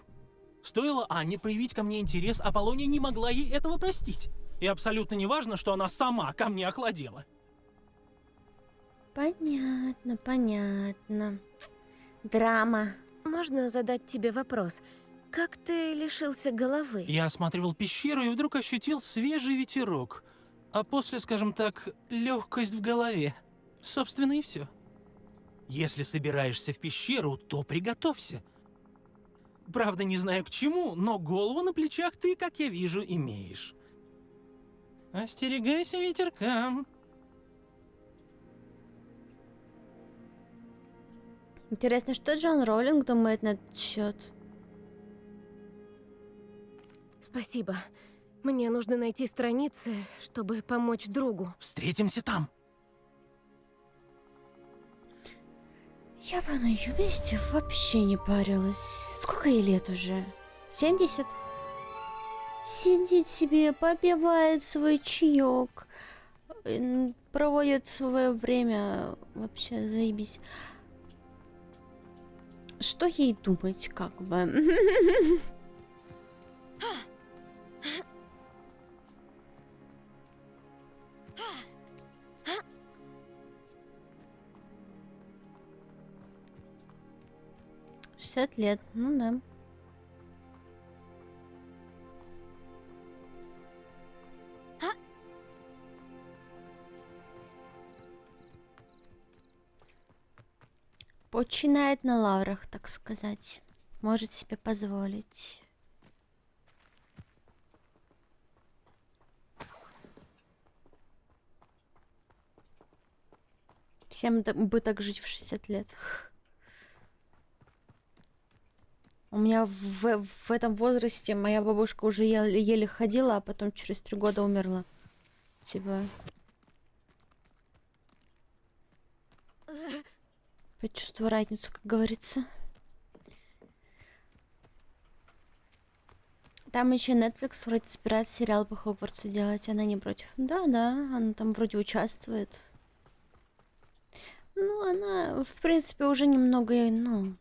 Стоило Анне проявить ко мне интерес, Аполлония не могла ей этого простить. И абсолютно не важно, что она сама ко мне охладела. Понятно, понятно. Драма. Можно задать тебе вопрос? Как ты лишился головы? Я осматривал пещеру и вдруг ощутил свежий ветерок. А после, скажем так, легкость в голове. Собственно, и все. Если собираешься в пещеру, то приготовься. Правда, не знаю к чему, но голову на плечах ты, как я вижу, имеешь. Остерегайся ветерка. Интересно, что Джон Роулинг думает на этот счет? Спасибо. Мне нужно найти страницы, чтобы помочь другу. Встретимся там. Я бы на ее месте вообще не парилась. Сколько ей лет уже? 70? Сидит себе, попивает свой чаек, проводит свое время. Вообще заебись. Что ей думать, как бы? 60 лет, ну да. Починает на лаврах, так сказать. Может себе позволить. Всем бы так жить в 60 лет. У меня в этом возрасте моя бабушка уже еле ходила, а потом через 3 года умерла. Типа... Почувствую разницу, как говорится. Там еще Netflix вроде собирается сериал по Хогвартсу делать, она не против. Да, она там вроде участвует. Ну, она, в принципе, уже немного, ну...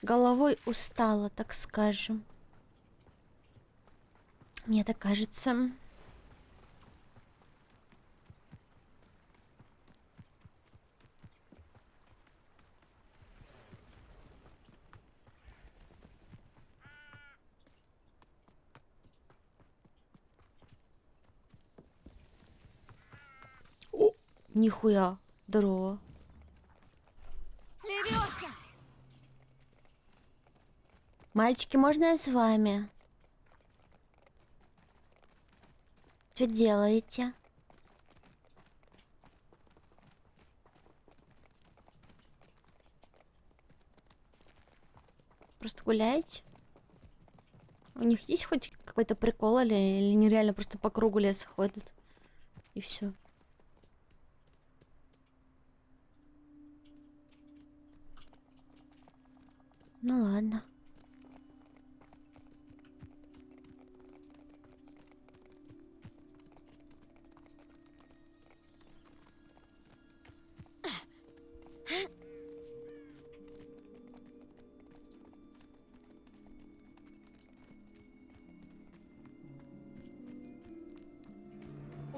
Головой устала, так скажем. Мне так кажется. О, нихуя, здорово. Левиоса! Мальчики, можно я с вами? Что делаете? Просто гуляете? У них есть хоть какой-то прикол или они реально просто по кругу леса ходят? И все. Ну ладно.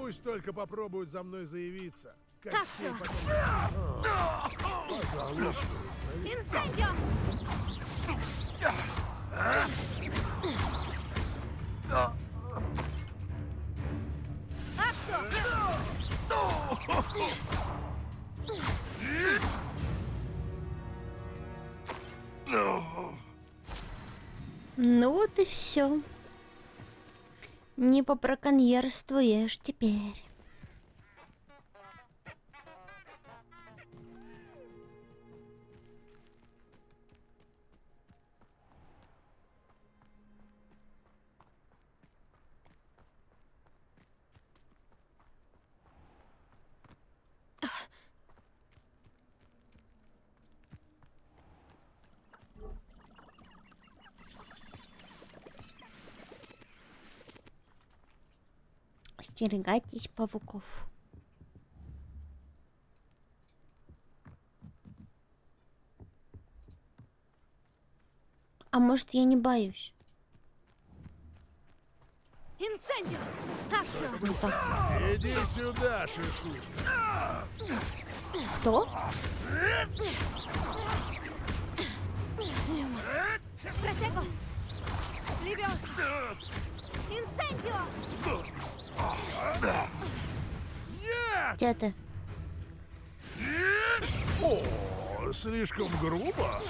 Пусть только попробуют за мной заявиться. Так, Кощей всё. потом... Пожалуйста. Инсендио! Ну вот и все. Не побраконьерствуешь теперь. Остерегайтесь пауков. А может, я не боюсь? Инсендио! Так, всё. Ну так. Иди сюда, шишушка. Кто? Люмос! Протего! Левиоса! Инсендио! Где ты? О, слишком грубо.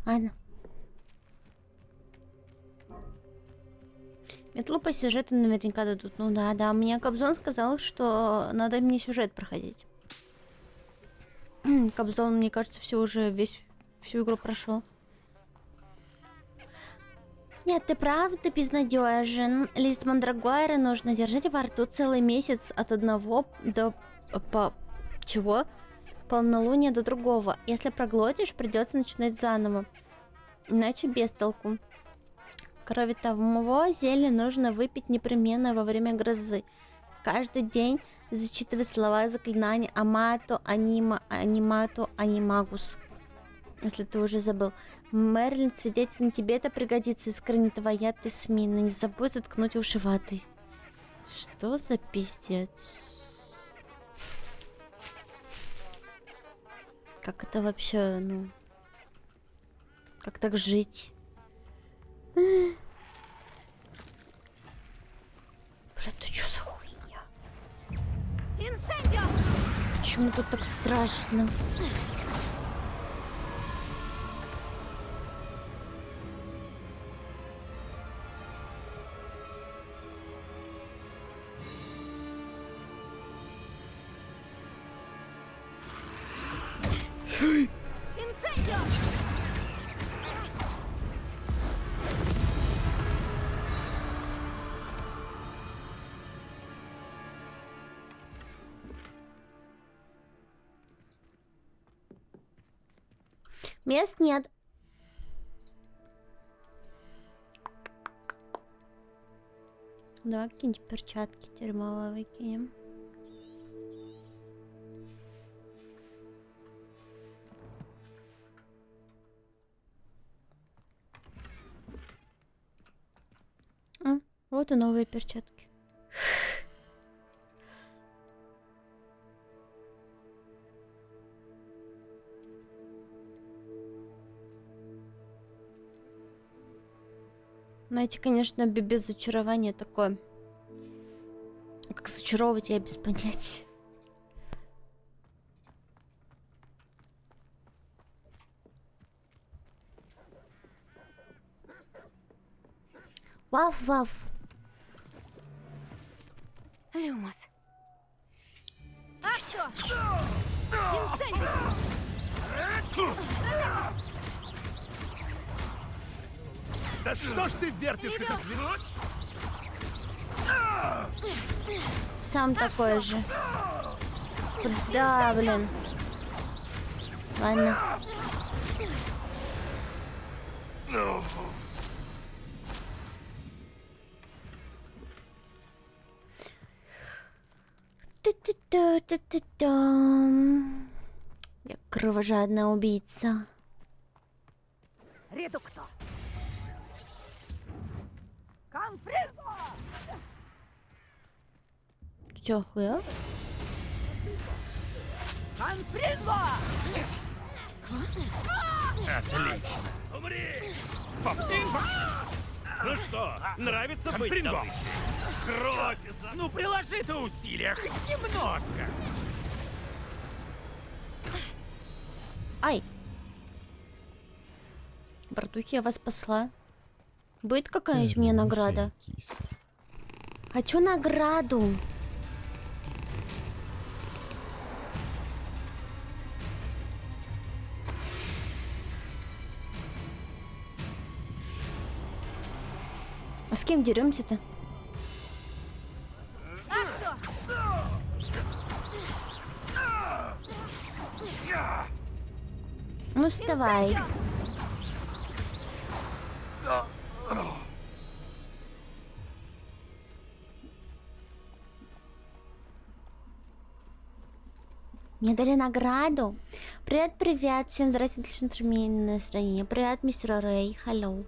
Ладно. Метлу по сюжету наверняка дадут. Ну да, мне Кобзон сказал, что надо мне сюжет проходить. Кобзон, мне кажется, всю игру прошел. Нет, ты правда безнадежен. Лист мандрагоры нужно держать во рту целый месяц от одного до полнолуния до другого. Если проглотишь, придется начинать заново. Иначе без толку. Кроме того, зелье нужно выпить непременно во время грозы. Каждый день зачитывай слова заклинания Амато, Анима, Анимату, Анимагус. Если ты уже забыл. Мерлин, свидетель, на тебе это пригодится. Искренне твоя Тесмина. Не забудь заткнуть уши ватой. Что за пиздец? Как это вообще, ну... Как так жить? Бля, ты чё за хуйня? Инсендио! Почему тут так страшно? Инсендио! Мест нет. Давай какие-нибудь перчатки термовые выкинем. Вот и новые перчатки. Знаете, конечно, без зачарования такое. Как зачаровывать, я без понятия. Ваф-ваф. Люмос. Акчо! Инсендио! Да что ж ты вертишься, как зверь? Сам такой же. Да, блин. Ладно. Ту-ту-ту-тум. Я кровожадная убийца. Редукто. Конфризо! Ты чё, охуел? Конфризо! Отлично. Умри! Ну что, нравится быть добычей? Кровь! Ну приложи ты усилия, хоть немножко! Ай! Братухи, я вас спасла. Будет какая-нибудь мне награда? Хочу награду. А с кем деремся-то? Ну вставай. Мне дали награду. Привет, привет. Всем здрасте, отличное настроение. Привет, мистер Рэй. Hello.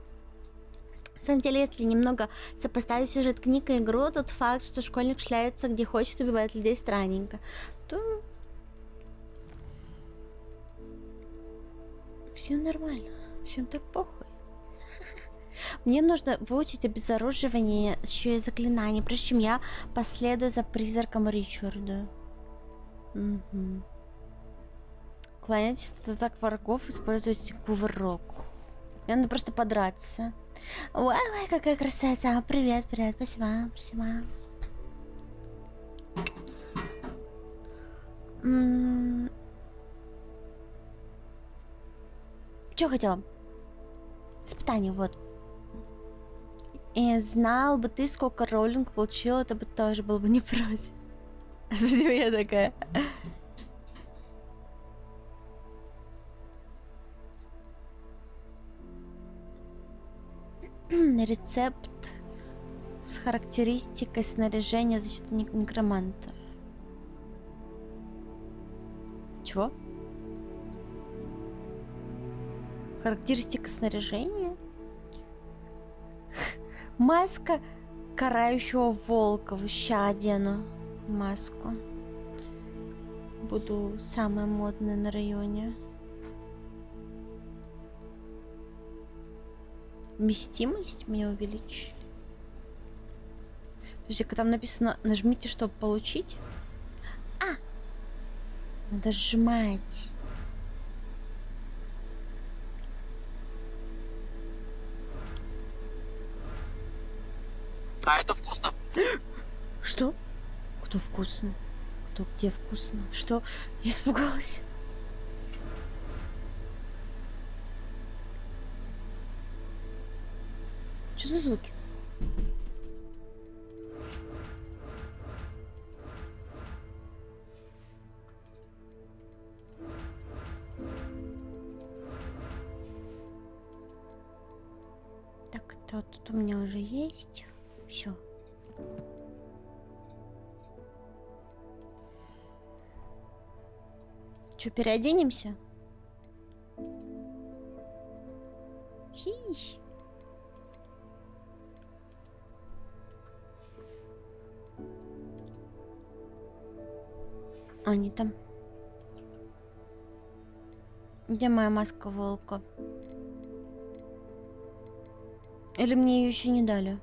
На самом деле, если немного сопоставить сюжет книг и игру, тот факт, что школьник шляется где хочет, убивает людей странненько, то всем нормально. Всем так похуй. Мне нужно выучить обезоруживание еще и заклинание, прежде чем я последую за призраком Ричарда. Угу. Уклоняйтесь от атак врагов, используйте кувырок. Мне надо просто подраться. Ой, ой, какая красавица. Привет, привет, спасибо, спасибо. Что хотела? Испытание, вот. И знал бы ты, сколько Роулинг получил, это бы тоже был бы не против. Спасибо, я такая. Рецепт с характеристикой снаряжения защиты некромантов. Чего? Характеристика снаряжения? Маска карающего волка. Ща одену маску. Буду самая модная на районе. Вместимость мне увеличили. Подожди-ка, там написано, нажмите, чтобы получить. А! Надо сжимать. А это вкусно? Что? Кто вкусно? Кто где вкусно? Что? Я испугалась. Что за звуки? Так, это тут у меня уже есть. Все. Че, переоденемся? Хищ. Они там. Где моя маска волка? Или мне ее еще не дали?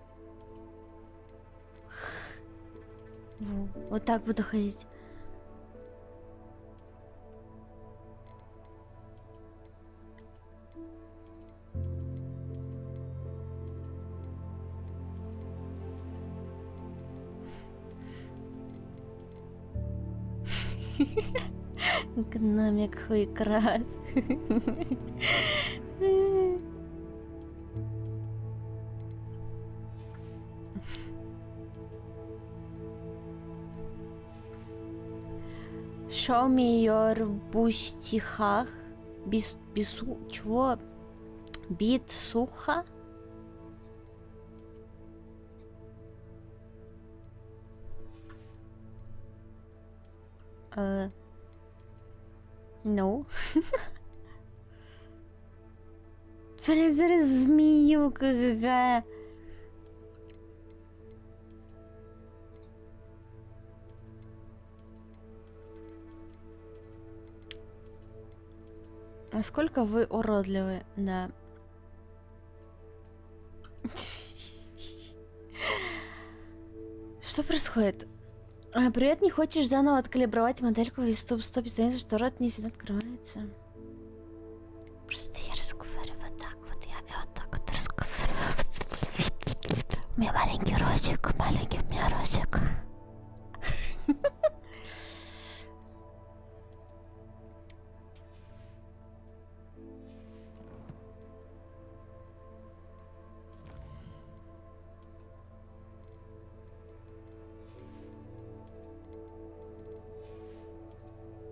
Вот так буду ходить. Гномик хуйкрат. Show me your бустихах. Бису... Чего? Бит суха? Ну. Блин, змеюка какая. Насколько вы уродливы, да. Что происходит? Привет, не хочешь заново откалибровать модельку и стоп, знаете, что рот не всегда открывается. Просто я разговариваю вот так вот, я вот так вот разговариваю. У меня маленький ротик, маленький у меня ротик.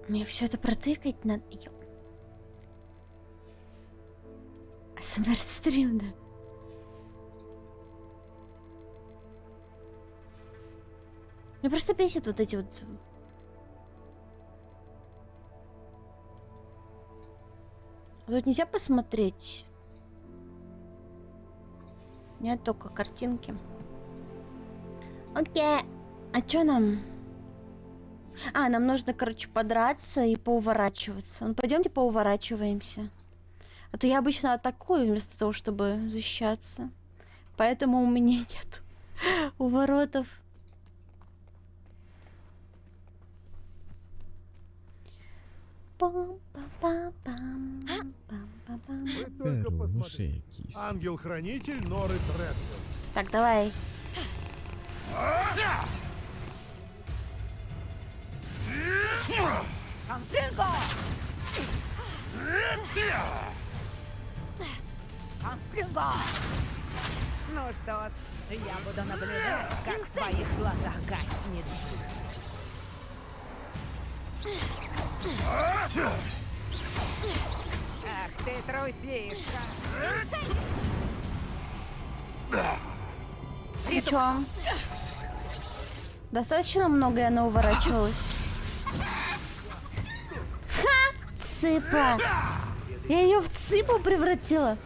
Мне все это протыкать надо. АСМР-стрим, да. Мне просто бесит вот эти вот... Тут нельзя посмотреть. Нет, только картинки. Окей. А чё нам? А, нам нужно, короче, подраться и поуворачиваться. Ну, пойдемте поуворачиваемся. А то я обычно атакую вместо того, чтобы защищаться. Поэтому у меня нет уворотов. Вы только посмотрите. Ангел-хранитель Норы Тредвелл. Так, давай. Конфлинго! Конфлинго! Ну что ж, я буду наблюдать, как в твоих глазах гаснет жизнь. Ах ты трусишка! И чё? Достаточно много я уворачивалась. Ха! Цыпа! Я ее в цыпу превратила.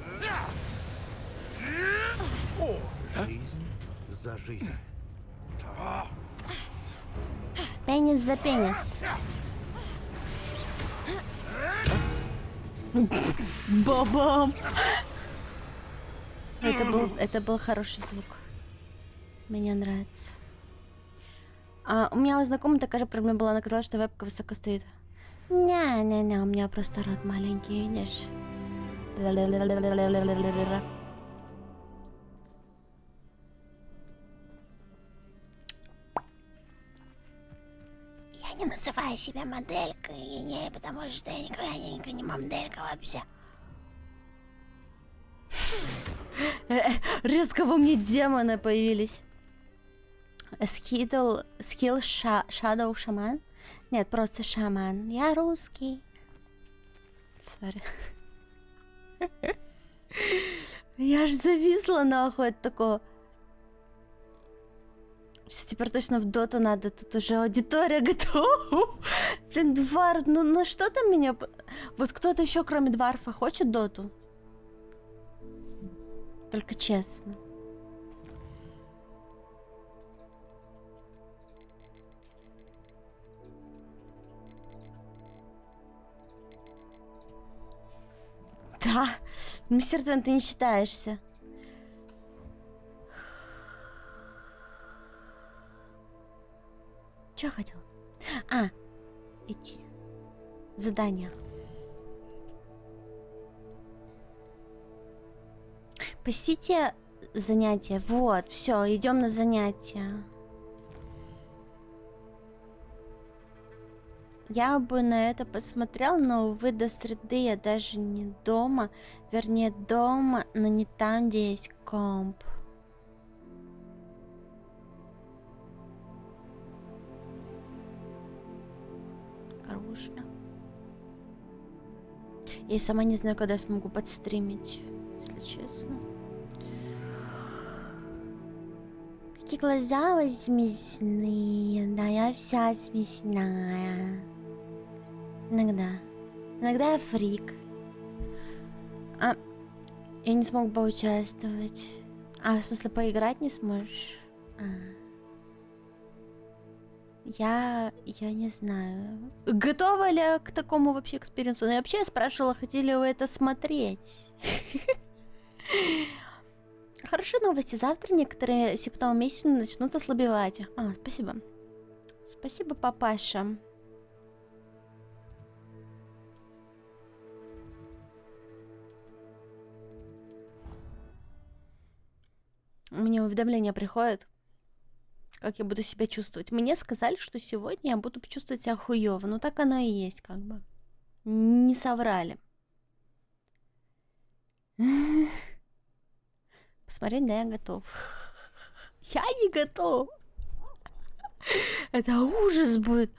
Жизнь за жизнь. Пенис за пенис. Бабам! Это был хороший звук. Мне нравится. У меня у знакомой такая же проблема была. Она сказала, что вебка высоко стоит. Не-не-не, у меня просто рот маленький, видишь? Я не называю себя моделькой, потому что я никогда не моделька вообще. Резко во мне демоны появились. Скилл Shadow Shaman? Нет, просто шаман. Я русский. Сори. Я аж зависла нахуй от такого. Все, теперь точно в доту надо. Тут уже аудитория готова. Блин, Дварф, ну что там меня... Вот кто-то еще кроме Дварфа хочет доту? Только честно. Да, мистер Твен, ты не считаешься. Чё я хотела? Идти. Задание. Посетите занятия. Вот, все, идем на занятия. Я бы на это посмотрел, но, увы, до среды я даже не дома. Вернее, дома, но не там, где есть комп. Грустно. Я сама не знаю, когда смогу подстримить, если честно. Какие глаза у вас смешные. Да, я вся смешная. Иногда. Иногда я фрик. А я не смог поучаствовать. В смысле, поиграть не сможешь? Я не знаю. Готова ли я к такому вообще экспириенсу? Ну, я вообще спрашивала, хотели вы это смотреть. Хорошие новости. Завтра некоторые симптомы месячные начнут ослабевать. Спасибо. Спасибо, папаша. Мне уведомления приходят, как я буду себя чувствовать. Мне сказали, что сегодня я буду чувствовать себя хуёво. Ну так оно и есть, как бы. Не соврали. Посмотреть, да, я готов. Я не готов. Это ужас будет.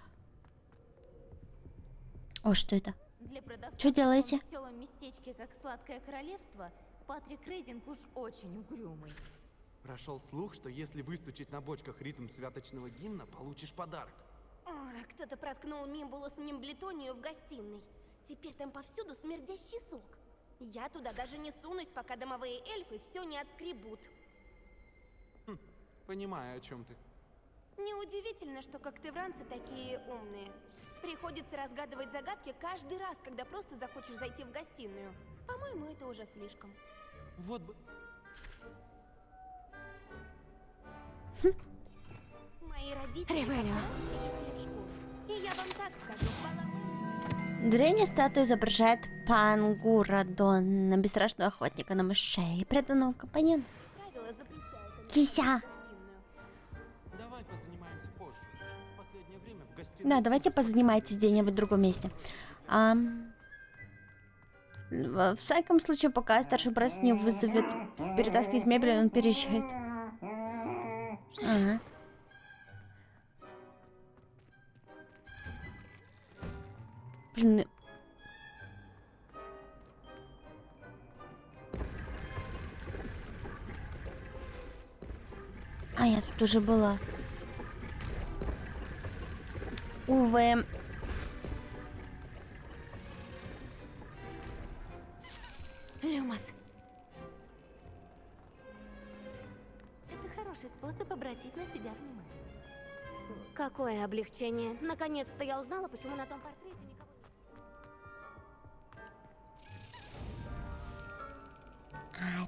О, что это? Что делаете? В веселом местечке, как сладкое королевство, Патрик Рейдинг уж очень угрюмый. Прошел слух, что если выстучить на бочках ритм святочного гимна, получишь подарок. Кто-то проткнул Мимбулус Мимблетонию в гостиной. Теперь там повсюду смердящий сок. Я туда даже не сунусь, пока домовые эльфы все не отскребут. Понимаю, о чем ты. Неудивительно, что когтевранцы такие умные. Приходится разгадывать загадки каждый раз, когда просто захочешь зайти в гостиную. По-моему, это уже слишком. Вот бы... Мои родители Ревелио. приехали в школу. И я вам так скажу, Древняя статуя изображает Пангурадона, бесстрашного охотника на мышей, преданного компаньона. Кися! Давай позанимаемся позже. В последнее время в гостиной... Да, давайте позанимайтесь где-нибудь в другом месте. В всяком случае, пока старший брат не вызовет перетаскивать мебель, он переезжает. Ага. Блин. Я тут уже была. Увы. Люмас. Это хороший способ обратить на себя внимание. Какое облегчение. Наконец-то я узнала, почему на том портрете никого...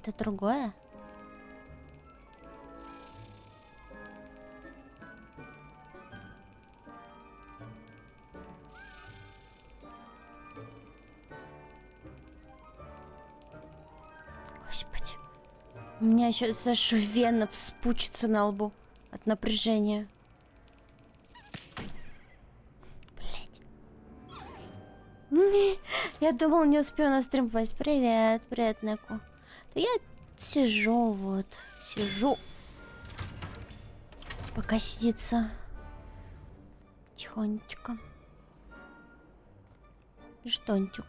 Это другое? Господи. У меня сейчас аж вена вспучится на лбу от напряжения. Блять. Я думал, не успею на стрим попасть. Привет, привет, Неку. Да я сижу, вот. Сижу. Пока сидится. Тихонечко. Жетончик.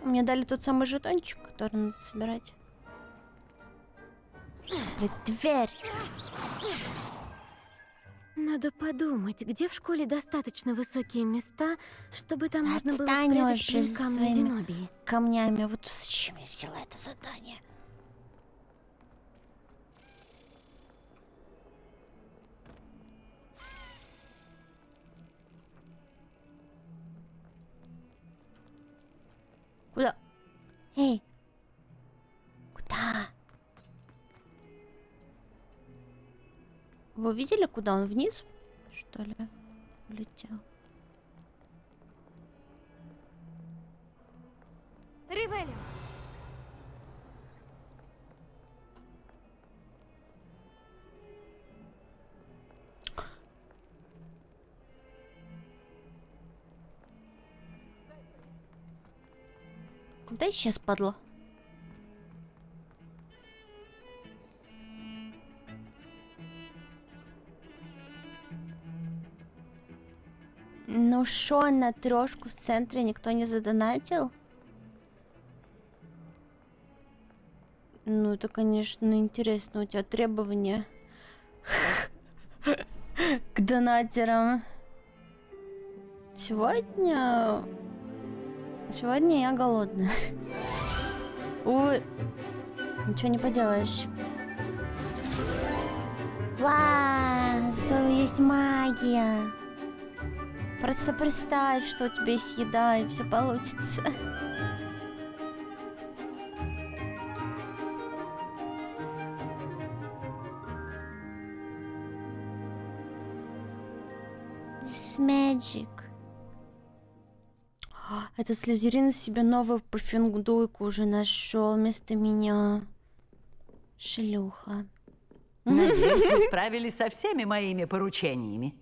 Мне дали тот самый жетончик, который надо собирать. Блин, дверь. Надо подумать, где в школе достаточно высокие места, чтобы там можно было Отстань спрятать уже клинкам на своими Зенобии. камнями. Вот зачем я взяла это задание? Куда? Эй! Куда? Вы видели, куда он вниз, что ли, улетел? Ревелио. Куда исчез, падла? Ну шо, на трешку в центре никто не задонатил? Ну это, конечно, интересно. У тебя требования к донатерам. Сегодня Сегодня я голодная. Ой, ничего не поделаешь. Вау, зато есть магия. Просто представь, что у тебя есть еда, и все получится. This is magic. Этот Слизерин себе новую пуффингдуйку уже нашел вместо меня. Шлюха. Надеюсь, вы справились со всеми моими поручениями.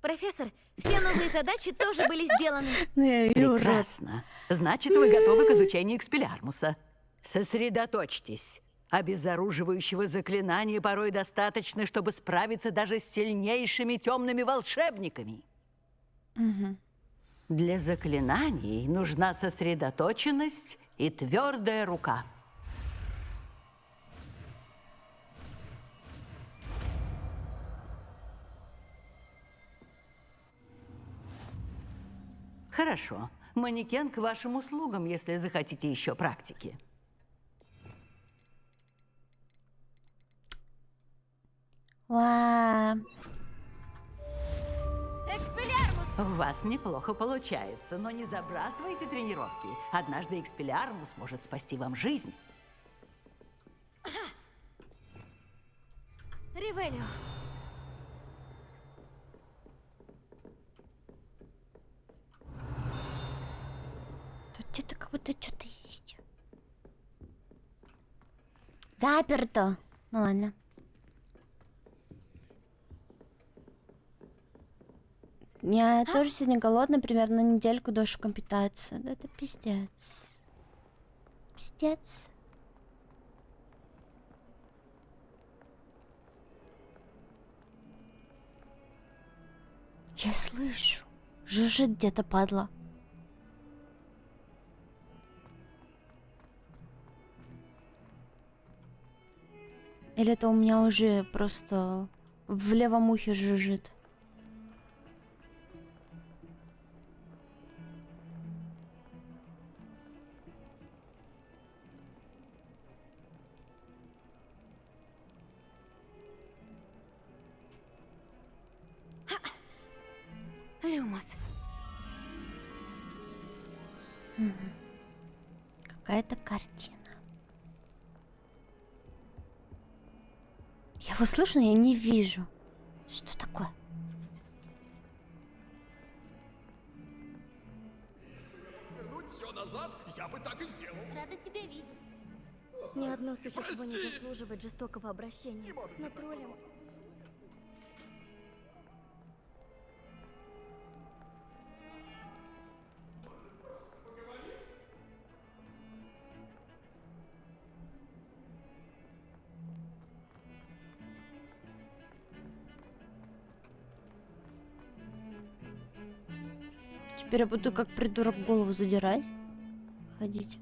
Профессор, все новые задачи тоже были сделаны. Прекрасно. Значит, вы готовы к изучению экспеллярмуса. Сосредоточьтесь. Обезоруживающего заклинания порой достаточно, чтобы справиться даже с сильнейшими темными волшебниками. Угу. Для заклинаний нужна сосредоточенность и твердая рука. Хорошо. Манекен к вашим услугам, если захотите еще практики. Вау. Экспеллярмус! У вас неплохо получается, но не забрасывайте тренировки. Однажды экспеллярмус может спасти вам жизнь. Ревелио. Тут где-то как будто что-то есть. Заперто. Ну ладно. Я тоже сегодня голодная, примерно недельку до компетации. Да это пиздец. Пиздец. Я слышу. Жужжит где-то, падла. Или это у меня уже просто в левом ухе жужжит? Люмос. Какая-то картина. Я его слышу, но я не вижу. Что такое? Вернуть все назад, я бы так и сделал. Рада тебя видеть. Ни одно существо не заслуживает жестокого обращения. Но троллям... Теперь я буду как придурок голову задирать. Ходить.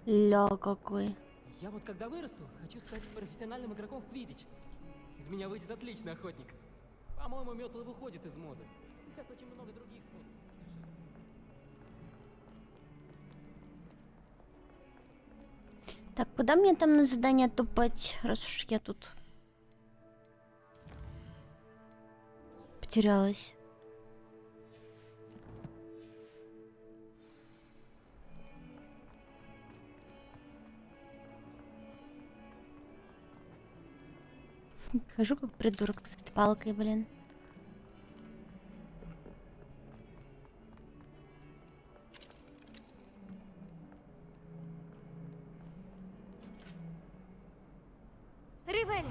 Ля какой. Я вот когда вырасту, хочу стать профессиональным игроком в квиддич. Из меня выйдет отличный охотник. По-моему, метлы выходит из моды. Сейчас очень много других способов. Так, куда мне там на задание тупать, раз уж я тут потерялась? Хожу как придурок с этой палкой, блин. Ревелио.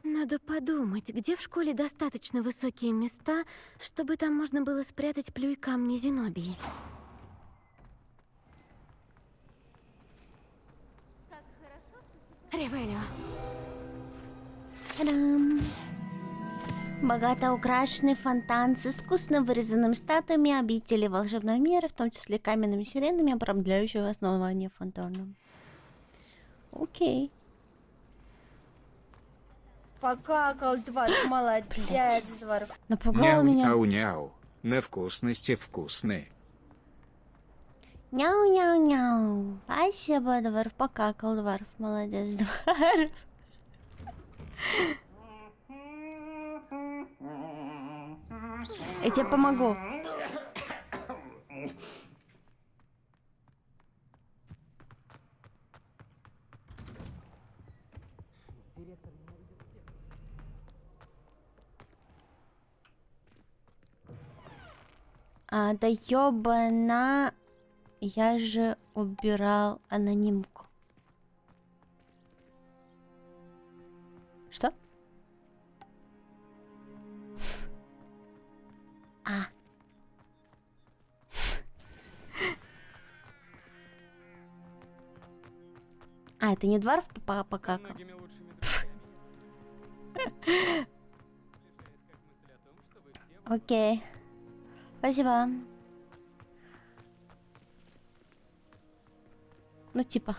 Надо подумать, где в школе достаточно высокие места, чтобы там можно было спрятать плюй камни Зенобии. Ревелио. Та-дам. Богато украшенный фонтан с искусно вырезанными статуями обители волшебного мира, в том числе каменными сиренами, обрамляющими основание фонтана. Окей. Покакал, тварь, молодец, тварь. Напугал меня. Няу-няу-няу. Невкусности вкусные. Няу-няу-няу. Спасибо, дворф. Покакал, дворф. Молодец, дворф. Я тебе помогу. Да ёбана, я же убирал анонимку. Что? Это не дворф покакал? Окей. Спасибо. Ну, типа.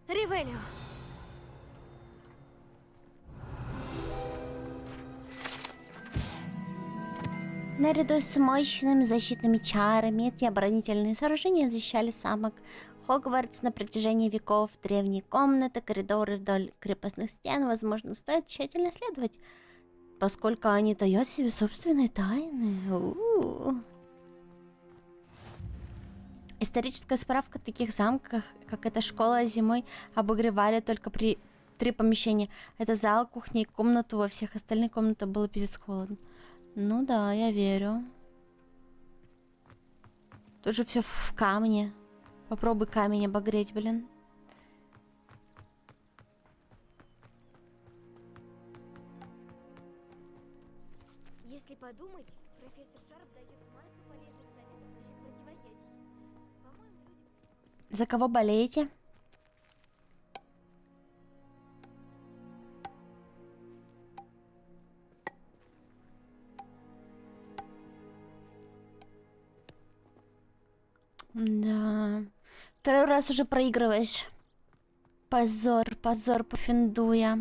Ревелио. Наряду с мощными защитными чарами эти оборонительные сооружения защищали замок Хогвартс на протяжении веков. Древние комнаты, коридоры вдоль крепостных стен, возможно, стоит тщательно исследовать, поскольку они таят в себе собственные тайны. Историческая справка о таких замках, как эта школа, зимой обогревали только при 3 помещения. Это зал, кухня и комнату. Во всех остальных комнатах было пиздец холодно. Ну да, я верю. Тут же все в камне. Попробуй камень обогреть, блин. Если подумать, профессор Шарп дает массу полезных советов насчет противоядий. По-моему, люди... За кого болеете? Да. 2-й раз уже проигрываешь. Позор, позор, Пуффендуя.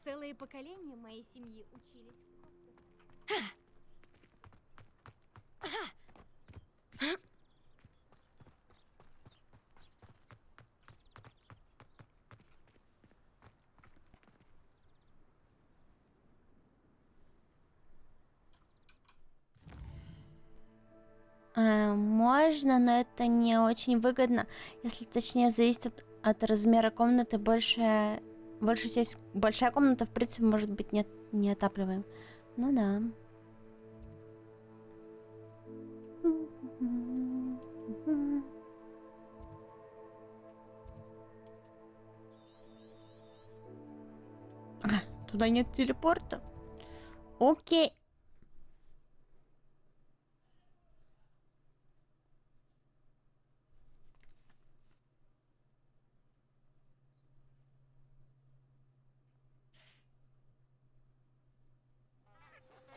Целые поколения моей семьи учились. Можно, но это не очень выгодно. Если точнее, зависит от размера комнаты. Большая комната, в принципе, может быть неотапливаем. Ну да. Туда нет телепорта. Окей.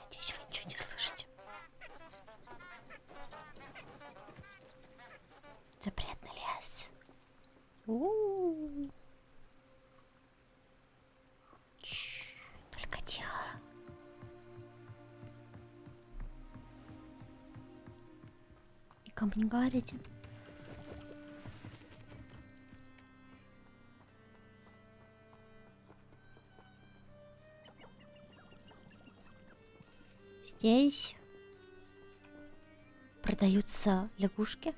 Надеюсь, вы ничего не слышите. Запретный лес. Только тихо. Никому не говорите. Здесь продаются лягушки.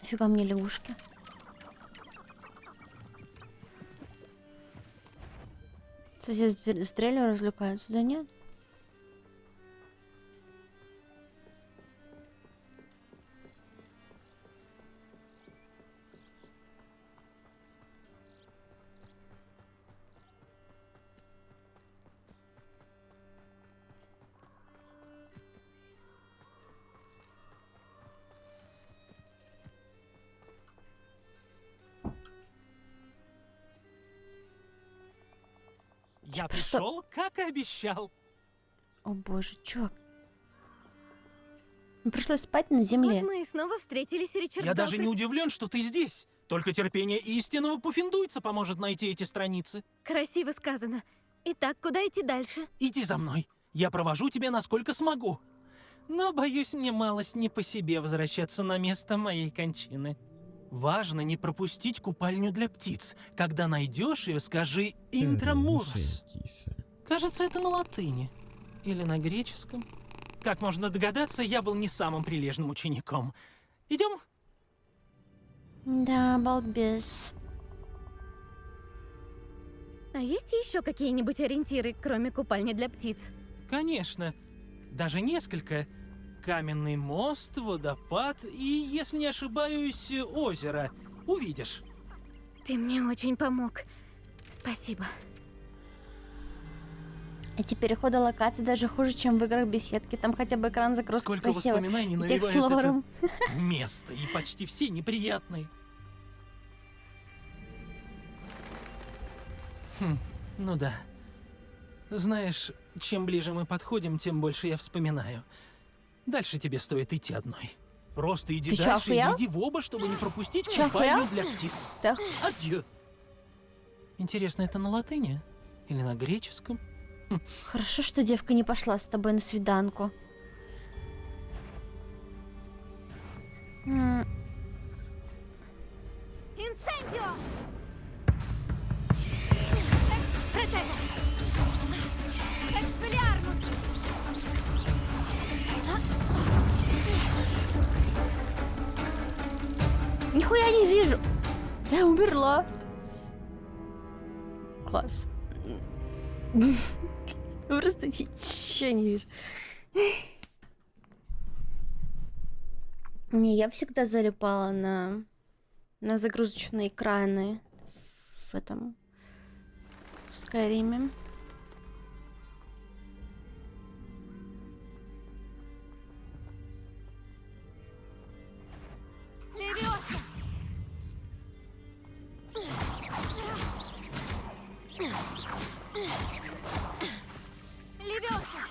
Нафига мне лягушки? Соседи с дрелью развлекаются, да нет? Я пришел, как и обещал. О боже, чувак. Мне пришлось спать на земле. Вот мы и снова встретились, Ричард Я даже не Галкрат. удивлен, что ты здесь. Только терпение истинного пуффиндуйца поможет найти эти страницы. Красиво сказано. Итак, куда идти дальше? Иди за мной. Я провожу тебя, насколько смогу. Но, боюсь, мне малость не по себе возвращаться на место моей кончины. Важно не пропустить купальню для птиц. Когда найдешь ее, скажи «Интрамурос». Кажется, это на латыни. Или на греческом. Как можно догадаться, я был не самым прилежным учеником. Идем? Да, балбес. А есть еще какие-нибудь ориентиры, кроме купальни для птиц? Конечно. Даже несколько. Каменный мост, водопад и, если не ошибаюсь, озеро. Увидишь. Ты мне очень помог. Спасибо. Эти переходы локаций даже хуже, чем в играх беседки. Там хотя бы экран загрузки Сколько красиво. воспоминаний И текст навевает с лором. это место, и почти все неприятные. Ну да. Знаешь, чем ближе мы подходим, тем больше я вспоминаю. Дальше тебе стоит идти одной. Просто иди Ты чё, дальше и охуел? иди в оба, чтобы не пропустить Чё, купальню охуел? для птиц. Да. Адью. Интересно, это на латыни? Или на греческом? Хорошо, что девка не пошла с тобой на свиданку. Инсендио! Протерра! Экспеллиармус! Нихуя не вижу. Я умерла. Класс. Просто ничего не вижу. Не, я всегда залипала на загрузочные экраны в этом, в Скайриме. Левиоса! Левиоса!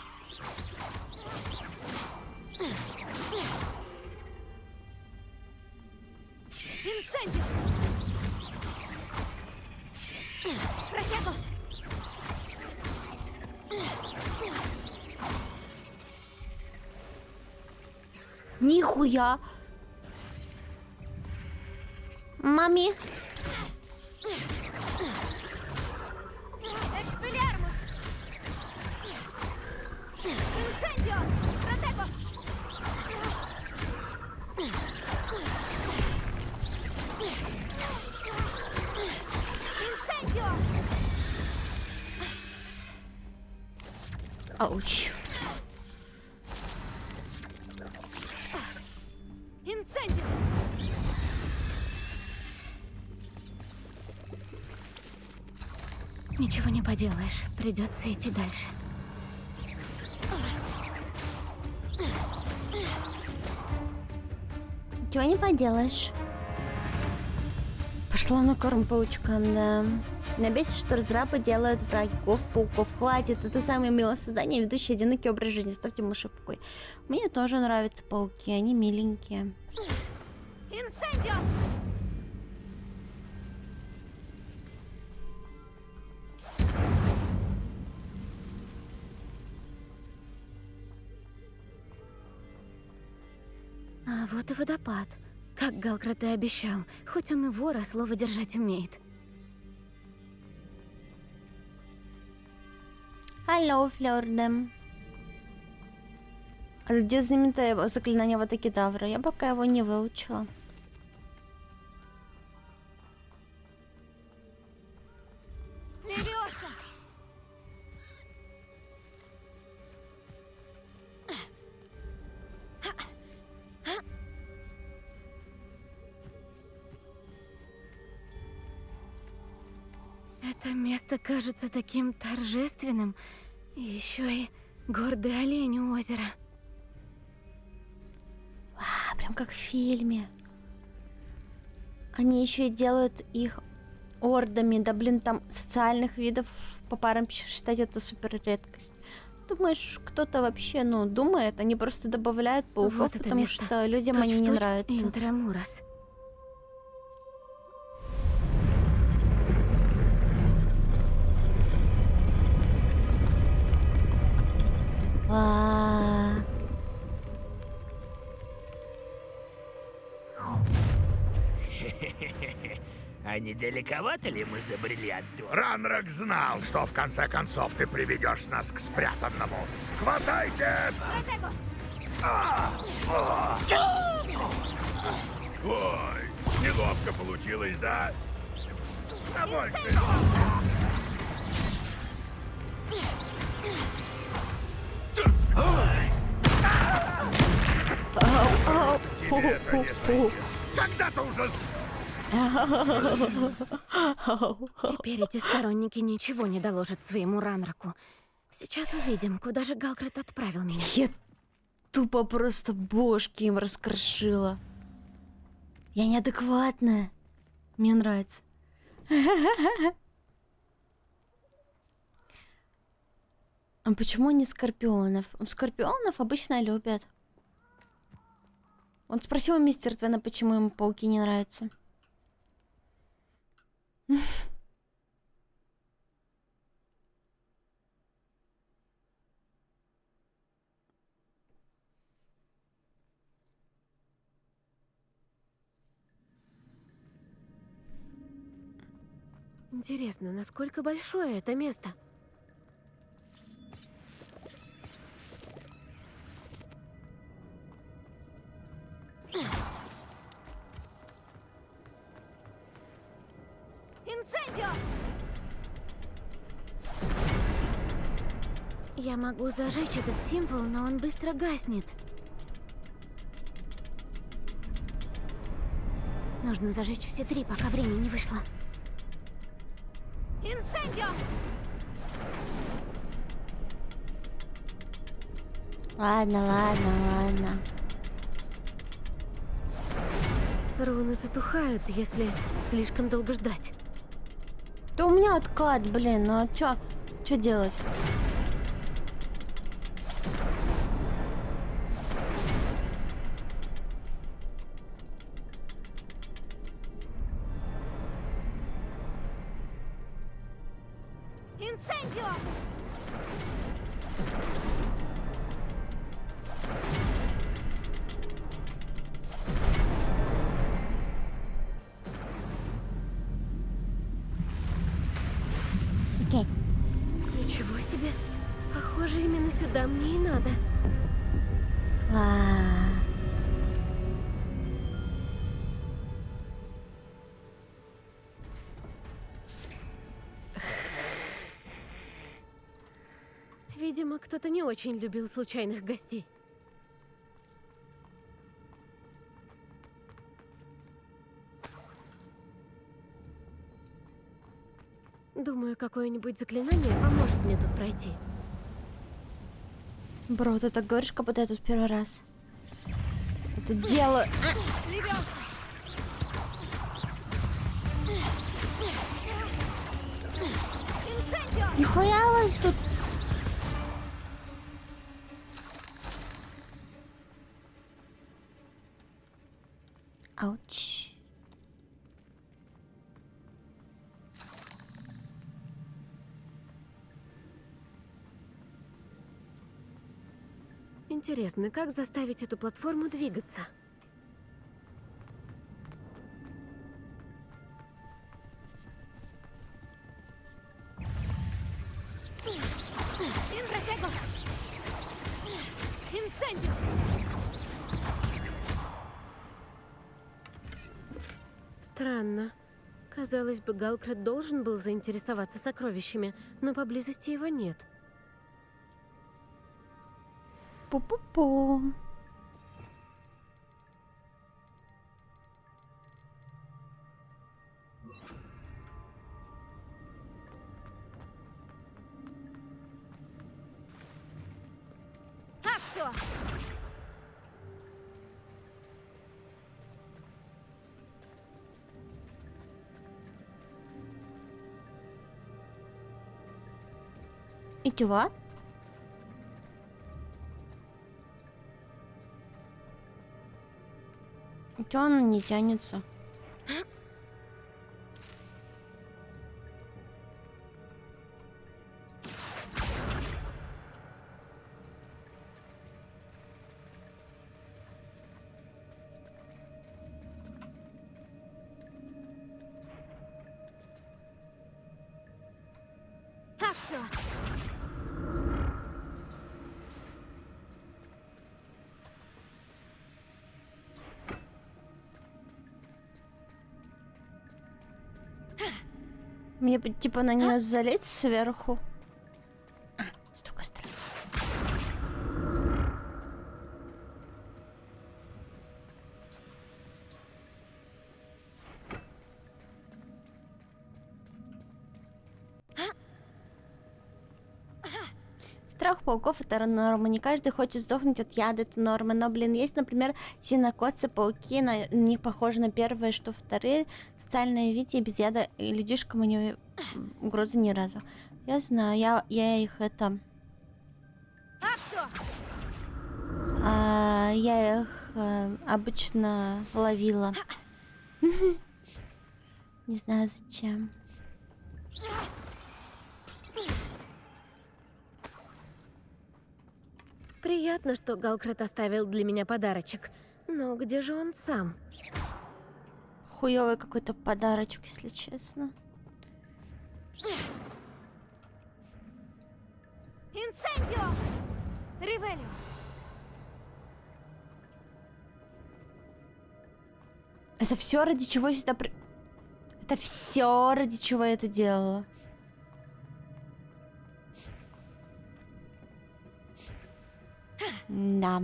Инсендио! Протего! Нихуя. Мами. Экспеллиармус! Инсендио! Протего! Инсендио! Ауч. Инсендио! Ничего не поделаешь. Придется идти дальше. Чего не поделаешь. Пошла на корм паучкам, да. Меня бесит, что разрабы делают врагов пауков. Хватит, это самое милое создание, ведущее одинокий образ жизни. Ставьте мыши в покой. Мне тоже нравятся пауки, они миленькие. Инсендио! А вот и водопад. Как Галкрат и обещал. Хоть он и вор, а слово держать умеет. Алло, Флёрдем. А где знаменитое заклинание Ватакедавра? Я пока его не выучила. Левиоса! Это место кажется таким торжественным. И еще и гордый олень у озера. Прям как в фильме. Они еще и делают их ордами, да блин, там социальных видов по парам считать это супер редкость. Думаешь, кто-то вообще, ну, думает, они просто добавляют пауков, Вот это потому место. что людям они не Точь-в-точь нравятся. Интрамурос. А, А не далековато ли мы забрели от дома? Ранрак знал, что в конце концов ты приведешь нас к спрятанному. Хватайте! Ой, неловко получилось, да? А больше... Тебе это не сойдет. Когда-то уже... Теперь эти сторонники ничего не доложат своему Ранраку. Сейчас увидим, куда же Галкрат отправил меня. Я тупо просто бошки им раскрошила. Я неадекватная. Мне нравится. А почему не скорпионов? Скорпионов обычно любят. Он спросил у мистера Твена, почему ему пауки не нравятся. Интересно, насколько большое это место? Инцендио! Я могу зажечь этот символ, но он быстро гаснет. Нужно зажечь все три, пока время не вышло. Инцендио! Ладно, ладно, ладно. Руны затухают, если слишком долго ждать. Да у меня откат, блин, ну а чё делать? Инцендио! Окей. Ничего себе. Похоже, именно сюда мне и надо. Видимо, кто-то не очень любил случайных гостей. Думаю, какое-нибудь заклинание поможет мне тут пройти. Бро, ты так говоришь, как будто я тут первый раз. Это делаю. Нихуя у вас тут. Ауч. Интересно, как заставить эту платформу двигаться? Интратего! Инцендио! Странно. Казалось бы, Галкрат должен был заинтересоваться сокровищами, но поблизости его нет. Пу-пу-пу. Акцио! И чего? Чё оно не тянется? Акцию! Мне бы, типа на нее залезть сверху. А, с другой стороны. Страх пауков — это норма. Не каждый хочет сдохнуть от яда, это норма. Но, блин, есть, например, синокосы, пауки, на них похожи на первые, что вторые. Социальное виде без яда и людишкам они угрозы ни разу. Я знаю, я их это... я их обычно ловила. Не знаю зачем. Приятно, что Галкрат оставил для меня подарочек. Но где же он сам? Хуёвый какой-то подарочек, если честно. Инсендио! Ревелио! Это все ради чего я сюда Это все ради чего я это делала. Да.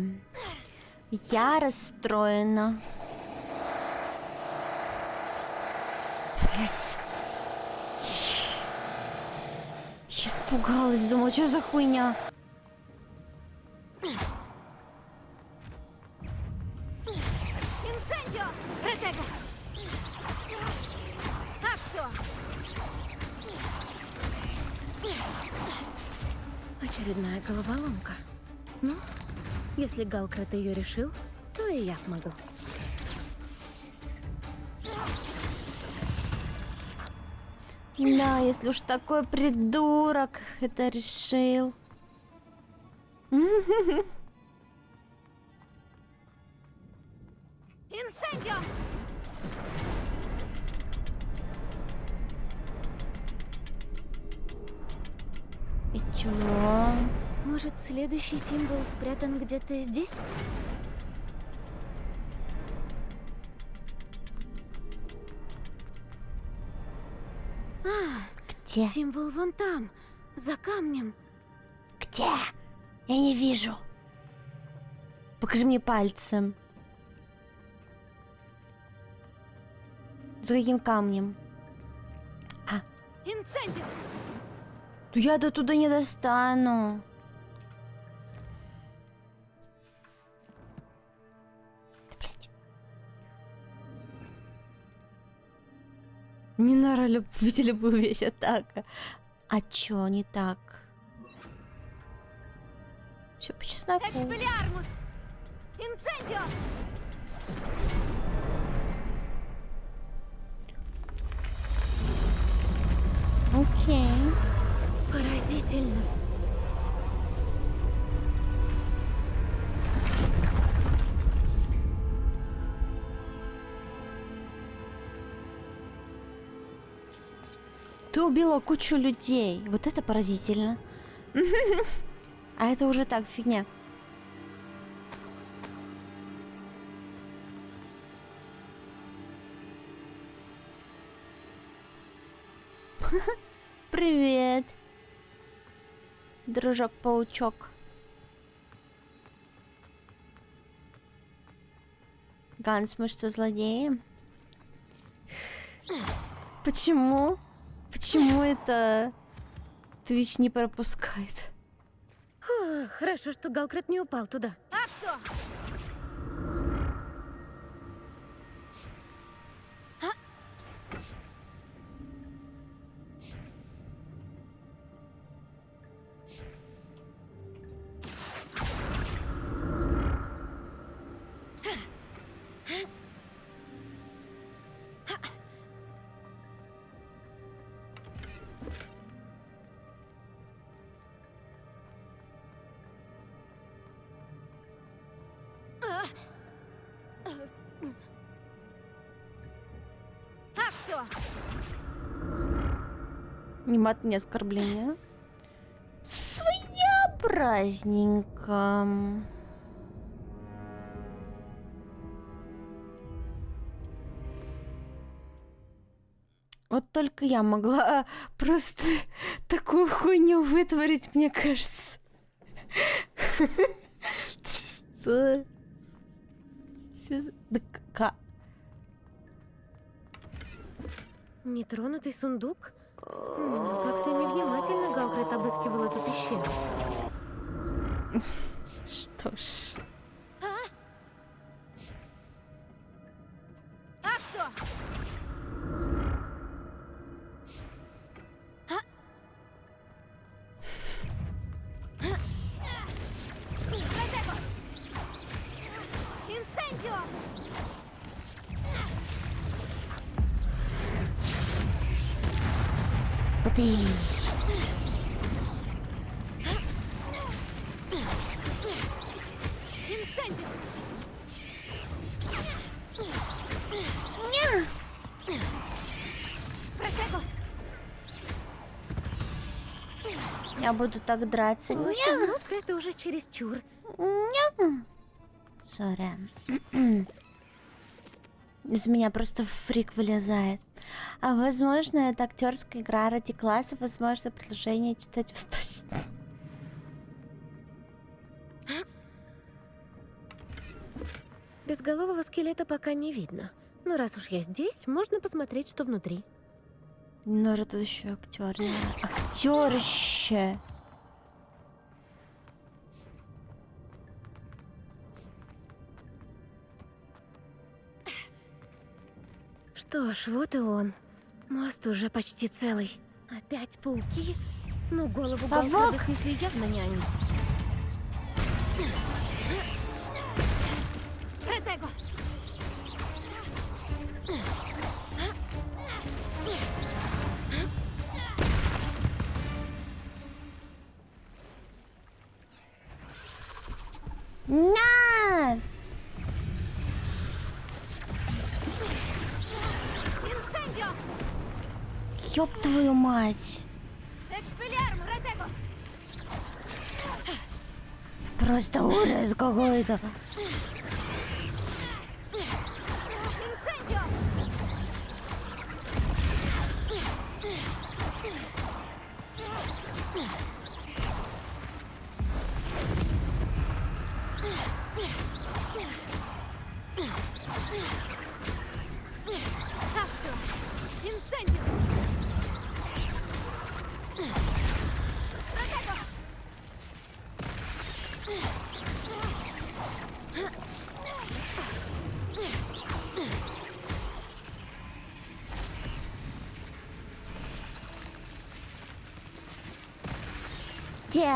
Я расстроена. Я испугалась, думала, что за хуйня. Инсендио! Ретега! Акцио! Очередная головоломка. Ну, если Галкрат ее решил, то и я смогу. Да, если уж такой придурок это решил. Инсендио! И чего? Может, следующий символ спрятан где-то здесь? Где? Символ вон там, за камнем. Где? Я не вижу. Покажи мне пальцем. За каким камнем? Инсендио! Я до туда не достану. Да, блядь. Не на любить любую вещь, атака. А чё не так? Все по чесноку. Экспеллиармус! Инсендио! Окей. Поразительно. Ты убила кучу людей. Вот это поразительно. А это уже так, фигня. Привет, дружок-паучок. Ганс, мы что, злодеи? Почему? Почему это Твич не пропускает? Фу, хорошо, что Галкрат не упал туда. Акцио! все! Не мат, не оскорбление. Своеобразненько. Вот только я могла просто такую хуйню вытворить, мне кажется. Что? Нетронутый сундук? Как-то невнимательно Галкрат обыскивал эту пещеру. Что ж. Акцо! Инсендио! Подысь. Инсендио! Протего! Я буду так драться. Минутка, это уже чересчур. Сори. Из меня просто фрик вылезает. А возможно, это актерская игра ради класса, возможно, предложение читать в источнике. Безголового скелета пока не видно. Но раз уж я здесь, можно посмотреть, что внутри. Ну, это еще актер. Актерище. Что ж, вот и он. Мост уже почти целый. Опять пауки? Ну, голову Галкрада снесли явно не они. Протего! На! Инсендио! Ёб твою мать! Экспеллиарм, Протего! Просто ужас какой-то. Инсендио! Акцо! Инсендио! Протего! Где?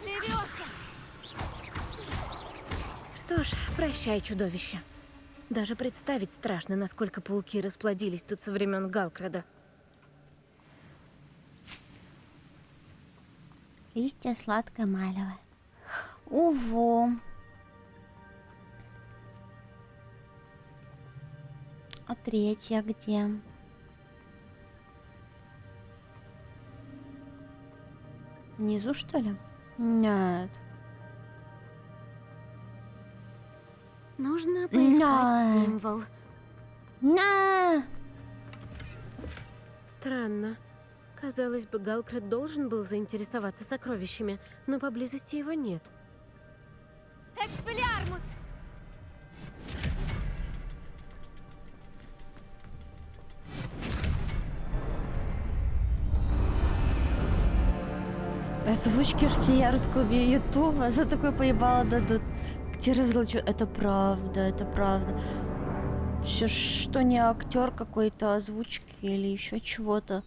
Левиоса! Что ж, прощай, чудовище. Даже представить страшно, насколько пауки расплодились тут со времен Галкрада. Листья сладкое малевое. Уву. А третья где? Внизу, что ли? Нет. Нужно поискать На. символ. На! Странно. Казалось бы, Галкрад должен был заинтересоваться сокровищами, но поблизости его нет. Экспеллиармус! Озвучки русского ютуба за такое поебало дадут. Где разлучу? Это правда, это правда. Что не актер какой-то озвучки или еще чего-то,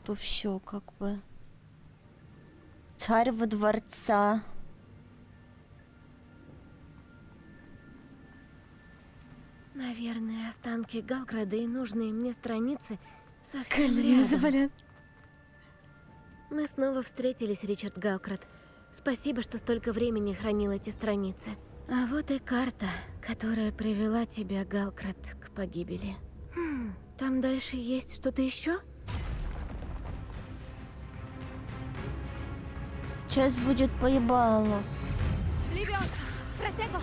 то все как бы. Царь во дворца. Наверное, останки Галкрада и нужные мне страницы совсем Колени рядом. заболят. Мы снова встретились, Ричард Галкрад. Спасибо, что столько времени хранил эти страницы. А вот и карта, которая привела тебя, Галкрад, к погибели. Там дальше есть что-то еще? Сейчас будет поебало. Левиоса! Протего!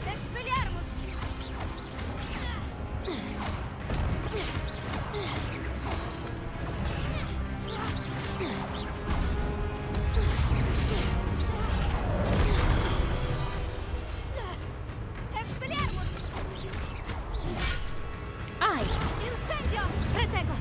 Экспеллиармус! Экспеллиармус! Ай! Инцендио! Протего!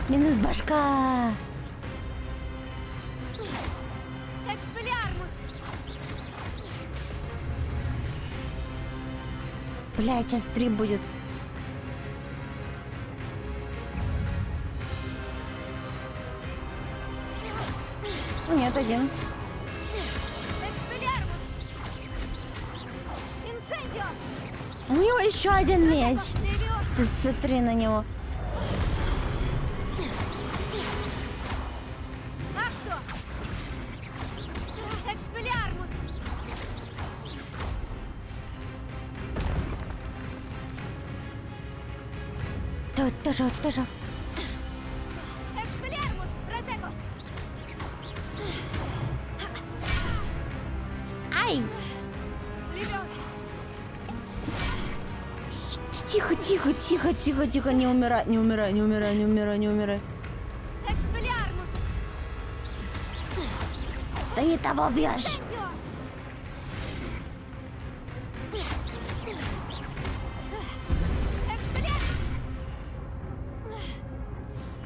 Минус башка. Экспеллиармус! Блядь, сейчас 3 будет. Нет, 1. Экспеллиармус! Инцендио! У него еще один меч. Ты смотри на него. Аксо! Экспеллиармус! Тоже. Экспеллиармус! Протего! Ай! Левиоса! Тихо, не умирай. Экспеллиармус! Да не того бьешь.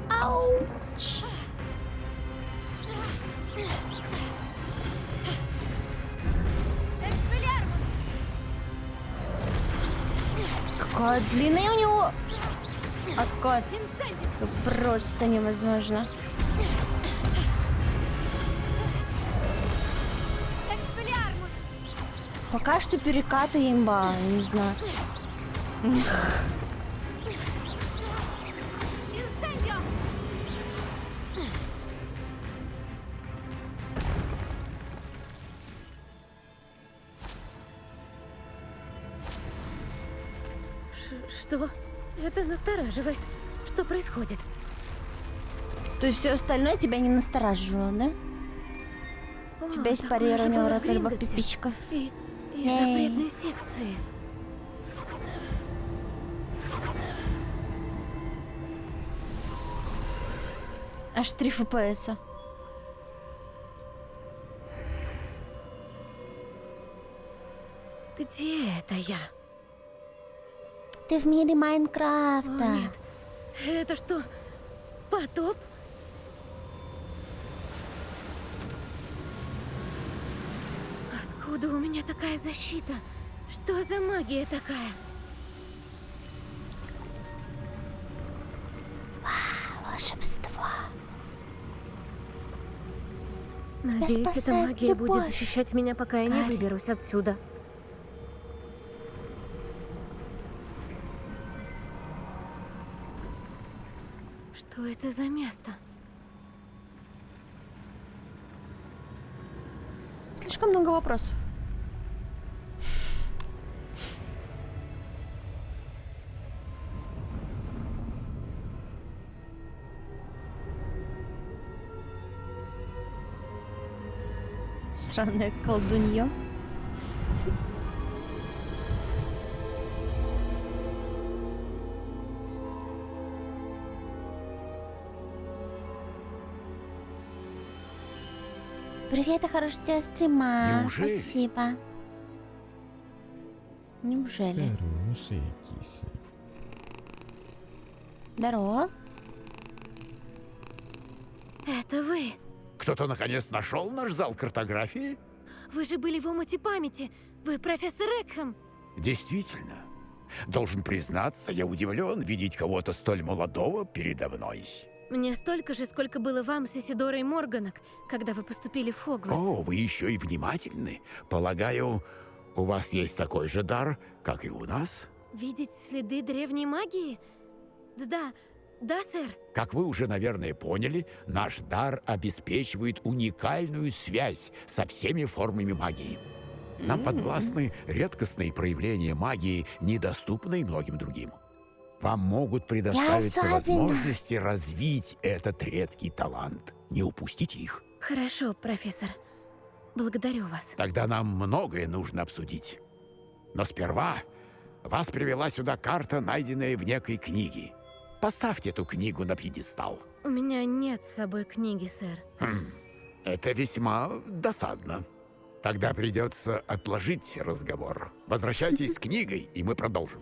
Ауч. Экспеллиармус! Какая длинная у него откат. Это просто невозможно. Экспеллиармус! Пока что перекаты имба, не знаю. Инцендио! Что? Это настораживает. Что происходит? То есть все остальное тебя не настораживало, да? У тебя есть такое же парирование было в врата либо Гринготте. пипичка. И Эй. запретной секции. Аж 3 FPS. Где это я? Ты в мире Майнкрафта. О, нет. Это что, потоп? Откуда у меня такая защита? Что за магия такая? Волшебство. Надеюсь, эта спасает магия будет любовь. защищать меня, пока я не Гарри. выберусь отсюда. Что это за место? Слишком много вопросов. Сраное колдунье. Привет, и хорошего стрима. Неужели? Спасибо. Неужели? Хорошая киса. Здорово. Это вы. Кто-то наконец нашел наш зал картографии? Вы же были в омуте памяти. Вы профессор Экхэм. Действительно. Должен признаться, я удивлен видеть кого-то столь молодого передо мной. Мне столько же, сколько было вам с Исидорой Морганок, когда вы поступили в Хогвартс. О, вы еще и внимательны. Полагаю, у вас есть такой же дар, как и у нас? Видеть следы древней магии? Да, Да, сэр. Как вы уже, наверное, поняли, наш дар обеспечивает уникальную связь со всеми формами магии. Нам подвластны редкостные проявления магии, недоступные многим другим. Вам могут предоставиться возможности развить этот редкий талант. Не упустите их. Хорошо, профессор. Благодарю вас. Тогда нам многое нужно обсудить. Но сперва вас привела сюда карта, найденная в некой книге. Поставьте эту книгу на пьедестал. У меня нет с собой книги, сэр. Это весьма досадно. Тогда придется отложить разговор. Возвращайтесь с книгой, и мы продолжим.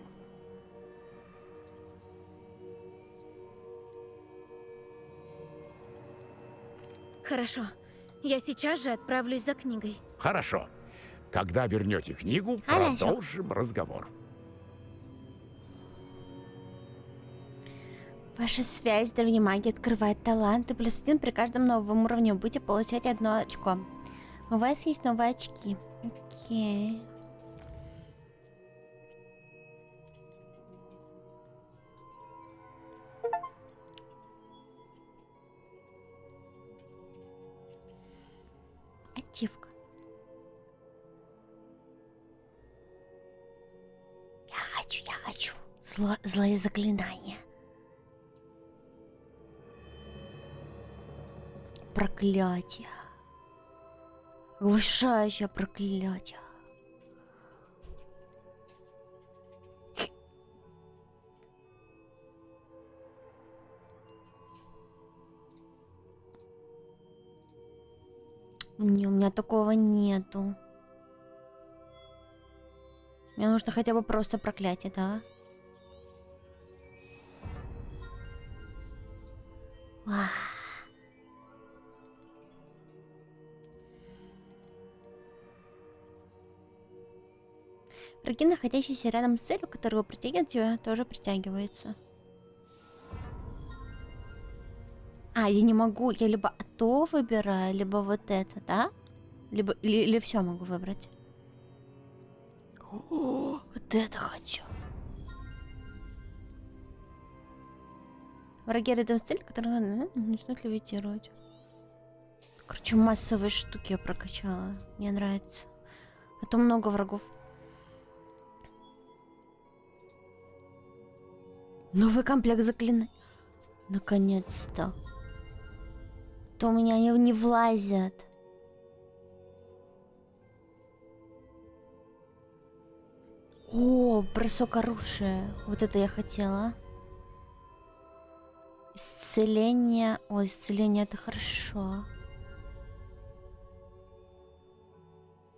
Хорошо. Я сейчас же отправлюсь за книгой. Хорошо. Когда вернете книгу, продолжим разговор. Ваша связь с древней магией открывает таланты. +1 при каждом новом уровне. Вы будете получать 1 очко. У вас есть новые очки. Окей. Ачивка. Я хочу. Злое заклинание. Проклятие. Глушающее проклятие. Не, у меня такого нету. Мне нужно хотя бы просто проклятие, да? Враги, находящиеся рядом с целью, которую притягивает тебя, тоже притягивается. А, я не могу, я либо то выбираю, либо вот это, да? Либо, или все могу выбрать. О, вот это хочу. Враги рядом с целью, которые начнут левитировать. Короче, массовые штуки я прокачала. Мне нравится. А то много врагов. Новый комплект заклинаний. Наконец-то. То у меня не влазят. О, бросок оружия. Вот это я хотела. Исцеление. Ой, исцеление это хорошо.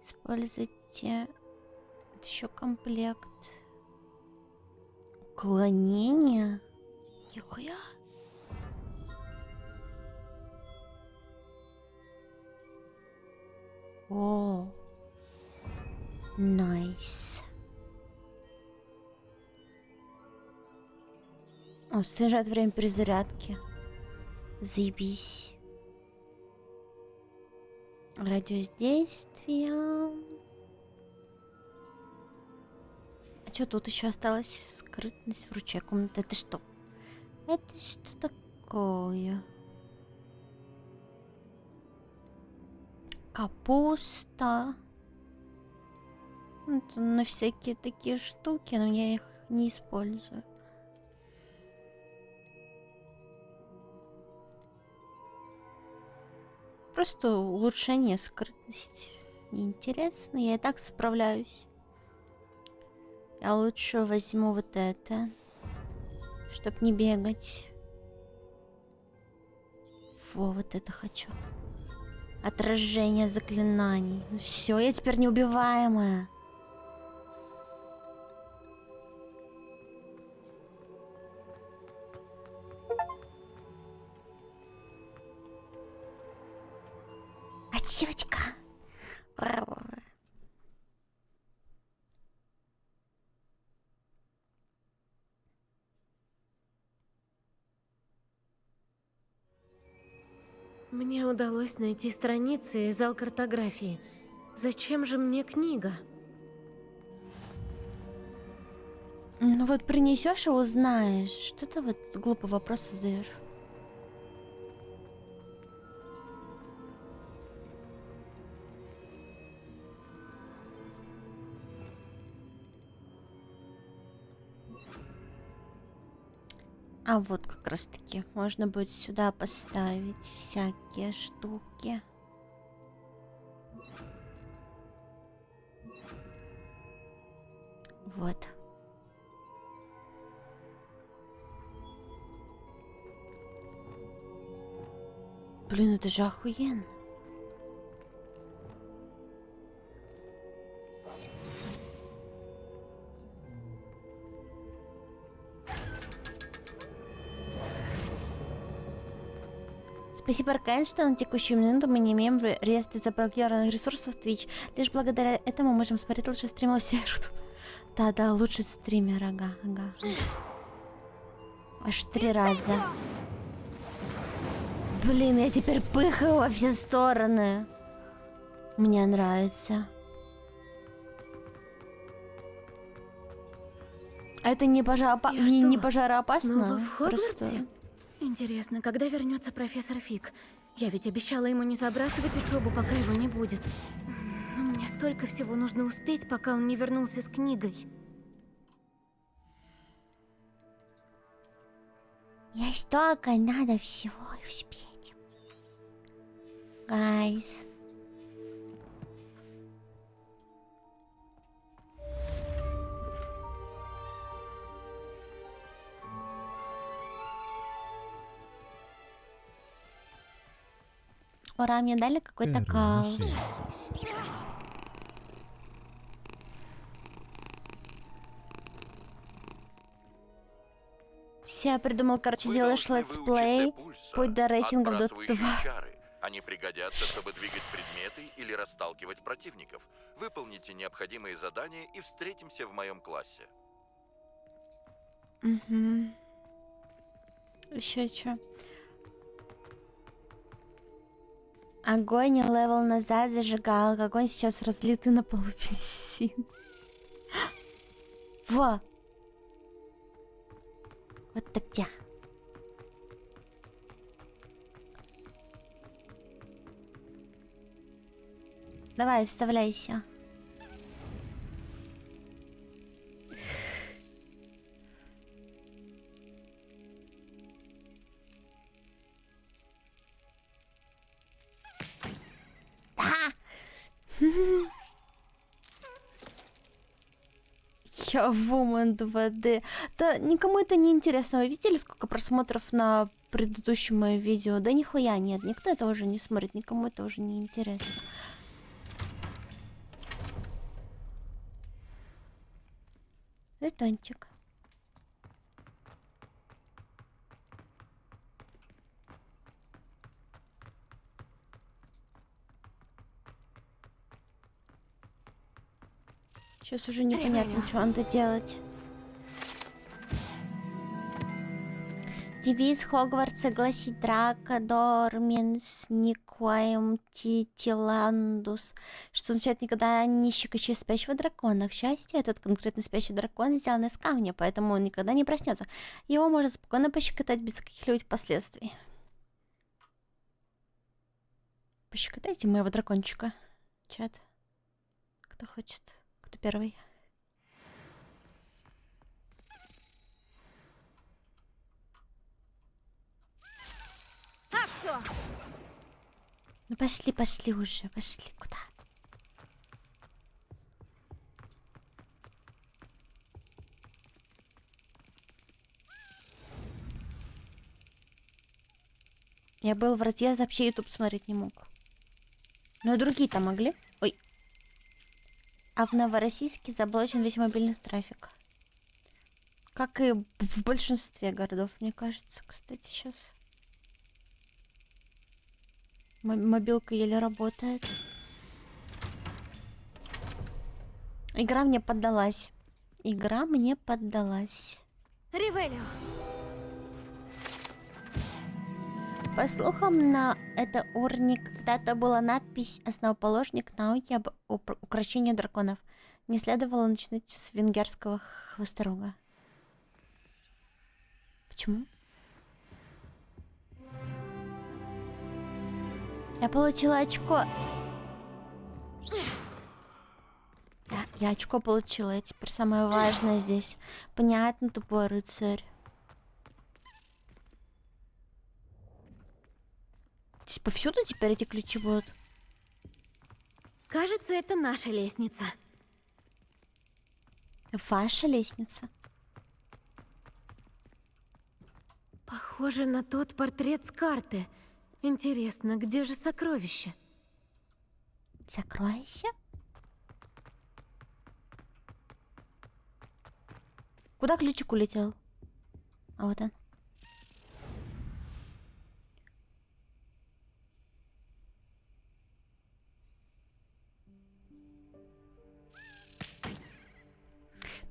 Используйте. Это еще комплект. Уклонение? Нихуя. О, найс. О, снижает время перезарядки. Заебись. Радиус действия. А что тут еще осталось? Скрытность в ручье комнаты. Это что? Это что такое? Капуста. Это на всякие такие штуки, но я их не использую. Просто улучшение скрытности. Неинтересно, я и так справляюсь. Я лучше возьму вот это, чтоб не бегать. Во, вот это хочу. Отражение заклинаний. Ну все, я теперь неубиваемая. Ачивочка. Мне удалось найти страницы и зал картографии. Зачем же мне книга? Ну вот принесешь и узнаешь. Что ты вот глупый вопрос задаешь? А вот как раз таки можно будет сюда поставить всякие штуки. Вот. Блин, это же охуенно. Спасибо, Аркайн, что на текущую минуту мы не имеем реестра заблокированных ресурсов Twitch. Лишь благодаря этому можем смотреть лучше стримов всех. Да, лучший стример, ага. Аж 3 раза. Блин, я теперь пыхаю во все стороны. Мне нравится. Это не пожароопасно? Снова в Хогвартсе? Интересно, когда вернется профессор Фиг? Я ведь обещала ему не забрасывать учебу, пока его не будет. Но мне столько всего нужно успеть, пока он не вернулся с книгой. Мне столько надо всего успеть. Гайс. Ура, мне дали какой-то кал. Все, я придумал, короче, делаешь летсплей, путь до рейтинга в Dota 2. Они пригодятся, чтобы двигать предметы или расталкивать противников. Выполните необходимые задания и встретимся в моем классе. Угу. Еще что? Огонь, левел назад, зажигалка. Огонь сейчас разлитый на полу бензин. Во! Вот так где? Давай, вставляйся. Я Woman 2D. Да никому это не интересно. Вы видели, сколько просмотров на предыдущем моем видео? Да нихуя нет. Никто это уже не смотрит. Никому это уже не интересно. Жетончик. Сейчас уже непонятно, что надо делать. Девиз Хогвартса гласит Драко Дорминс Никоем Титиландус, что означает никогда не щекочи спящего дракона. К счастью, этот конкретно спящий дракон сделан из камня, поэтому он никогда не проснется. Его можно спокойно пощекотать без каких-либо последствий. Пощекотайте моего дракончика. Чат. Кто хочет? Кто первый? Все. Ну пошли уже, пошли. Куда? Я был в разъезд, вообще YouTube смотреть не мог. Но другие-то могли. Ой. А в Новороссийске заблочен весь мобильный трафик. Как и в большинстве городов, мне кажется. Кстати, сейчас... Мобилка еле работает. Игра мне поддалась. Ревелио. По слухам, на это урне когда-то была надпись «Основоположник науки об укрощении драконов». Не следовало начинать с венгерского хвосторога. Почему? Я получила очко. Я очко получила. Я теперь самое важное здесь. Понятно, тупой рыцарь. Здесь повсюду теперь эти ключи будут. Кажется, это наша лестница. Ваша лестница? Похоже на тот портрет с карты. Интересно, где же сокровище? Сокровище? Куда ключик улетел? А вот он.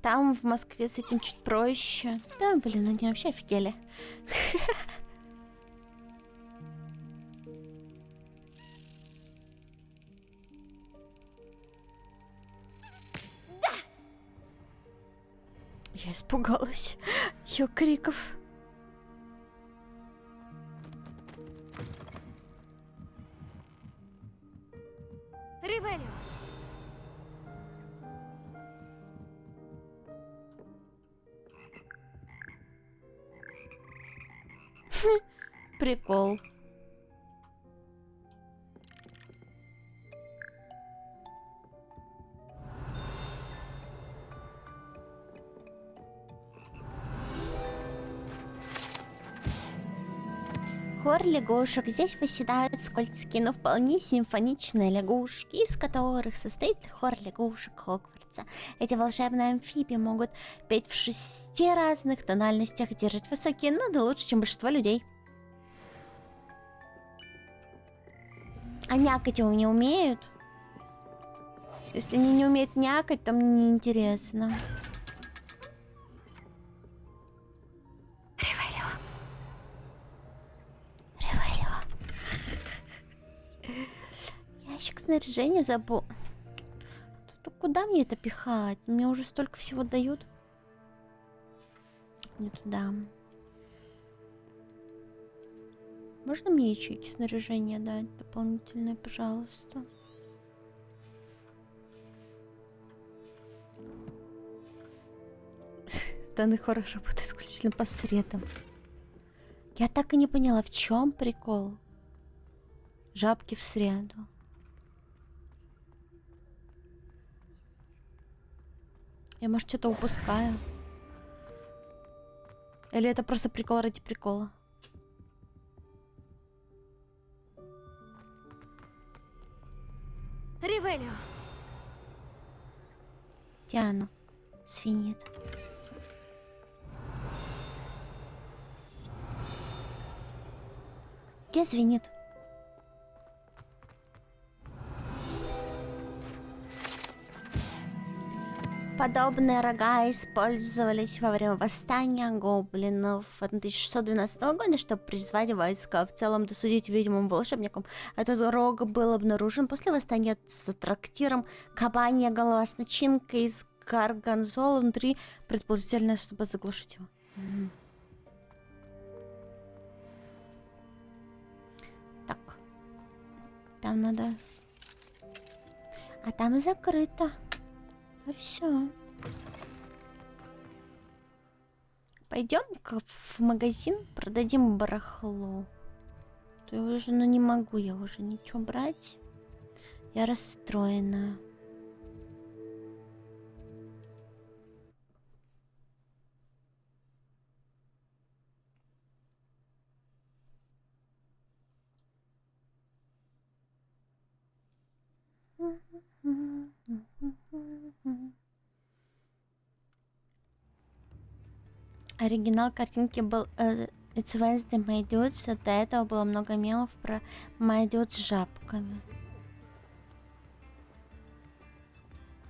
Там в Москве с этим чуть проще. Да, блин, они вообще офигели. Я испугалась ее криков. Ревелио! Прикол. Хор лягушек. Здесь восседают скользкие, но вполне симфоничные лягушки, из которых состоит хор лягушек Хогвартса. Эти волшебные амфибии могут петь в 6 разных тональностях, держать высокие ноты лучше, чем большинство людей. А някать его не умеют? Если они не умеют някать, то мне неинтересно. Ящик снаряжения забыл. Куда мне это пихать? Мне уже столько всего дают. Не туда. Можно мне ячейки снаряжения дать дополнительные, пожалуйста? Данный хорошо работает исключительно по средам. Я так и не поняла, в чем прикол. Жабки в среду. Я, может, что-то упускаю. Или это просто прикол ради прикола? Ревелио! Диана свинит. Где звенит? Подобные рога использовались во время восстания гоблинов 1612 года, чтобы призвать войска. В целом, досудить видимым волшебникам, этот рог был обнаружен после восстания с трактиром «Кабанья голова» с начинкой из горгонзола внутри, предположительно, чтобы заглушить его. Так. Там надо... А там закрыто. А все. Пойдем-ка в магазин, продадим барахло. То я уже, не могу я уже ничего брать. Я расстроена. Оригинал картинки был It's Wednesday, My Dudes. До этого было много мемов про My Dudes с жабками.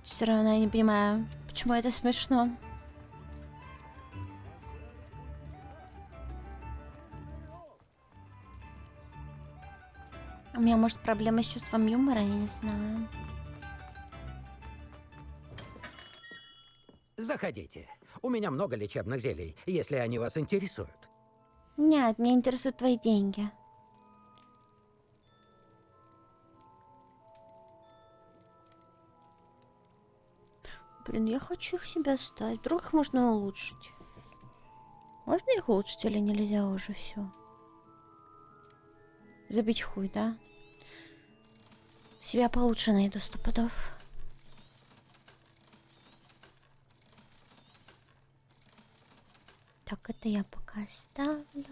Все равно я не понимаю, почему это смешно. У меня, может, проблема с чувством юмора, я не знаю. Заходите. У меня много лечебных зелий, если они вас интересуют. Нет, меня интересуют твои деньги. Блин, я хочу их себя ставить. Вдруг их можно улучшить. Можно их улучшить или нельзя уже все? Забить хуй, да? Себя получше найду 100 пудов. Так, это я пока оставлю.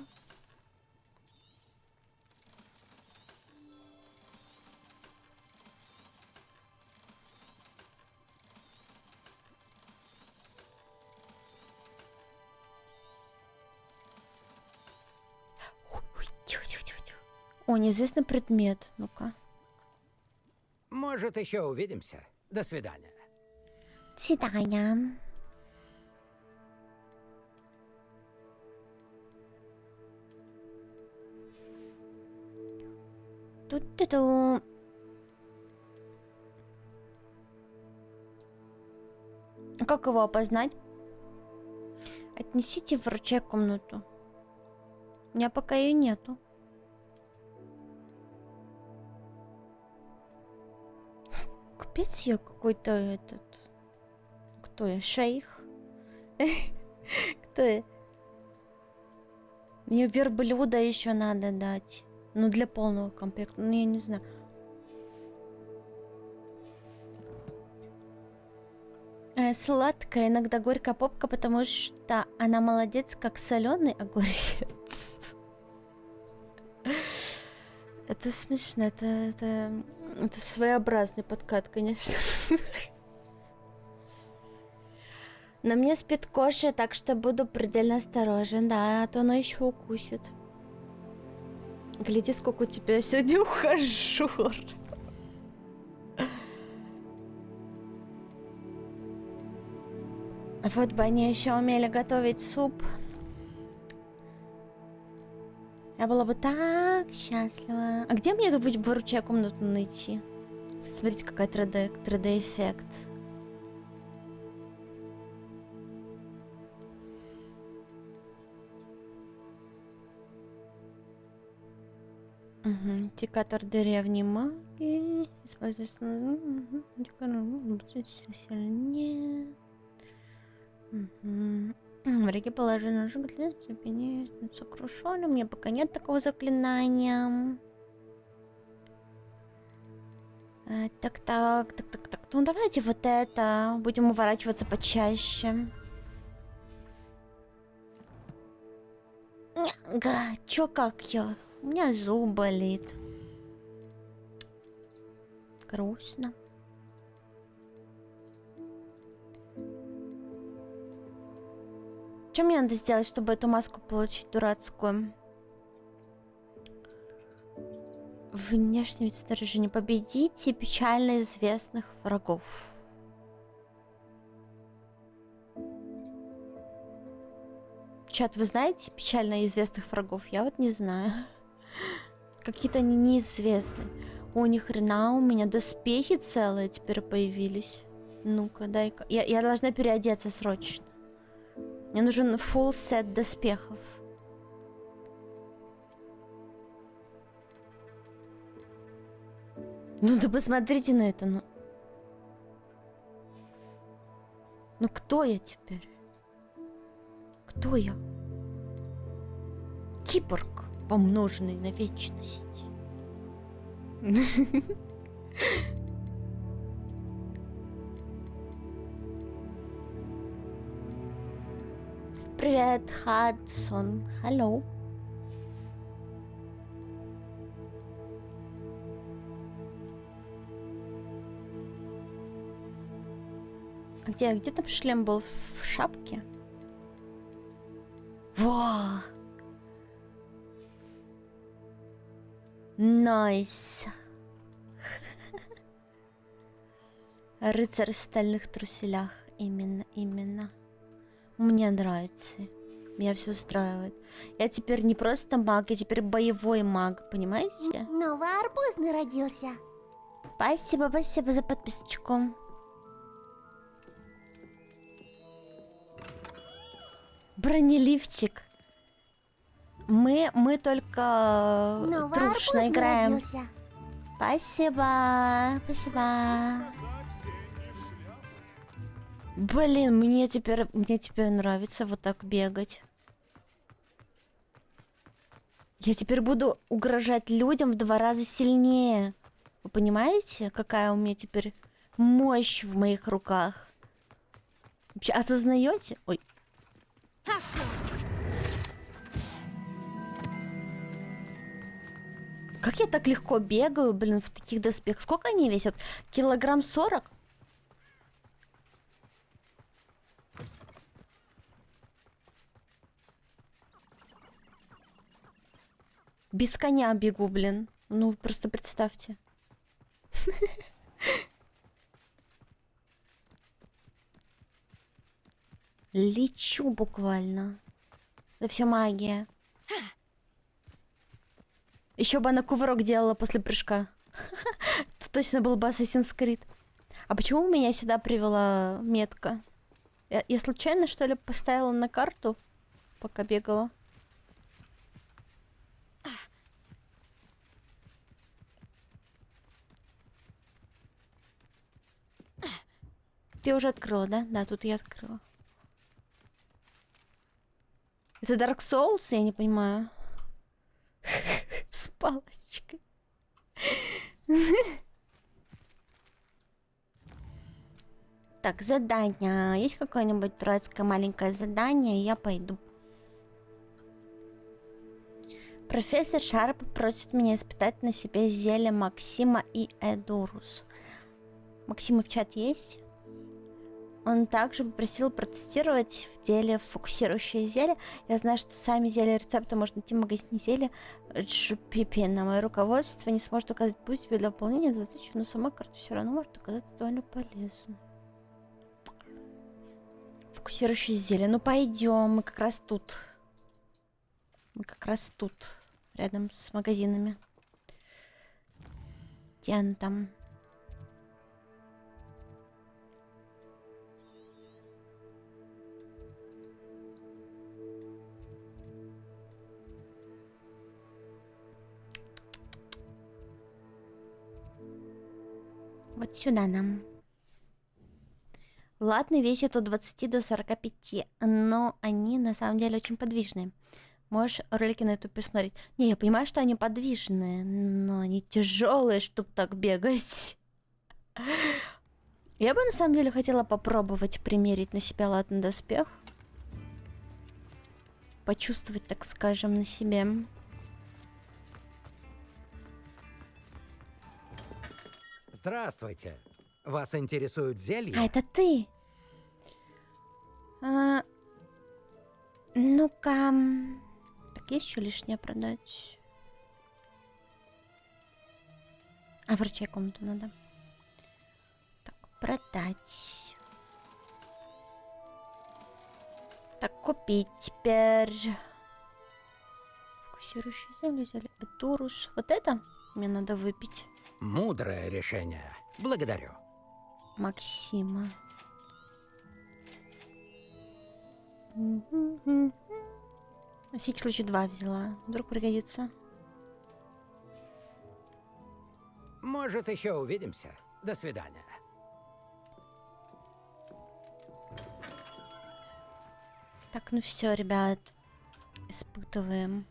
О, неизвестный предмет. Ну-ка. Может, еще увидимся. До свидания. До свидания. Тут-ту-ду. Как его опознать? Отнесите в врача комнату. У меня пока ее нету. Капец, я какой-то этот... Кто я? Шейх? Кто я? Мне верблюда еще надо дать. Ну, для полного комплекта. Ну, я не знаю. Сладкая, иногда горькая попка, потому что она молодец, как соленый огурец. Это смешно, это своеобразный подкат, конечно. На мне спит кошка, так что буду предельно осторожен, да, а то она еще укусит. Гляди, сколько у тебя сегодня ухажер. Вот бы они еще умели готовить суп. Я была бы так счастлива. А где мне эту выручая комнату найти? Смотрите, какая 3D-эффект. Индикатор деревни магии. Используется сильнее. Враги положили ножи для степени сокрушали. У меня пока нет такого заклинания. Так. Ну давайте вот это. Будем уворачиваться почаще. Чё как я? У меня зуб болит. Грустно. Что мне надо сделать, чтобы эту маску получить дурацкую? Внешний вид снаряжения. Победите печально известных врагов. Чат, вы знаете печально известных врагов? Я вот не знаю. Какие-то они неизвестные. О, ни хрена, у меня доспехи целые теперь появились. Ну-ка, дай-ка. Я должна переодеться срочно. Мне нужен full сет доспехов. Ну да посмотрите на это, ну кто я теперь? Кто я? Киборг, помноженный на вечность. Привет, Хадсон. Hello. А где там шлем был? В шапке? Во! Найс. Рыцарь в стальных труселях. Именно. Мне нравится. Меня все устраивает. Я теперь не просто маг, я теперь боевой маг, понимаете? Новый арбузный родился. Спасибо за подписочку. Бронеливчик. Мы только Новый трушно арбуз играем. народился. Спасибо. Блин, мне теперь нравится вот так бегать. Я теперь буду угрожать людям в 2 раза сильнее. Вы понимаете, какая у меня теперь мощь в моих руках? Вообще, осознаете? Ой. Как я так легко бегаю, блин, в таких доспехах? Сколько они весят? Килограмм 40? Без коня бегу, блин. Ну, просто представьте. Лечу буквально. Это все магия. Еще бы она кувырок делала после прыжка. Это точно был бы Assassin's Creed. А почему меня сюда привела метка? Я случайно, что ли, поставила на карту, пока бегала? Ты уже открыла, да? Да, тут я открыла. Это Dark Souls? Я не понимаю. С палочкой. Так, задание. Есть какое-нибудь дурацкое маленькое задание? Я пойду. Профессор Шарп просит меня испытать на себе зелье Максима и Эдурус. Максима в чат есть? Он также попросил протестировать в деле фокусирующее зелье. Я знаю, что сами зелья рецепта можно найти в магазине зелья GPP. На мое руководство не сможет указать путь для выполнения задачи, но сама карта все равно может оказаться довольно полезной. Фокусирующее зелье. Ну пойдем, мы как раз тут. Рядом с магазинами. Где она там? Вот сюда нам. Ладно, весит от 20 до 45, но они на самом деле очень подвижные. Можешь ролики на YouTube посмотреть. Не, я понимаю, что они подвижные, но они тяжелые, чтобы так бегать. Я бы на самом деле хотела попробовать примерить на себя латный доспех. Почувствовать, так скажем, на себе. Здравствуйте. Вас интересуют зелья? А это ты? Ну-ка. Так, есть еще лишнее продать? А врачей комнату надо. Так, продать. Так, купить теперь. Фокусирующий зелье, Эдурус. Вот это мне надо выпить. Мудрое решение. Благодарю. Максима. На всякий случай 2 взяла. Вдруг пригодится. Может, еще увидимся. До свидания. Так, ну все, ребят. Испытываем.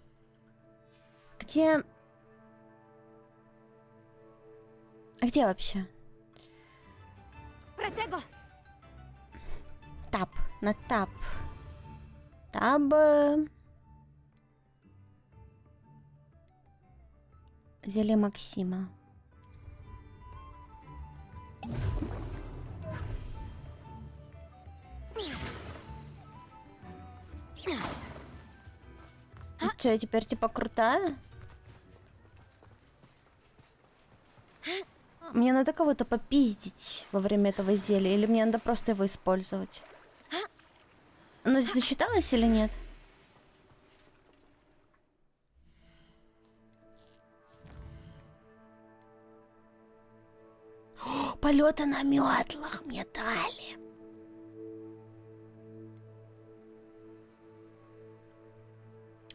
Где... А где вообще? Протего! Тап. На тап. Таб. Зелье Максима. Ну что, я теперь типа крутая? Мне надо кого-то попиздить во время этого зелья, или мне надо просто его использовать? Оно засчиталось или нет? Полеты на метлах мне дали.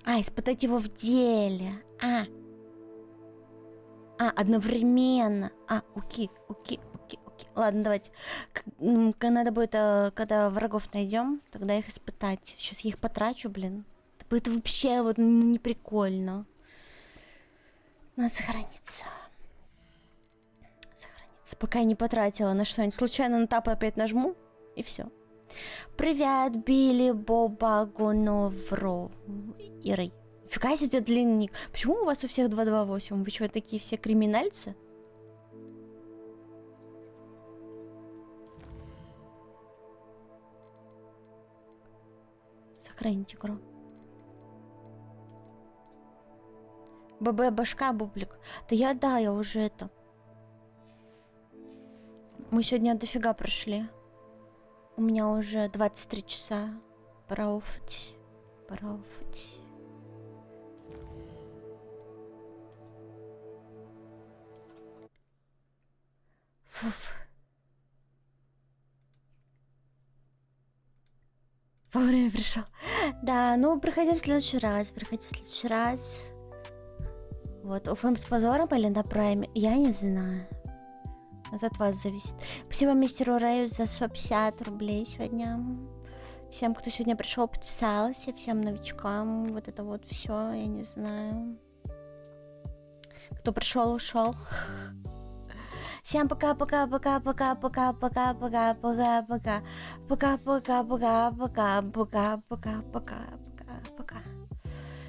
А, испытать его в деле. Одновременно. Окей. Ладно, давайте. Надо будет, когда врагов найдем, тогда их испытать. Сейчас я их потрачу, блин. Это будет вообще вот не прикольно. Надо сохраниться. Пока я не потратила на что-нибудь. Случайно на тап опять нажму, и все. Привет, Билли Боба Гоновро. Ирой. Фига себе, у тебя длинный ник. Почему у вас у всех 228? Вы что, такие все криминальцы? Сохранить игру. ББ башка, бублик. Да, я уже это. Мы сегодня дофига прошли. У меня уже 23 часа. Пора уфать. Фуф. Вовремя пришел. Да, ну приходи в следующий раз. Вот, уфаем с позором или на прайме? Я не знаю. Это от вас зависит. Спасибо мистеру Рэю за 150 рублей сегодня. Всем, кто сегодня пришел, подписался, всем новичкам. Вот это вот все, я не знаю. Кто пришел, ушел. Всем пока-пока.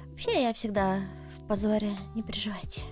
Вообще, я всегда в позоре, не переживайте.